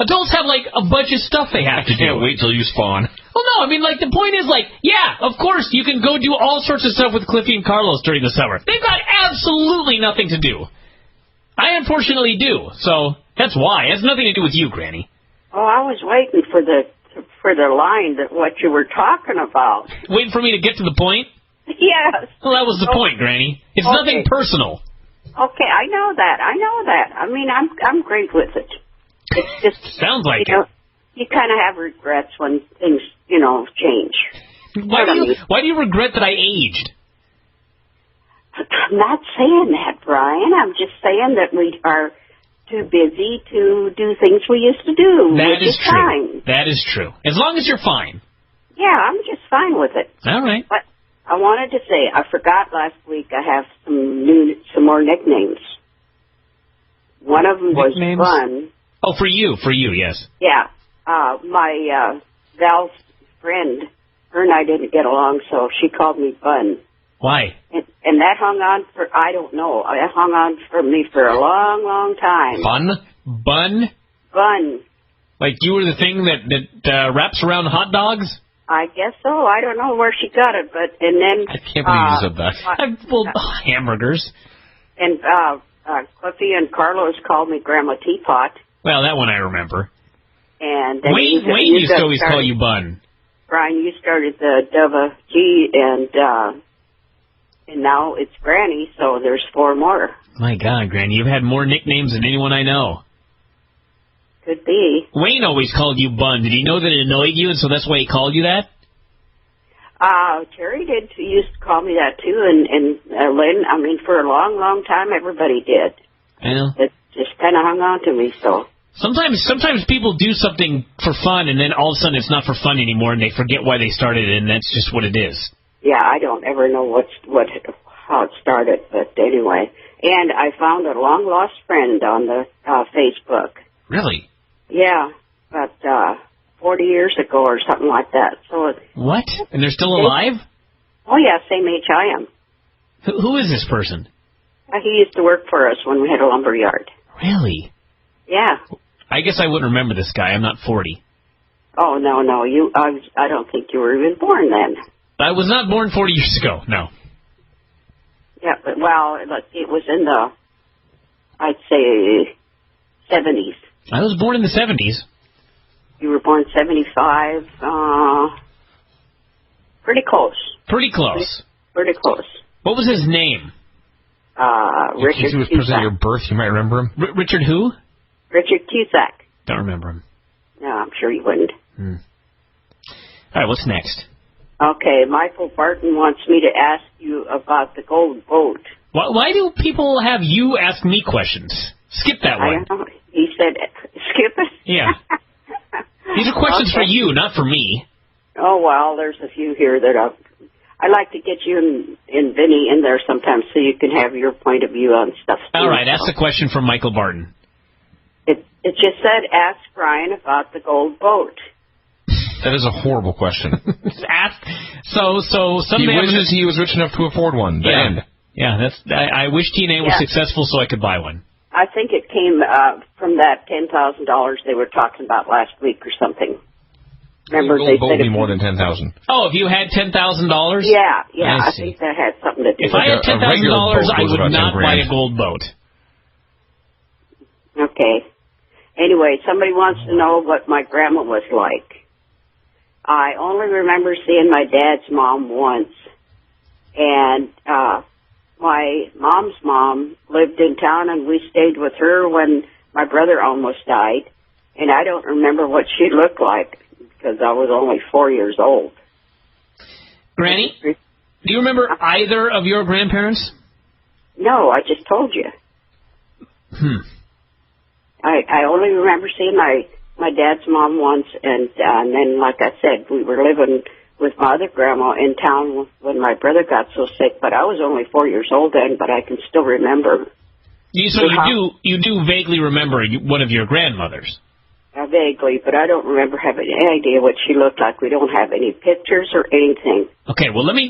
C: Adults have, like, a bunch of stuff they have to do.
A: Can't wait till you spawn.
C: Well, no, I mean, like, the point is, like, yeah, of course, you can go do all sorts of stuff with Cliffy and Carlos during the summer. They've got absolutely nothing to do. I unfortunately do, so that's why. It has nothing to do with you, Granny.
L: Oh, I was waiting for the line that what you were talking about.
C: Waiting for me to get to the point?
L: Yes.
C: Well, that was the point, Granny. It's nothing personal.
L: Okay, I know that. I mean, I'm great with it. It's just
C: sounds like
L: it. You kind of have regrets when things, change.
C: Why do you regret that I aged?
L: I'm not saying that, Brian. I'm just saying that we are too busy to do things we used to do.
C: That is true.
L: Fine.
C: That is true. As long as you're fine.
L: Yeah, I'm just fine with it.
C: All right.
L: But I wanted to say, I forgot last week I have some more nicknames. One of them was Bun.
C: Oh, for you, yes.
L: Yeah. My Val's friend, her and I didn't get along, so she called me Bun.
C: Why?
L: And that hung on for, I don't know, it hung on for me for a long, long time.
C: Bun?
L: Bun.
C: Like you were the thing that wraps around hot dogs?
L: I guess so. I don't know where she got it, but, and then...
C: I can't believe you said that. Hamburgers.
L: And Cliffy and Carlos called me Grandma Teapot.
C: Well, that one I remember.
L: And then
C: Wayne used to always call you Bun.
L: Brian, you started the Deva G, and now it's Granny, so there's 4 more.
C: My God, Granny, you've had more nicknames than anyone I know.
L: Could be.
C: Wayne always called you Bun. Did he know that it annoyed you, and so that's why he called you that?
L: Terry used to call me that too, and Lynn, I mean, for a long, long time, everybody did.
C: I know.
L: It just kind of hung on to me, so.
C: Sometimes people do something for fun, and then all of a sudden it's not for fun anymore, and they forget why they started it, and that's just what it is.
L: Yeah, I don't ever know how it started, but anyway. And I found a long-lost friend on the Facebook.
C: Really?
L: Yeah, but 40 years ago or something like that. So
C: what? And they're still alive?
L: Oh, yeah, same age I am.
C: Who is this person?
L: He used to work for us when we had a lumber yard.
C: Really?
L: Yeah.
C: I guess I wouldn't remember this guy. I'm not 40.
L: Oh, no. I don't think you were even born then.
C: I was not born 40 years ago, no.
L: Yeah, but, well, it was in the, I'd say, 70s.
C: I was born in the 70s.
L: You were born 75. Pretty close.
C: Pretty close.
L: Pretty close.
C: What was his name?
L: Richard
A: If he was present at your birth, you might remember him.
C: Richard who?
L: Richard Cusack.
C: Don't remember him.
L: No, I'm sure you wouldn't.
C: All right, what's next?
L: Okay, Michael Barton wants me to ask you about the gold boat.
C: Why do people have you ask me questions? Skip that one.
L: I don't know. He said, skip it?
C: Yeah. These are questions for you, not for me.
L: Oh, well, there's a few here that I like to get you and Vinny in there sometimes so you can have your point of view on stuff.
C: All right, ask the question from Michael Barton.
L: It just said, ask Bryan about the gold boat.
A: That is a horrible question.
C: So some
A: he
C: man
A: wishes he was rich enough to afford one. The end.
C: Yeah, I wish TNA was successful so I could buy one.
L: I think it came from that $10,000 they were talking about last week or something. Remember,
A: gold boat would be more than $10,000.
C: Oh, if you had $10,000?
L: Yeah, I think that had something to do with it.
C: If I had $10,000, I would not buy a gold boat.
L: Okay. Anyway, somebody wants to know what my grandma was like. I only remember seeing my dad's mom once, and my mom's mom lived in town, and we stayed with her when my brother almost died, and I don't remember what she looked like because I was only 4 years old.
C: Granny, do you remember either of your grandparents?
L: No, I just told you. I only remember seeing my dad's mom once, and then, like I said, we were living with my other grandma in town when my brother got so sick, but I was only 4 years old then, but I can still remember.
C: You do vaguely remember one of your grandmothers?
L: Vaguely, but I don't remember having any idea what she looked like. We don't have any pictures or anything.
C: Okay, well let me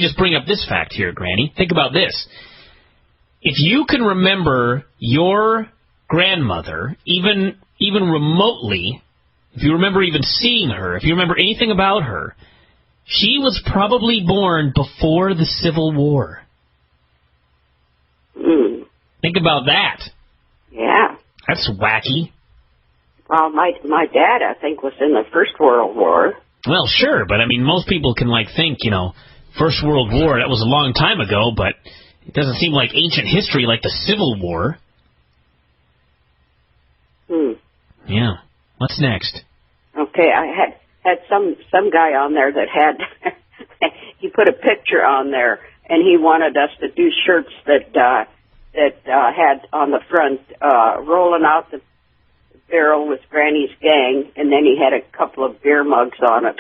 C: just bring up this fact here, Granny. Think about this. If you can remember your grandmother, even remotely, if you remember even seeing her, if you remember anything about her, she was probably born before the Civil War. Think about that.
L: Yeah.
C: That's wacky.
L: Well, my dad, I think, was in the First World War.
C: Well, sure, but I mean, most people can think, First World War, that was a long time ago, but it doesn't seem like ancient history like the Civil War. Yeah. What's next?
L: Okay, I had some guy on there that had he put a picture on there, and he wanted us to do shirts that had on the front rolling out the barrel with Granny's gang, and then he had a couple of beer mugs on it.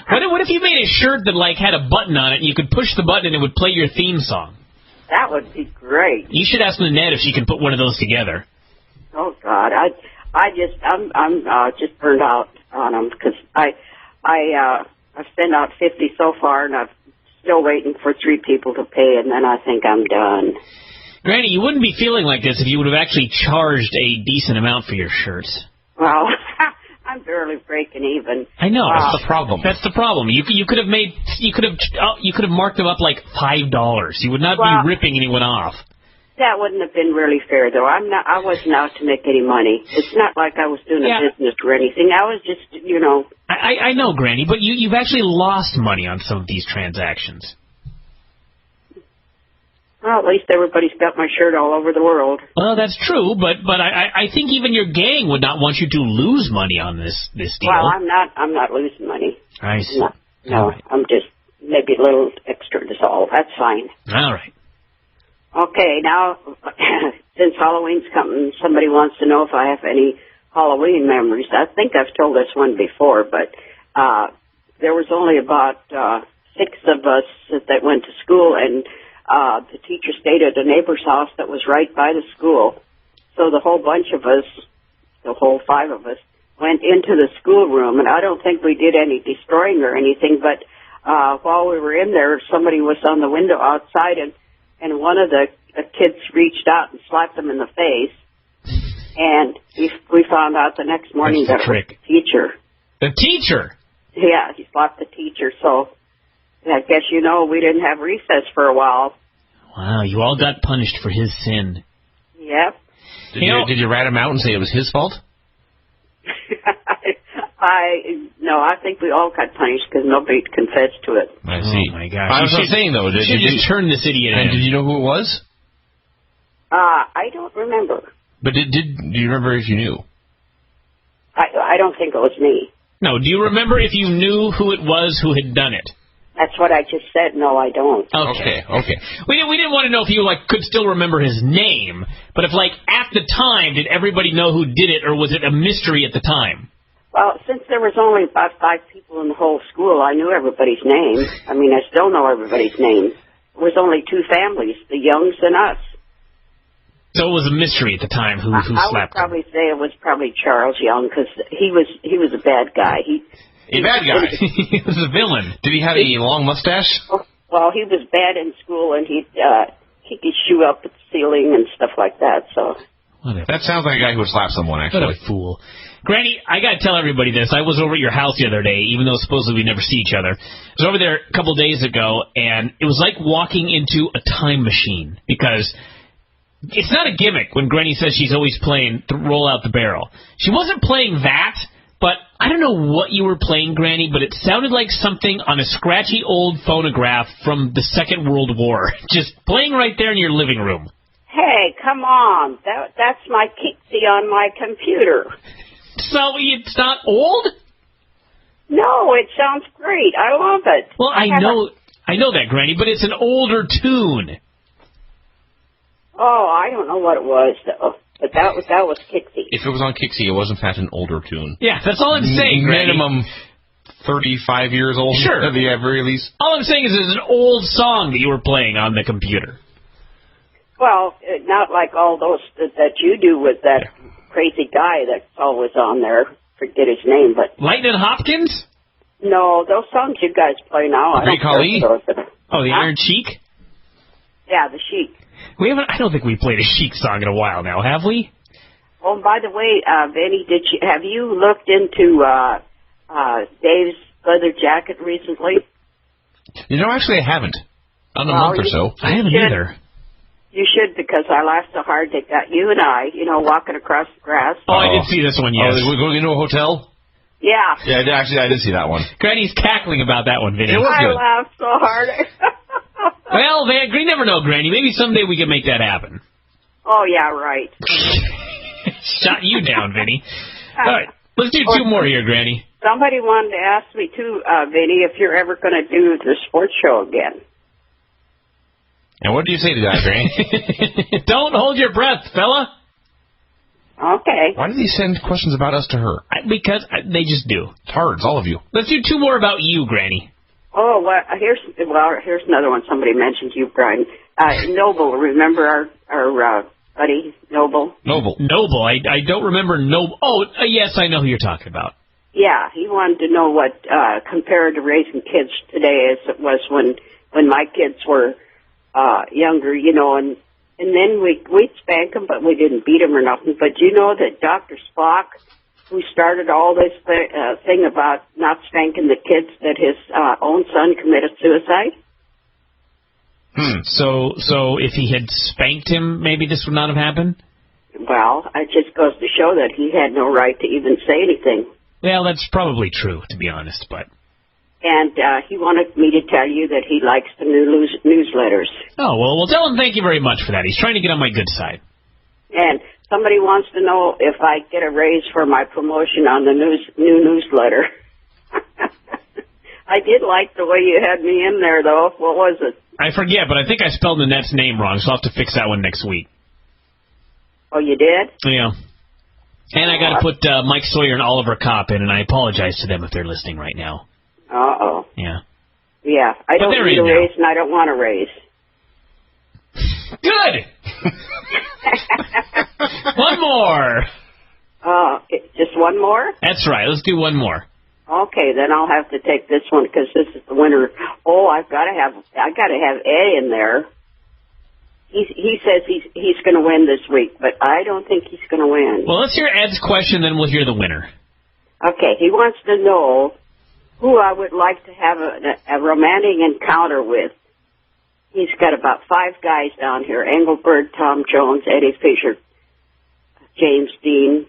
C: What if you made a shirt that had a button on it, and you could push the button and it would play your theme song?
L: That would be great.
C: You should ask Nanette if she can put one of those together.
L: Oh God, I'm just burned out on them because I've sent out 50 so far, and I'm still waiting for 3 people to pay, and then I think I'm done.
C: Granny, you wouldn't be feeling like this if you would have actually charged a decent amount for your shirts.
L: Well, I'm barely breaking even.
C: I know.
A: That's the problem.
C: That's the problem. You could have marked them up like $5. You would not be ripping anyone off.
L: That wouldn't have been really fair, though. I wasn't out to make any money. It's not like I was doing a business or anything. I was just,
C: I know, Granny, but you've actually lost money on some of these transactions.
L: Well, at least everybody's got my shirt all over the world.
C: Well, that's true, but I think even your gang would not want you to lose money on this deal.
L: Well, I'm not losing money.
C: I see.
L: No, right. I'm just maybe a little extra is all. That's fine.
C: All right.
L: Okay, now, since Halloween's coming, somebody wants to know if I have any Halloween memories. I think I've told this one before, but there was only about 6 of us that went to school, and the teacher stayed at a neighbor's house that was right by the school. So the whole bunch of us, the whole 5 of us, went into the schoolroom, and I don't think we did any destroying or anything, but while we were in there, somebody was on the window outside, and one of the kids reached out and slapped him in the face, and we found out the next morning that it was the teacher.
C: The teacher?
L: Yeah, he slapped the teacher, so I guess we didn't have recess for a while.
C: Wow, you all got punished for his sin.
L: Yep.
A: Did you rat him out and say it was his fault?
L: I think we all got punished because nobody confessed to it.
A: I see.
C: Oh, my gosh.
A: I was saying, though,
C: you should just turn this idiot in.
A: Did you know who it was?
L: I don't remember.
A: But do you remember if you knew?
L: I don't think it was me.
C: No, do you remember if you knew who it was who had done it?
L: That's what I just said. No, I don't.
C: Okay. We didn't want to know if you could still remember his name, but if at the time did everybody know who did it, or was it a mystery at the time?
L: Well, since there was only about 5 people in the whole school, I knew everybody's name. I mean, I still know everybody's name. It was only 2 families, the Youngs and us.
C: So it was a mystery at the time who
L: I would
C: slapped
L: probably say it was probably Charles Young, because he was a bad guy.
A: A bad guy?
C: He was a villain.
A: Did he have a long mustache?
L: Well, he was bad in school, and he could shoot up at the ceiling and stuff like that. So
A: that sounds like a guy who would slap someone, actually.
C: What a fool. Granny, I got to tell everybody this. I was over at your house the other day, even though supposedly we never see each other. I was over there a couple days ago, and it was like walking into a time machine, because it's not a gimmick when Granny says she's always playing Roll Out the Barrel. She wasn't playing that, but I don't know what you were playing, Granny, but it sounded like something on a scratchy old phonograph from the Second World War. Just playing right there in your living room.
L: Hey, come on. That's my Kixie on my computer.
C: So it's not old?
L: No, it sounds great. I love it.
C: Well, I know that, Granny, but it's an older tune.
L: Oh, I don't know what it was, though. But that was Kixie.
A: If it was on Kixie, it was in fact an older tune.
C: Yeah, that's all I'm saying, Granny.
A: Minimum 35 years old.
C: Sure.
A: At the very least.
C: All I'm saying is it's an old song that you were playing on the computer.
L: Well, not like all those that you do with that crazy guy that's always on there. Forget his name, but...
C: Lightning Hopkins?
L: No, those songs you guys play now.
A: Great Khali?
C: Oh, the Iron Sheik?
L: Yeah, the Sheik.
C: I don't think we played a Chic song in a while now, have we?
L: Oh, by the way, Vinny, have you looked into Dave's leather jacket recently?
A: Actually, I haven't. On a month or so.
C: I haven't either.
L: You should, because I laughed so hard they got you and I, walking across the grass.
C: Oh, I did see this one, yes.
A: Oh, we're going into a hotel?
L: Yeah.
A: Yeah, actually, I did see that one.
C: Granny's cackling about that one, Vinny.
A: It was good.
L: I laughed so hard.
C: Well, you never know, Granny. Maybe someday we can make that happen.
L: Oh, yeah, right.
C: Shot you down, Vinny. All right, let's do 2 more here, Granny.
L: Somebody wanted to ask me, too, Vinny, if you're ever going to do the sports show again.
A: And what do you say to that, Granny?
C: Don't hold your breath, fella.
L: Okay.
A: Why do they send questions about us to her?
C: Because they just do.
A: Tards, all of you.
C: Let's do 2 more about you, Granny.
L: Oh, well, here's another one. Somebody mentioned you, Bryan. Noble, remember our buddy, Noble?
A: Noble.
C: I don't remember Noble. Oh, yes, I know who you're talking about.
L: Yeah, he wanted to know what, compared to raising kids today as it was when my kids were younger, and then we'd spank them, but we didn't beat them or nothing. But you know that Dr. Spock, who started all this thing about not spanking the kids, that his own son committed suicide?
C: So if he had spanked him, maybe this would not have happened?
L: Well, it just goes to show that he had no right to even say anything.
C: Well, that's probably true, to be honest, but...
L: And he wanted me to tell you that he likes the new newsletters.
C: Oh, well, tell him thank you very much for that. He's trying to get on my good side.
L: And somebody wants to know if I get a raise for my promotion on the new newsletter. I did like the way you had me in there, though. What was it?
C: I forget, but I think I spelled Nanette's name wrong, so I'll have to fix that one next week.
L: Oh, you did?
C: Yeah. And I got to put Mike Sawyer and Oliver Kopp in, and I apologize to them if they're listening right now.
L: Uh-oh.
C: Yeah.
L: Yeah, I don't need a raise, and I don't want a raise.
C: Good! One more!
L: Just one more?
C: That's right. Let's do one more.
L: Okay, then I'll have to take this one because this is the winner. Oh, I gotta have Ed in there. He says he's going to win this week, but I don't think he's going to win.
C: Well, let's hear Ed's question, then we'll hear the winner.
L: Okay, he wants to know who I would like to have a romantic encounter with. He's got about 5 guys down here: Engelbert, Tom Jones, Eddie Fisher, James Dean,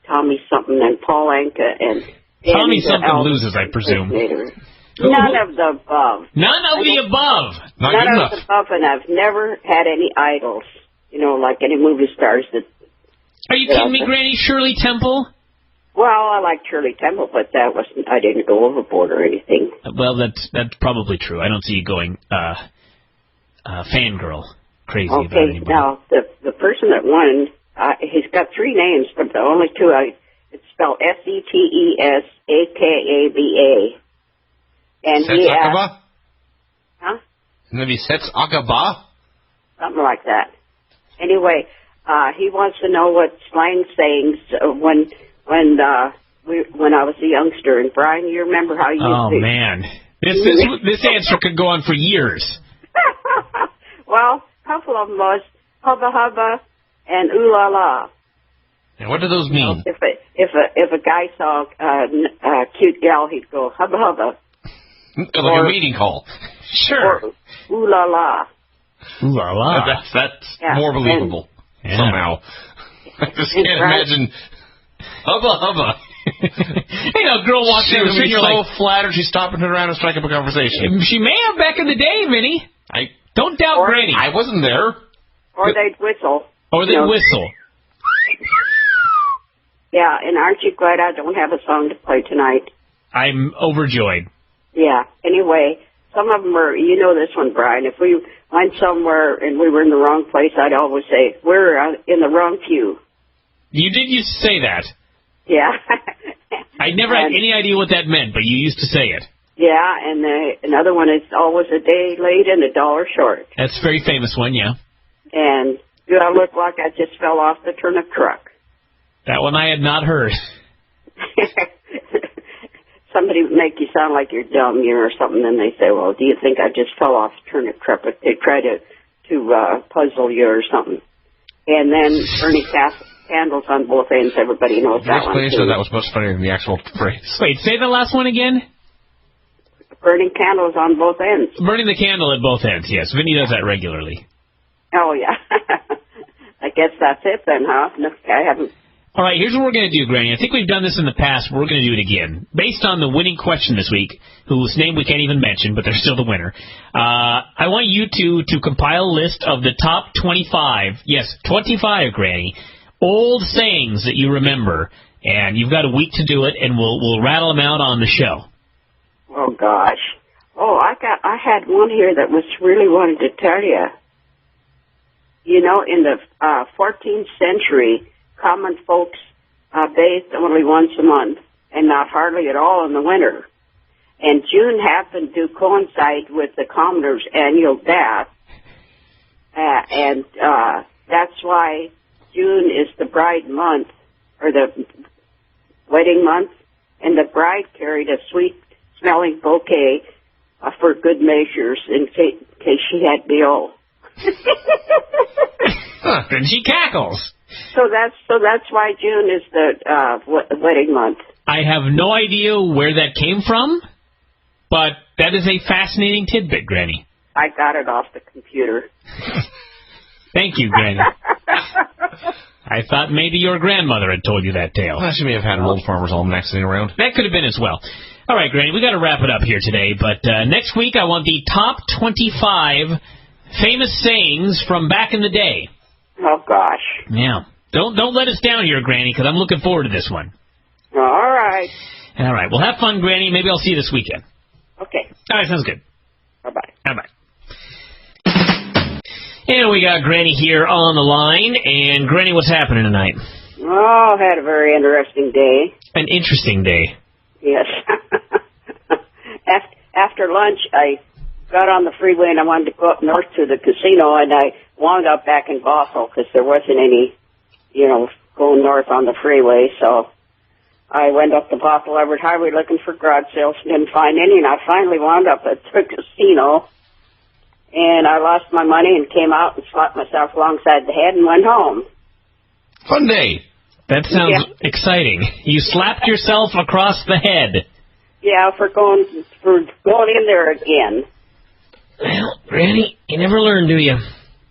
L: Tommy something, and Paul Anka, and
C: Tommy something loses, I presume.
L: None of the above.
C: None of the above.
A: Not
L: None
A: good
L: of
A: enough.
L: the above, and I've never had any idols. You know, like any movie stars that.
C: Are you kidding me, Granny? Shirley Temple?
L: Well, I like Shirley Temple, but that wasn't. I didn't go overboard or anything.
C: Well, that's probably true. I don't see you going fangirl crazy about
L: Okay,
C: anybody.
L: now the person that won, he's got 3 names, but the only 2 it's spelled Setesakaba, and he asked,
A: Akaba?
L: huh?
A: Maybe Sets Akaba?
L: Something like that. Anyway, he wants to know what slang sayings when I was a youngster. And Brian, you remember how you used to?
C: Oh man, this answer could go on for years.
L: Well, a couple of them was hubba hubba and ooh la la.
A: And what do those mean?
L: If a guy saw a cute gal, he'd go hubba hubba.
A: Like a meeting call.
C: Sure.
L: Or ooh la la.
C: Ooh la la.
A: That's
L: Yeah,
A: more believable somehow. I just can't imagine. Hubba hubba.
C: Hey, a girl walks
A: She
C: down the
A: was
C: street, you're
A: so
C: like,
A: flattered she's stopping her around and strike up a conversation.
C: she may have back in the day, Vinny. Don't doubt Granny.
A: I wasn't there.
L: Or they'd whistle.
C: Or they'd whistle.
L: Yeah, and aren't you glad I don't have a song to play tonight?
C: I'm overjoyed.
L: Yeah. Anyway, some of them are, you know this one, Brian. If we went somewhere and we were in the wrong place, I'd always say, we're in the wrong pew.
C: You did used to say that.
L: Yeah.
C: I never had any idea what that meant, but you used to say it.
L: Yeah, and another one is always a day late and $1 short.
C: That's a very famous one, yeah.
L: And do I look like I just fell off the turnip truck?
C: That one I had not heard.
L: Somebody would make you sound like you're dumb, or something, and they say, well, do you think I just fell off the turnip truck? But they try to puzzle you or something. And then burning candles on both ends, everybody knows
A: The
L: that one,
A: explanation
L: too.
A: of that was much funnier than the actual phrase.
C: Wait, say the last one again?
L: Burning candles on both ends.
C: Burning the candle at both ends, yes. Vinny does that regularly.
L: Oh, yeah. I guess that's it then, huh? No, I haven't.
C: All right, here's what we're going to do, Granny. I think we've done this in the past, but we're going to do it again. Based on the winning question this week, whose name we can't even mention, but they're still the winner, I want you to compile a list of the top 25, yes, 25, Granny, old sayings that you remember, and you've got a week to do it, and we'll rattle them out on the show.
L: Oh, gosh. Oh, I had one here that was really wanted to tell you. You know, in the 14th century, common folks bathed only once a month and not hardly at all in the winter. And June happened to coincide with the commoner's annual bath. And that's why June is the bride month, or the wedding month. And the bride carried a sweet-smelling bouquet for good measures in case she had BO.
C: Then she cackles.
L: So that's why June is the wedding month.
C: I have no idea where that came from, but that is a fascinating tidbit, Granny.
L: I got it off the computer.
C: Thank you, Granny. I thought maybe your grandmother had told you that tale.
A: Well, she may have had an old farmer's almanac sitting around.
C: That could have been as well. All right, Granny, we got to wrap it up here today, but next week I want the top 25 famous sayings from back in the day.
L: Oh, gosh.
C: Yeah. Don't let us down here, Granny, because I'm looking forward to this one.
L: All right.
C: All right. Well, have fun, Granny. Maybe I'll see you this weekend.
L: Okay.
C: All right, sounds good.
L: Bye-bye.
C: Bye-bye. And we got Granny here on the line. And, Granny, what's happening tonight?
L: Oh, had a very interesting day.
C: An interesting day.
L: Yes. After lunch, I got on the freeway and I wanted to go up north to the casino, and I wound up back in Bothell because there wasn't any, going north on the freeway. So I went up the Bothell Everett Highway looking for garage sales, didn't find any, and I finally wound up at the casino. And I lost my money and came out and slapped myself alongside the head and went home.
A: Fun day.
C: That sounds exciting. You slapped yourself across the head.
L: Yeah, for going in there again.
C: Well, Granny, you never learn, do you?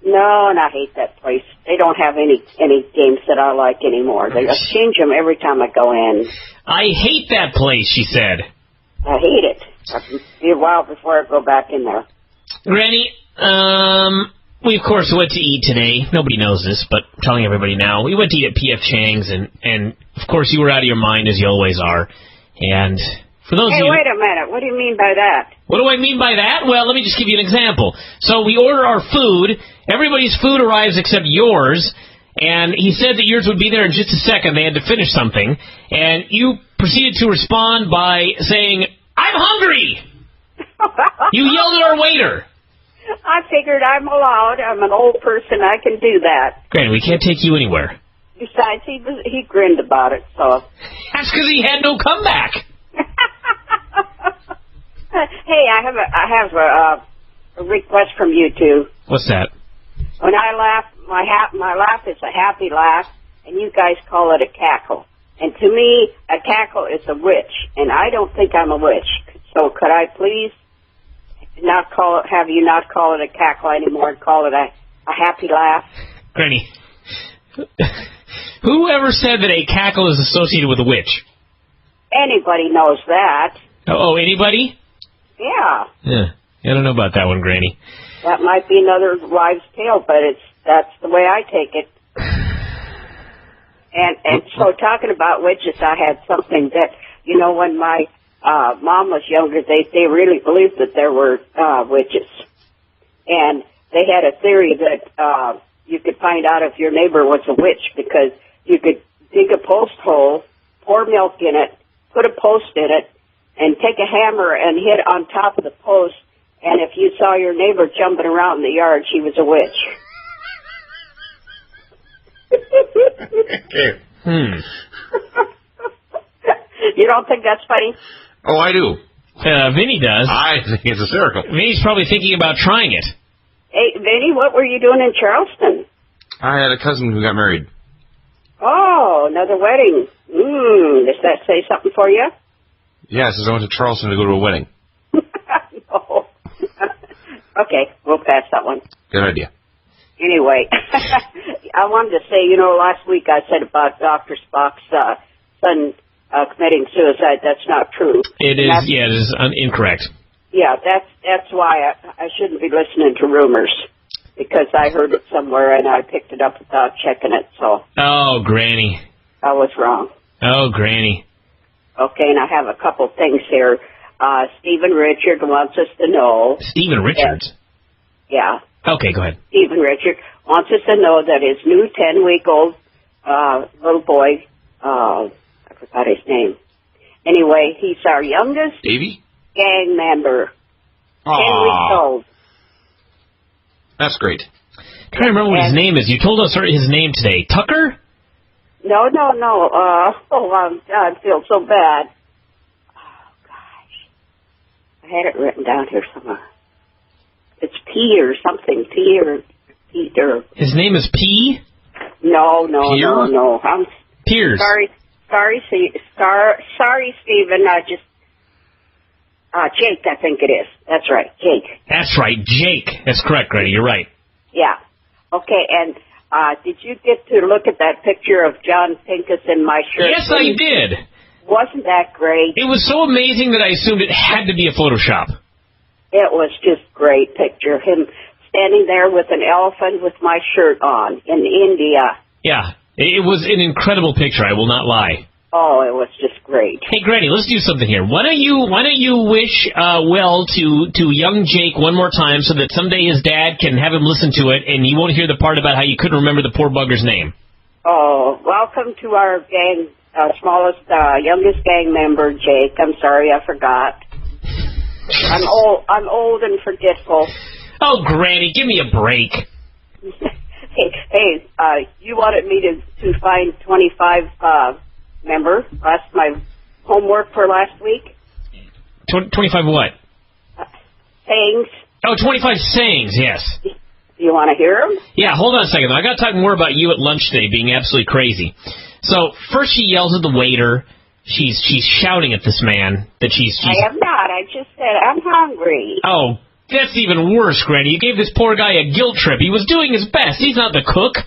L: No, and I hate that place. They don't have any games that I like anymore. They change them every time I go in.
C: I hate that place, she said.
L: I hate it. It'll be a while before I go back in there.
C: Granny, we of course went to eat today. Nobody knows this, but I'm telling everybody now. We went to eat at P.F. Chang's, and of course you were out of your mind, as you always are. And for those of you...
L: Hey, wait a minute. What do you mean by that?
C: What do I mean by that? Well, let me just give you an example. So we order our food. Everybody's food arrives except yours. And he said that yours would be there in just a second. They had to finish something. And you proceeded to respond by saying, I'm hungry! You yelled at our waiter.
L: I figured I'm allowed. I'm an old person. I can do that.
C: Granny, we can't take you anywhere.
L: Besides, he grinned about it, so...
C: That's because he had no comeback.
L: Hey, I have a request from you two.
C: What's that?
L: When I laugh, my laugh is a happy laugh, and you guys call it a cackle. And to me, a cackle is a witch, and I don't think I'm a witch. So could I please have you not call it a cackle anymore and call it a happy laugh?
C: Granny, whoever said that a cackle is associated with a witch?
L: Anybody knows that.
C: Oh, anybody?
L: Yeah.
C: Yeah, I don't know about that one, Granny.
L: That might be another wives' tale, but that's the way I take it. And so talking about witches, I had something that, when my mom was younger, they really believed that there were witches. And they had a theory that you could find out if your neighbor was a witch because you could dig a post hole, pour milk in it, put a post in it, and take a hammer and hit on top of the post, and if you saw your neighbor jumping around in the yard, she was a witch. You don't think that's funny?
A: Oh, I do.
C: Vinny does.
A: I think it's hysterical.
C: Vinny's probably thinking about trying it.
L: Hey, Vinny, what were you doing in Charleston?
A: I had a cousin who got married.
L: Oh, another wedding. Does that say something for you?
A: Yeah, it says I went to Charleston to go to a wedding.
L: No. Okay, we'll pass that one.
A: Good idea.
L: Anyway, I wanted to say, last week I said about Dr. Spock's son committing suicide. That's not true.
C: It is, it is incorrect.
L: Yeah, that's why I shouldn't be listening to rumors, because I heard it somewhere and I picked it up without checking it, so...
C: Oh, Granny.
L: I was wrong.
C: Oh, Granny.
L: Okay, and I have a couple things here. Stephen Richard wants us to know...
C: Stephen Richards?
L: Yeah.
C: Okay, go ahead.
L: Stephen Richard wants us to know that his new 10-week-old little boy, I forgot his name. Anyway, he's our youngest
A: Davey?
L: Gang member. 10 weeks old.
A: That's great.
C: I'm trying to remember what his name is. You told us his name today. Tucker?
L: No. I feel so bad. Oh, gosh. I had it written down here somewhere. It's P or something. Peter.
C: His name is P?
L: No. I'm
C: Piers.
L: Sorry, Stephen. Jake, I think it is. That's right, Jake.
C: That's right, Jake. That's correct, Grady. You're right.
L: Yeah. Okay, and did you get to look at that picture of John Pincus in my shirt?
C: Yes, I did.
L: Wasn't that great?
C: It was so amazing that I assumed it had to be a Photoshop.
L: It was just great picture. Him standing there with an elephant with my shirt on in India.
C: Yeah, it was an incredible picture. I will not lie.
L: Oh, it was just great.
C: Hey, Granny, let's do something here. Why don't you wish well to young Jake one more time so that someday his dad can have him listen to it and he won't hear the part about how you couldn't remember the poor bugger's name.
L: Oh, welcome to our gang, youngest gang member, Jake. I'm sorry, I forgot. I'm old and forgetful.
C: Oh, Granny, give me a break.
L: Hey, you wanted me to find 25. Remember, that's my homework for last week.
C: 25 what?
L: Sayings.
C: Oh, 25 sayings, yes.
L: Do you want to hear them?
C: Yeah, hold on a second. I got to talk more about you at lunch today being absolutely crazy. So, first she yells at the waiter. She's shouting at this man that she's...
L: I am not. I just said I'm hungry.
C: Oh, that's even worse, Granny. You gave this poor guy a guilt trip. He was doing his best. He's not the cook.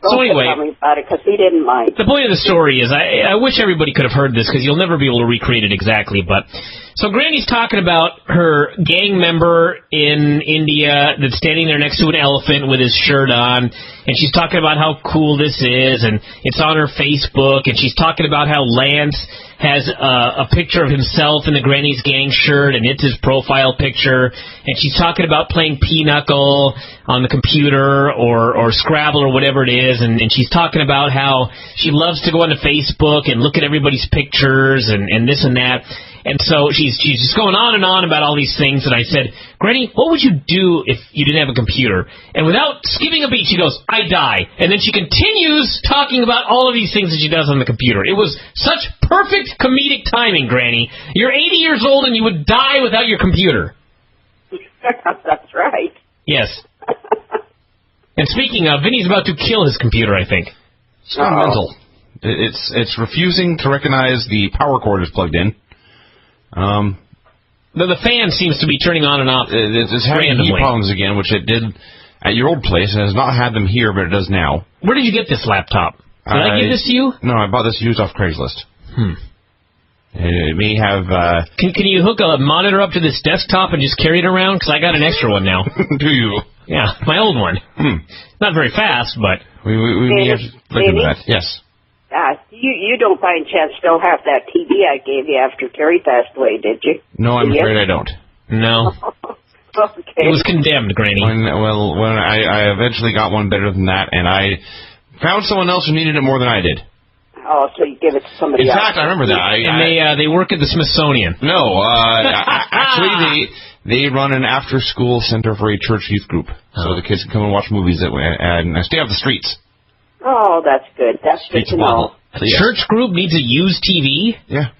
C: So anyway,
L: tell me about it because he didn't mind.
C: The point of the story is, I wish everybody could have heard this because you'll never be able to recreate it exactly. But so Granny's talking about her gang member in India that's standing there next to an elephant with his shirt on, and she's talking about how cool this is, and it's on her Facebook, and she's talking about how Lance has a picture of himself in the Granny's gang shirt, and it's his profile picture, and she's talking about playing Pinochle on the computer or Scrabble or whatever it is, and she's talking about how she loves to go onto Facebook and look at everybody's pictures and this and that. And so she's just going on and on about all these things, and I said, Granny, what would you do if you didn't have a computer? And without skipping a beat, she goes, I die. And then she continues talking about all of these things that she does on the computer. It was such perfect comedic timing, Granny. You're 80 years old and you would die without your computer.
L: That's right.
C: Yes. And speaking of, Vinny's about to kill his computer, I think.
A: It's not mental. It's refusing to recognize the power cord is plugged in.
C: The fan seems to be turning on and off.
A: It's having heat problems again, which it did at your old place. It has not had them here, but it does now.
C: Where did you get this laptop? Did I give this to you?
A: No, I bought this used off Craigslist. It may have...
C: Can you hook a monitor up to this desktop and just carry it around? Because I got an extra one now.
A: Do you?
C: Yeah, my old one. Not very fast, but...
A: We may have to look into that. Yes.
L: You don't by any chance still have that TV I gave you after Terry passed away, did you?
A: No, I'm afraid I don't.
C: No.
L: Okay.
C: It was condemned, Granny.
A: When I eventually got one better than that, and I found someone else who needed it more than I did.
L: Oh, so you give it to somebody else.
A: In fact, I remember that.
C: And they work at the Smithsonian.
A: No, actually, they run an after-school center for a church youth group, so the kids can come and watch movies that way, and stay off the streets.
L: Oh, that's good. That's good to know.
C: The church group needs a used TV?
A: Yeah.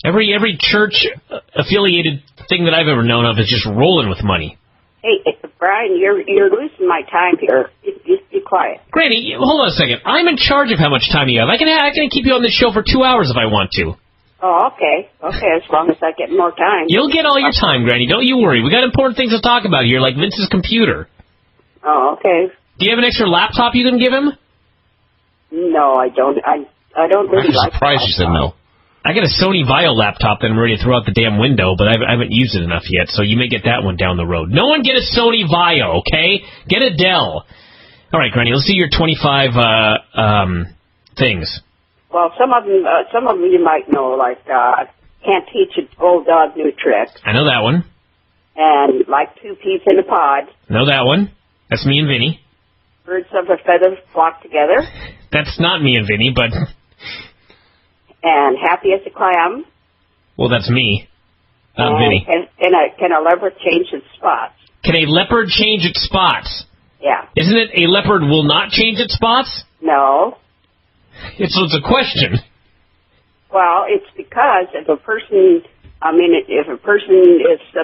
C: Every church-affiliated thing that I've ever known of is just rolling with money.
L: Hey, Bryan, you're losing my time here. Just be quiet.
C: Granny, hold on a second. I'm in charge of how much time you have. I can keep you on this show for 2 hours if I want to.
L: Oh, okay. Okay, as long as I get more time.
C: You'll get all your time, Granny. Don't you worry. We got important things to talk about here, like Vince's computer.
L: Oh, okay.
C: Do you have an extra laptop you can give him?
L: No, I don't. I don't really
A: I'm surprised you said no.
C: I got a Sony VAIO laptop that I'm ready to throw out the damn window, but I haven't used it enough yet, so you may get that one down the road. No one get a Sony VAIO, okay? Get a Dell. All right, Granny, let's see your 25 things.
L: Well, some of them you might know, like can't teach an old dog new tricks.
C: I know that one.
L: And like 2 peas in a pod.
C: Know that one. That's me and Vinny.
L: Birds of a feather flock together.
C: That's not me and Vinny, but...
L: And happy as a clam.
C: Well, that's me. Not Vinny.
L: Can a leopard change its spots?
C: Can a leopard change its spots?
L: Yeah.
C: Isn't it a leopard will not change its spots?
L: No.
C: It's a question.
L: Well, it's because if a person is a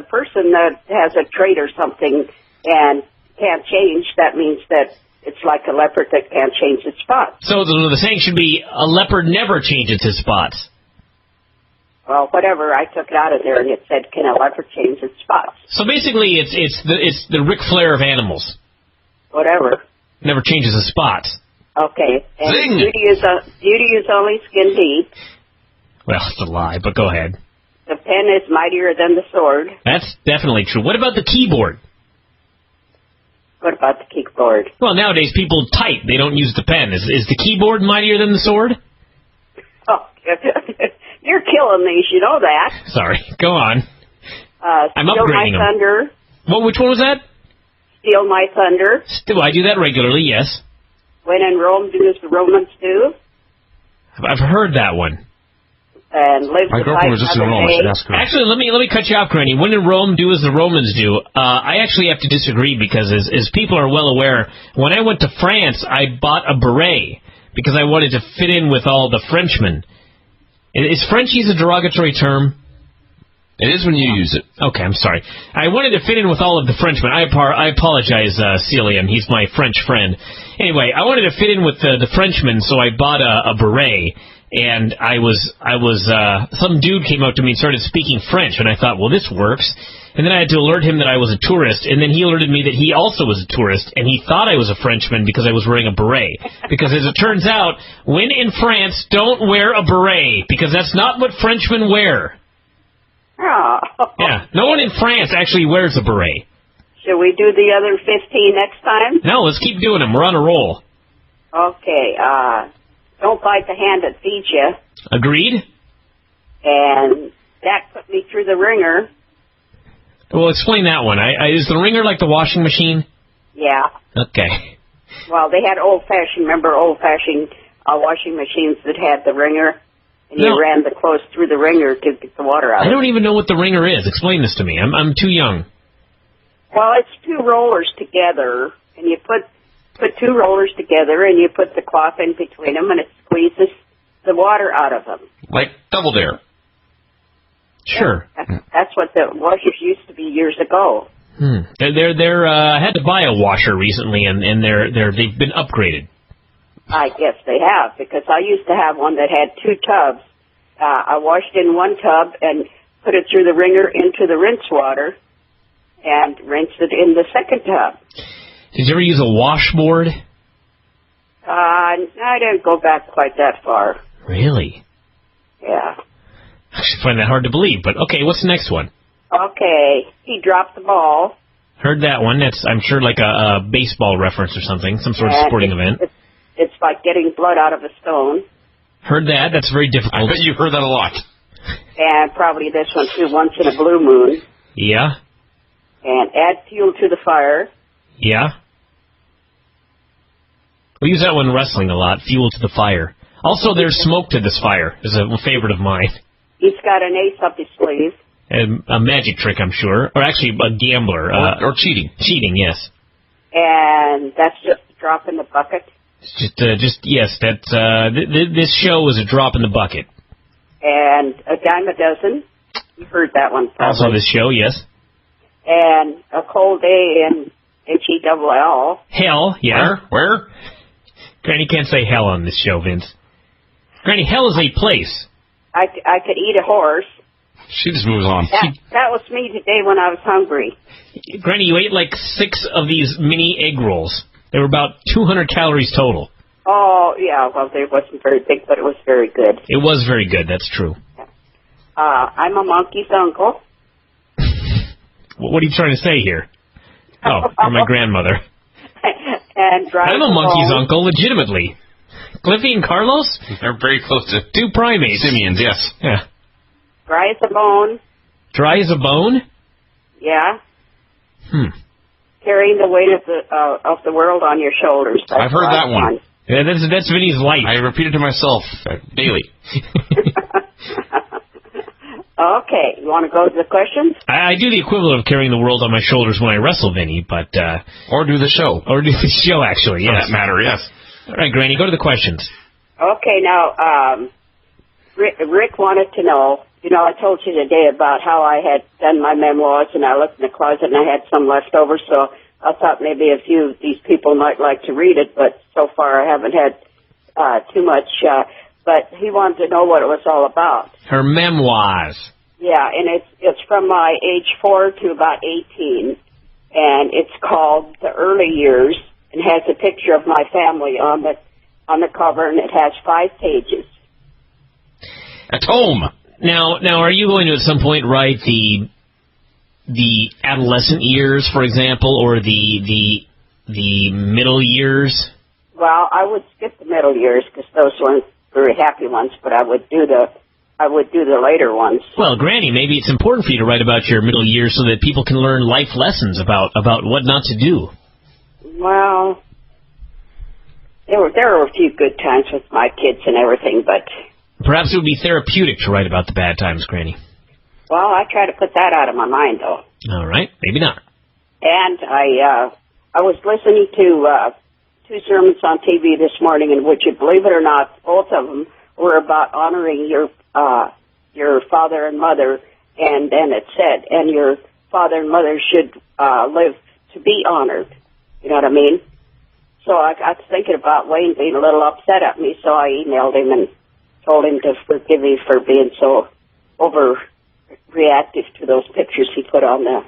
L: person that has a trait or something and can't change, that means that it's like a leopard that can't change its spots.
C: So the saying should be, a leopard never changes its spots.
L: Well, whatever, I took it out of there and it said, can a leopard change its spots?
C: So basically, it's the Ric Flair of animals.
L: Whatever.
C: Never changes his spots.
L: Okay. And
C: Zing!
L: beauty is only skin deep.
C: Well, it's a lie, but go ahead.
L: The pen is mightier than the sword.
C: That's definitely true. What about the keyboard?
L: What about the keyboard?
C: Well, nowadays people type. They don't use the pen. Is the keyboard mightier than the sword?
L: Oh, you're killing me. You know that.
C: Sorry. Go on. I'm
L: Steal
C: upgrading
L: My Thunder.
C: Well, which one was that?
L: Steal My Thunder.
C: I do that regularly, yes.
L: When in Rome, do as the Romans do.
C: I've heard that one.
L: And live
A: My girlfriend was just in Rome. I should ask her.
C: Actually, let me cut you off, Granny. When in Rome, do as the Romans do. I actually have to disagree because, as people are well aware, when I went to France, I bought a beret because I wanted to fit in with all the Frenchmen. Is Frenchies a derogatory term?
A: It is when you use it.
C: Okay, I'm sorry. I wanted to fit in with all of the Frenchmen. I apologize, Celium. He's my French friend. Anyway, I wanted to fit in with the Frenchmen, so I bought a beret. and some dude came up to me and started speaking French, and I thought, well, this works. And then I had to alert him that I was a tourist, and then he alerted me that he also was a tourist, and he thought I was a Frenchman because I was wearing a beret. Because as it turns out, when in France, don't wear a beret, because that's not what Frenchmen wear.
L: Oh.
C: Yeah, no one in France actually wears a beret.
L: Should we do the other 15 next time?
C: No, let's keep doing them. We're on a roll.
L: Okay, don't bite the hand that feeds you.
C: Agreed?
L: And that put me through the ringer.
C: Well, explain that one. Is the ringer like the washing machine?
L: Yeah.
C: Okay.
L: Well, they had old-fashioned washing machines that had the ringer, and you ran the clothes through the ringer to get the water out.
C: I don't even know what the ringer is. Explain this to me. I'm too young.
L: Well, it's two rollers together, and you put two rollers together, and you put the cloth in between them, and it squeezes the water out of them.
A: Like Double Dare.
C: Sure.
L: That's what the washers used to be years ago.
C: I had to buy a washer recently, and they've been upgraded.
L: I guess they have, because I used to have one that had two tubs. I washed in one tub and put it through the ringer into the rinse water, and rinsed it in the second tub.
C: Did you ever use a washboard?
L: I didn't go back quite that far.
C: Really?
L: Yeah.
C: I should find that hard to believe, but okay, what's the next one?
L: Okay, he dropped the ball.
C: Heard that one. That's, I'm sure, like a baseball reference or something, some sort of sporting event.
L: It's like getting blood out of a stone.
C: Heard that. That's very difficult.
A: I bet you've heard that a lot.
L: And probably this one, too, once in a blue moon.
C: Yeah?
L: And add fuel to the fire.
C: Yeah? We use that one in wrestling a lot, fuel to the fire. Also, there's smoke to this fire, is a favorite of mine.
L: He's got an ace up his sleeve.
C: And a magic trick, I'm sure. Or actually, a gambler.
A: Or cheating.
C: Cheating, yes.
L: And that's just a drop in the bucket.
C: Yes, that's, this show is a drop in the bucket.
L: And a dime a dozen. You've heard that one, probably.
C: Also this show, yes.
L: And a cold day in H-E-double-L.
C: Hell, yeah.
A: Where?
C: Granny can't say hell on this show, Vince. Granny, hell is a place.
L: I could eat a horse.
A: She just moves on.
L: That was me today when I was hungry.
C: Granny, you ate like 6 of these mini egg rolls. They were about 200 calories total.
L: Oh, yeah, well, they wasn't very big, but it was very good.
C: It was very good, that's true.
L: I'm a monkey's uncle.
C: What are you trying to say here? Oh, you're my grandmother.
L: And
C: I'm a monkey's uncle, legitimately. Cliffy and Carlos?
A: They're very close to
C: 2 primates.
A: simians, yes.
C: Yeah.
L: Dry as a bone.
C: Dry as a bone?
L: Yeah. Carrying the weight of the world on your shoulders. That's
A: I've heard that one.
C: Yeah, that's Vinny's life.
A: I repeat it to myself daily.
L: Okay, you want to go to the questions?
C: I do the equivalent of carrying the world on my shoulders when I wrestle, Vinny, but...
A: or do the show.
C: Or do the show, actually, yes.
A: For that matter, yes.
C: All right, Granny, go to the questions.
L: Okay, now, Rick wanted to know, I told you today about how I had done my memoirs, and I looked in the closet, and I had some left over, so I thought maybe a few of these people might like to read it, but so far I haven't had too much... but he wanted to know what it was all about.
C: Her memoirs.
L: Yeah, and it's from my age 4 to about 18, and it's called The Early Years, and has a picture of my family on the cover, and it has 5 pages.
A: At home.
C: Now, are you going to at some point write the adolescent years, for example, or the middle years?
L: Well, I would skip the middle years because those weren't very happy ones, but I would do the later ones.
C: Well, Granny, maybe it's important for you to write about your middle years so that people can learn life lessons about what not to do.
L: Well, there were a few good times with my kids and everything, but...
C: Perhaps it would be therapeutic to write about the bad times, Granny.
L: Well, I try to put that out of my mind, though.
C: All right, maybe not.
L: And I was listening to 2 sermons on TV this morning, and would you believe it or not, both of them were about honoring your father and mother, and then it said, and your father and mother should live to be honored. You know what I mean? So I got thinking about Wayne being a little upset at me, so I emailed him and told him to forgive me for being so overreactive to those pictures he put on there.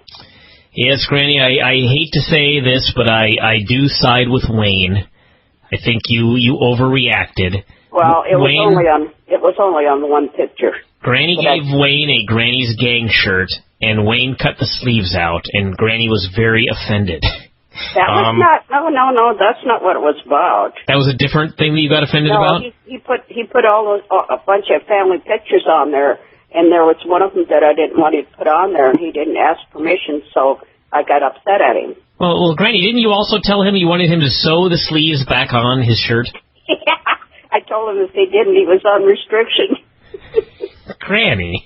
C: Yes, Granny, I hate to say this, but I do side with Wayne. I think you overreacted.
L: Well, it was only on one picture.
C: Granny gave Wayne a Granny's Gang shirt, and Wayne cut the sleeves out, and Granny was very offended.
L: That was not. No. That's not what it was about.
C: That was a different thing that you got offended about?
L: He put a bunch of family pictures on there, and there was one of them that I didn't want to put on there, and he didn't ask permission, so I got upset at him.
C: Well, Granny, didn't you also tell him you wanted him to sew the sleeves back on his shirt?
L: Yeah, I told him if he didn't, he was on restriction.
C: Granny.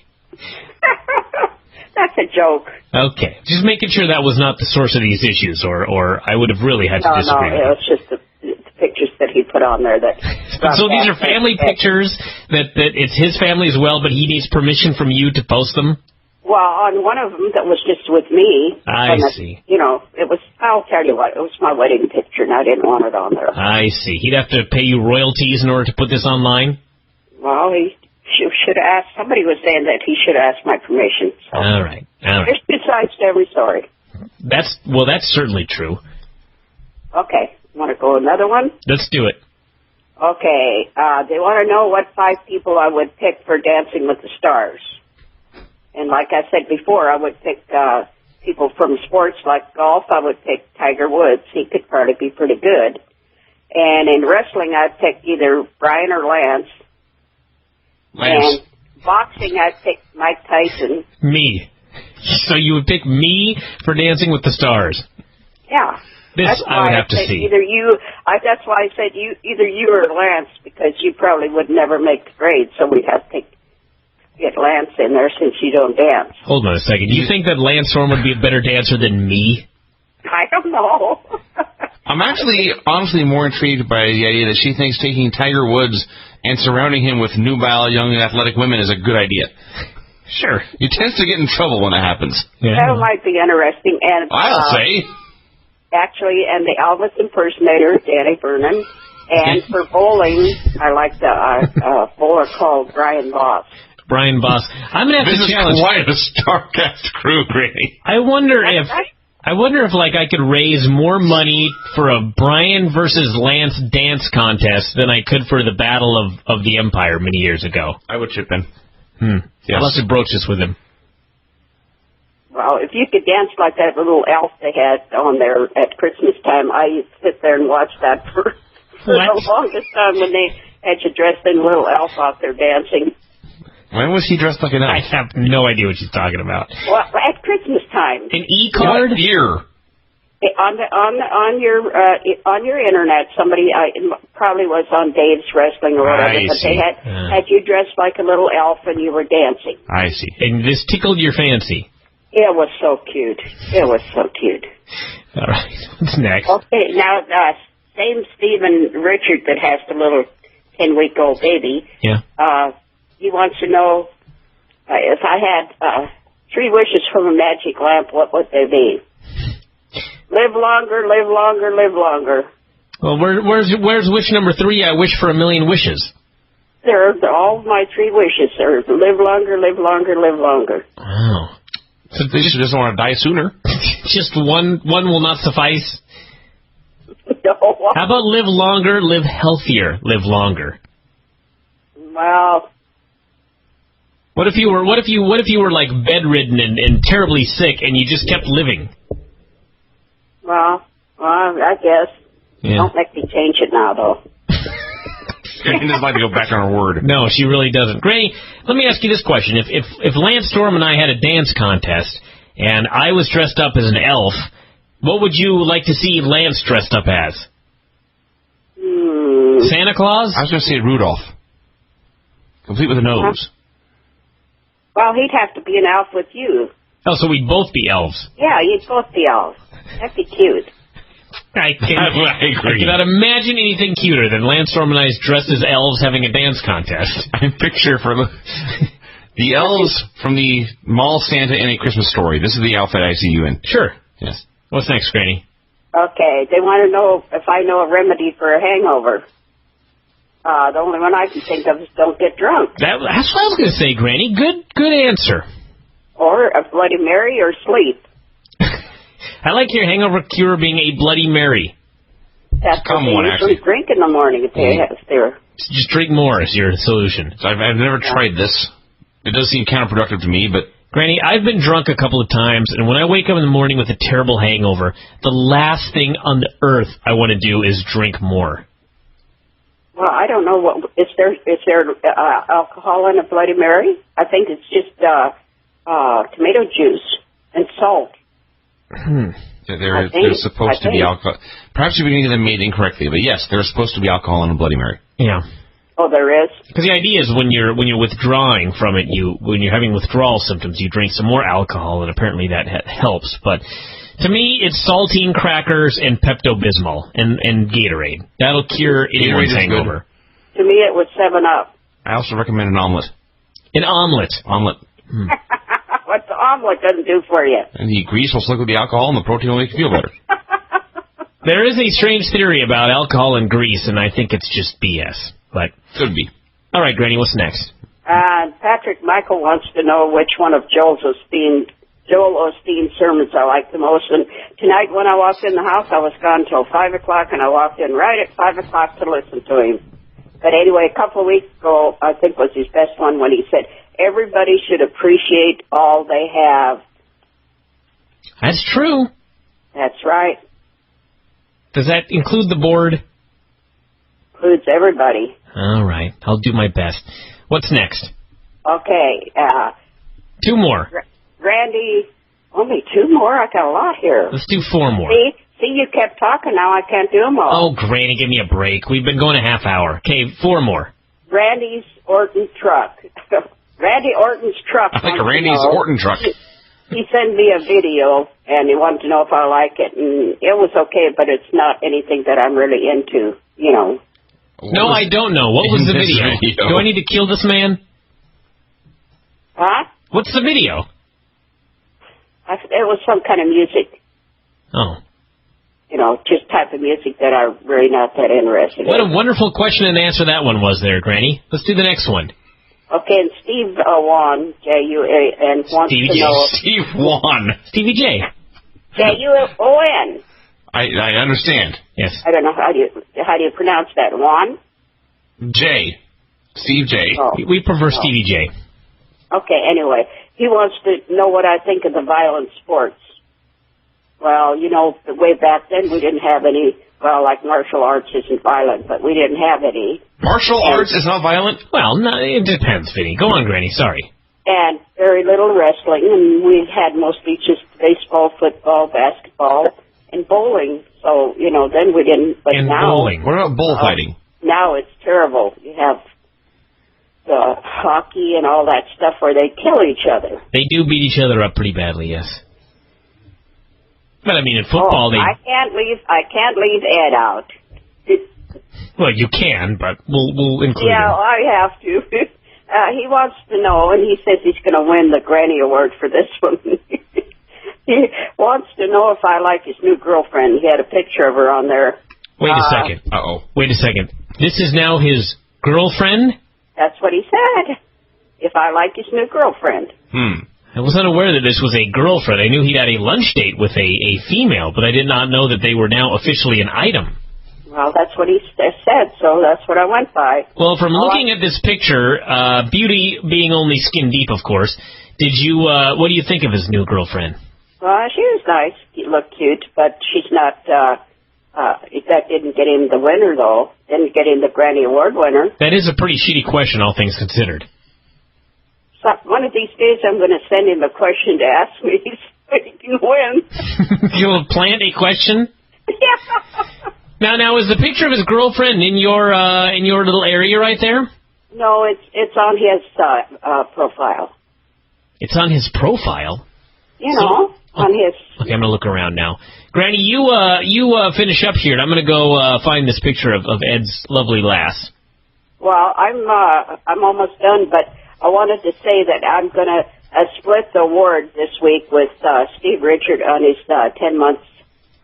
L: That's a joke.
C: Okay. Just making sure that was not the source of these issues, or I would have really had to disagree.
L: No, it was just the pictures that he put on there.
C: So these are family pictures that it's his family as well, but he needs permission from you to post them?
L: Well, on one of them that was just with me.
C: I see.
L: It was, I'll tell you what, it was my wedding picture, and I didn't want it on there.
C: I see. He'd have to pay you royalties in order to put this online?
L: Well, he should ask. Somebody was saying that he should ask my permission. So.
C: All right.
L: There's two sides to every story.
C: That's certainly true.
L: Okay. Want to go another one?
C: Let's do it.
L: Okay. They want to know what 5 people I would pick for Dancing with the Stars. And like I said before, I would pick people from sports like golf. I would pick Tiger Woods. He could probably be pretty good. And in wrestling, I'd pick either Bryan or Lance. And boxing, I'd pick Mike Tyson.
C: Me. So you would pick me for Dancing with the Stars?
L: Yeah.
C: This I would have to see.
L: Either you. That's why I said either you or Lance, because you probably would never make the grade. So we'd have to get Lance in there since you don't dance.
C: Hold on a second. Do you think that Lance Storm would be a better dancer than me?
L: I don't know.
A: I'm actually honestly more intrigued by the idea that she thinks taking Tiger Woods and surrounding him with nubile, young, athletic women is a good idea.
C: Sure.
A: He tends to get in trouble when that happens.
C: Yeah.
L: That might be interesting. And
A: I'll say.
L: Actually, and the Elvis impersonator, Danny Vernon. And for bowling, I like the bowler called Brian Boss.
C: Brian Boss. I'm gonna have
A: to
C: challenge.
A: This is quite a StarCast crew, Granny.
C: I wonder if I could raise more money for a Bryan versus Lance dance contest than I could for the Battle of the Empire many years ago.
A: I would chip in.
C: Yes. I'll have to broach this with him.
L: Well, if you could dance like that little elf they had on there at Christmas time, I used to sit there and watch that for the longest time when they had you dressed in a little elf out there dancing.
A: When was he dressed like an elf?
C: I have no idea what she's talking about.
L: Well, at Christmas time.
C: An e-card?
A: What year?
L: On your internet, somebody probably was on Dave's Wrestling or whatever, but they had you dressed like a little elf and you were dancing.
A: I see.
C: And this tickled your fancy.
L: It was so cute. It was so cute.
C: All right. What's next?
L: Okay, now same Stephen Richard that has the little 10-week-old baby.
C: Yeah.
L: He wants to know if I had 3 wishes from a magic lamp, what would they be? Live longer, live longer, live longer.
C: Well, where's wish number 3? I wish for 1,000,000 wishes.
L: They're all my 3 wishes. They're live longer, live longer, live longer.
C: Oh.
A: So they just doesn't want to die sooner.
C: Just one will not suffice?
L: No.
C: How about live longer, live healthier, live longer?
L: Well.
C: What if you were like bedridden and terribly sick and you just kept living?
L: Well, I guess.
C: Yeah.
L: Don't make me change it now, though.
A: Granny doesn't like to go back on her word.
C: No, she really doesn't. Granny, let me ask you this question. If Lance Storm and I had a dance contest and I was dressed up as an elf, what would you like to see Lance dressed up as? Santa Claus?
A: I was going to say Rudolph. Complete with a nose.
L: Well, he'd have to be an elf with you.
C: Oh, so we'd both be elves.
L: Yeah, you'd both be elves. That'd be cute.
C: I cannot imagine anything cuter than Lance Storm and I dressed as elves having a dance contest.
A: I picture for the elves from the Mall Santa in A Christmas Story. This is the outfit I see you in.
C: Sure.
A: Yes.
C: What's next, Granny?
L: Okay, they want to know if I know a remedy for a hangover. The only one I can think of is don't get drunk.
C: That's what I was going to say, Granny. Good answer.
L: Or a Bloody Mary or sleep.
C: I like your hangover cure being a Bloody Mary.
L: That's what they usually drink in the morning if they're...
C: Just drink more is your solution.
A: So I've never tried this. It does seem counterproductive to me, but...
C: Granny, I've been drunk a couple of times, and when I wake up in the morning with a terrible hangover, the last thing on the earth I want to do is drink more.
L: Well, I don't know what... Is there alcohol in a Bloody Mary? I think it's just tomato juice and salt.
A: There's supposed to be alcohol. Perhaps you've been getting them made incorrectly, but yes, there's supposed to be alcohol in a Bloody Mary.
C: Yeah.
L: Oh, there is?
C: Because the idea is when you're withdrawing from it, when you're having withdrawal symptoms, you drink some more alcohol, and apparently that helps. But to me, it's saltine crackers and Pepto-Bismol and Gatorade. That'll cure anyone's hangover.
L: To me, it was 7-Up.
A: I also recommend an omelet.
C: An omelet?
A: Omelet.
L: What the omelet doesn't do for you.
A: And the grease will slick with the alcohol, and the protein will make you feel better.
C: There is a strange theory about alcohol and grease, and I think it's just BS. But
A: could be.
C: All right, Granny, what's next?
L: Patrick Michael wants to know which one of Joel Osteen's sermons I like the most. And tonight when I walked in the house, I was gone till 5 o'clock, and I walked in right at 5 o'clock to listen to him. But anyway, a couple of weeks ago, I think was his best one when he said, everybody should appreciate all they have.
C: That's true.
L: That's right.
C: Does that include the board?
L: Includes everybody.
C: All right. I'll do my best. What's next?
L: Okay.
C: 2 more.
L: Randy, only 2 more? I got a lot here.
C: Let's do 4 more.
L: See, you kept talking. Now I can't do them all.
C: Oh, Granny, give me a break. We've been going a half hour. Okay, 4 more.
L: Randy's Orton truck. Randy Orton's truck.
A: I think a Randy's Orton truck.
L: He sent me a video, and he wanted to know if I like it, and it was okay, but it's not anything that I'm really into, you know.
C: No, I don't know. What was the video? Do I need to kill this man?
L: Huh?
C: What's the video?
L: It was some kind of music.
C: Oh.
L: You know, just type of music that I'm really not that interested in.
C: What a wonderful question and answer that one was there, Granny. Let's do the next one.
L: Okay, and Steve Wan, J-U-A-N, wants to know...
A: Steve Wan.
C: Stevie J.
L: J-U-O-N.
A: I understand.
C: Yes.
L: I don't know, how do you pronounce that? Wan?
A: J. Steve J.
L: Oh.
C: We prefer Stevie J.
L: Okay, anyway, he wants to know what I think of the violent sports. Well, you know, way back then we didn't have any... Well, like martial arts isn't violent, but we didn't have any.
A: Martial arts is not violent?
C: Well, no, it depends, Vinny. Go on, Granny. Sorry.
L: And very little wrestling, and we had mostly just baseball, football, basketball, and bowling. So, you know, then we didn't. But
C: and
L: now,
C: bowling.
A: What about bullfighting?
L: Now it's terrible. You have the hockey and all that stuff where they kill each other.
C: They do beat each other up pretty badly, yes. But I mean, in football,
L: I can't leave Ed out.
C: Well, you can, but we'll include
L: him. I have to. He wants to know, and he says he's going to win the Granny Award for this one. He wants to know if I like his new girlfriend. He had a picture of her on there.
C: Wait a second. Wait a second. This is now his girlfriend?
L: That's what he said. If I like his new girlfriend.
C: I was unaware that this was a girlfriend. I knew he'd had a lunch date with a female, but I did not know that they were now officially an item.
L: Well, that's what he said, so that's what I went by.
C: Well, from looking at this picture, beauty being only skin deep, of course, what do you think of his new girlfriend?
L: Well, she was nice. She looked cute, but she's not, that didn't get him the winner, though. Didn't get him the Granny Award winner.
C: That is a pretty shitty question, all things considered.
L: One of these days, I'm going to send him a question to ask me so he can win.
C: You'll plant a question?
L: Yeah.
C: Now, is the picture of his girlfriend in your little area right there?
L: No, it's on his profile.
C: It's on his profile?
L: You know, on his...
C: Okay, I'm going to look around now. Granny, you finish up here, and I'm going to go find this picture of Ed's lovely lass.
L: Well, I'm almost done, but... I wanted to say that I'm going to split the award this week with Steve Richard on his 10 months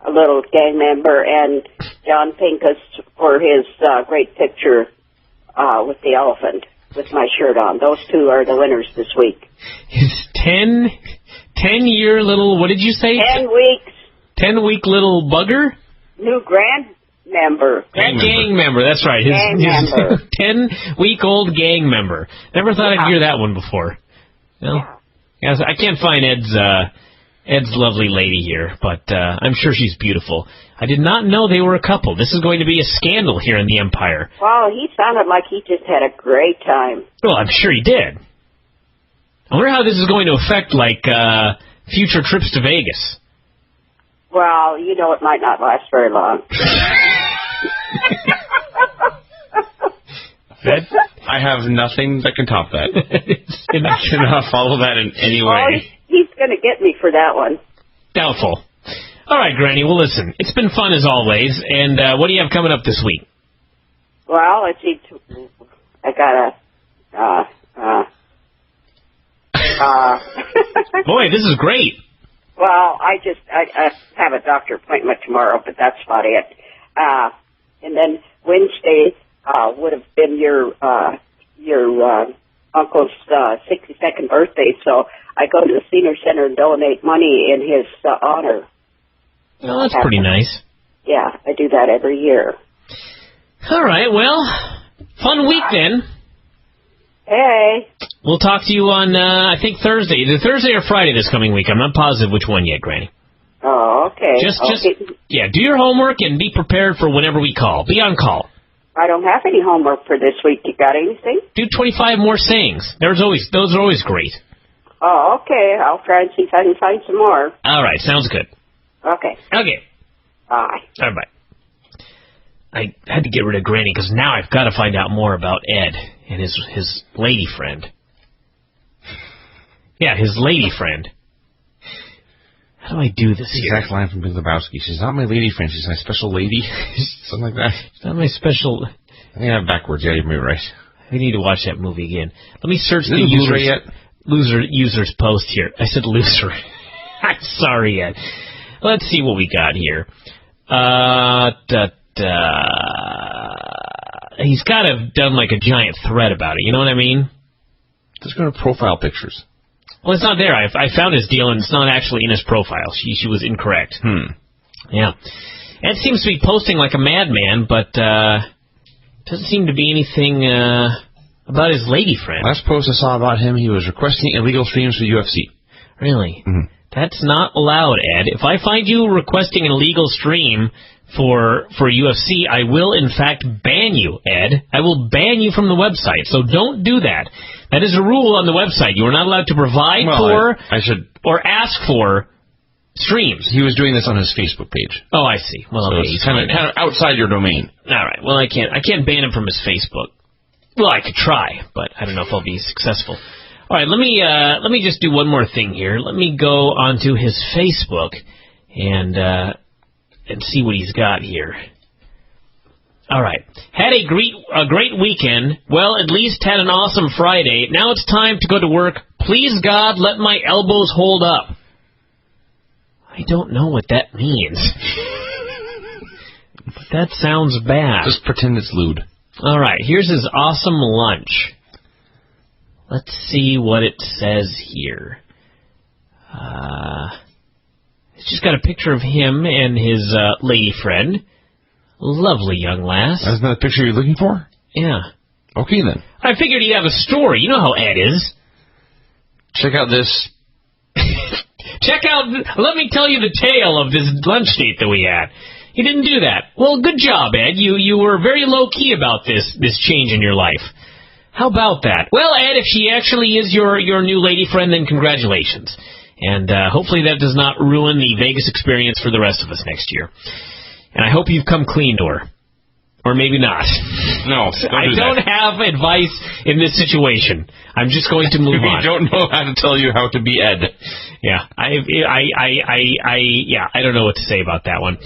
L: little gang member and John Pincus for his great picture with the elephant with my shirt on. Those two are the winners this week.
C: His 10-year little, what did you say?
L: 10 weeks.
C: 10-week little bugger?
L: New member.
C: Gang member, that's right. His 10-week-old gang member. Never thought I'd hear that one before. Well, yes, I can't find Ed's lovely lady here, but I'm sure she's beautiful. I did not know they were a couple. This is going to be a scandal here in the Empire.
L: Well, he sounded like he just had a great time.
C: Well, I'm sure he did. I wonder how this is going to affect, like, future trips to Vegas.
L: Well, you know it might not last very long.
A: I have nothing that can top that. I cannot follow that in any way.
L: Oh, he's going to get me for that one.
C: Doubtful. All right, Granny, well, listen, it's been fun as always, and what do you have coming up this week?
L: Well, let's see. I got
C: Boy, this is great.
L: Well, I have a doctor appointment tomorrow, but that's about it. And then Wednesday would have been your uncle's 62nd birthday, so I go to the senior center and donate money in his honor.
C: Well, that's pretty nice.
L: Yeah, I do that every year.
C: All right, well, fun week then.
L: Hey.
C: We'll talk to you on, I think, Thursday. Either Thursday or Friday this coming week. I'm not positive which one yet, Granny.
L: Oh, okay.
C: Just, do your homework and be prepared for whenever we call. Be on call.
L: I don't have any homework for this week. You got anything?
C: Do 25 more sayings. Those are always great.
L: Oh, okay. I'll try and see if I can find some more.
C: All right, sounds good.
L: Okay.
C: Okay.
L: Bye.
C: All right, bye. I had to get rid of Granny because now I've got to find out more about Ed and his lady friend. Yeah, his lady friend. How do I do this here?
A: Exact line from Big Lebowski. She's not my lady friend. She's my special lady. Something like that.
C: She's not my special...
A: I think I have backwards. Yeah, you're right.
C: I need to watch that movie again. Let me search the user's post here. I said loser. I'm sorry, Ed. Let's see what we got here. He's got to have done like a giant thread about it. You know what I mean?
A: Just go to profile pictures.
C: Well, it's not there. I found his deal, and it's not actually in his profile. She was incorrect. Yeah. Ed seems to be posting like a madman, but doesn't seem to be anything about his lady friend.
A: Last post I saw about him, he was requesting illegal streams for UFC.
C: Really? Mm-hmm. That's not allowed, Ed. If I find you requesting an illegal stream for UFC, I will, in fact, ban you, Ed. I will ban you from the website, so don't do that. That is a rule on the website. You are not allowed to provide or ask for streams.
A: He was doing this on his Facebook page.
C: Oh, I see. Well,
A: so
C: okay,
A: it's kind of outside your domain.
C: All right. Well, I can't ban him from his Facebook. Well, I could try, but I don't know if I'll be successful. All right, let me just do one more thing here. Let me go onto his Facebook and see what he's got here. All right. Had a great weekend. Well, at least had an awesome Friday. Now it's time to go to work. Please, God, let my elbows hold up. I don't know what that means. But that sounds bad.
A: Just pretend it's lewd.
C: All right, here's his awesome lunch. Let's see what it says here. It's just got a picture of him and his lady friend. Lovely young lass.
A: That's not the picture you're looking for?
C: Yeah.
A: Okay, then.
C: I figured he'd have a story. You know how Ed is.
A: Check out this.
C: Let me tell you the tale of this lunch date that we had. He didn't do that. Well, good job, Ed. You were very low-key about this change in your life. How about that? Well, Ed, if she actually is your new lady friend, then congratulations. And hopefully that does not ruin the Vegas experience for the rest of us next year. And I hope you've come clean to her. Or maybe not.
A: No,
C: I don't have advice in this situation. I'm just going to move on.
A: We don't know how to tell you how to be Ed.
C: Yeah, I don't know what to say about that one.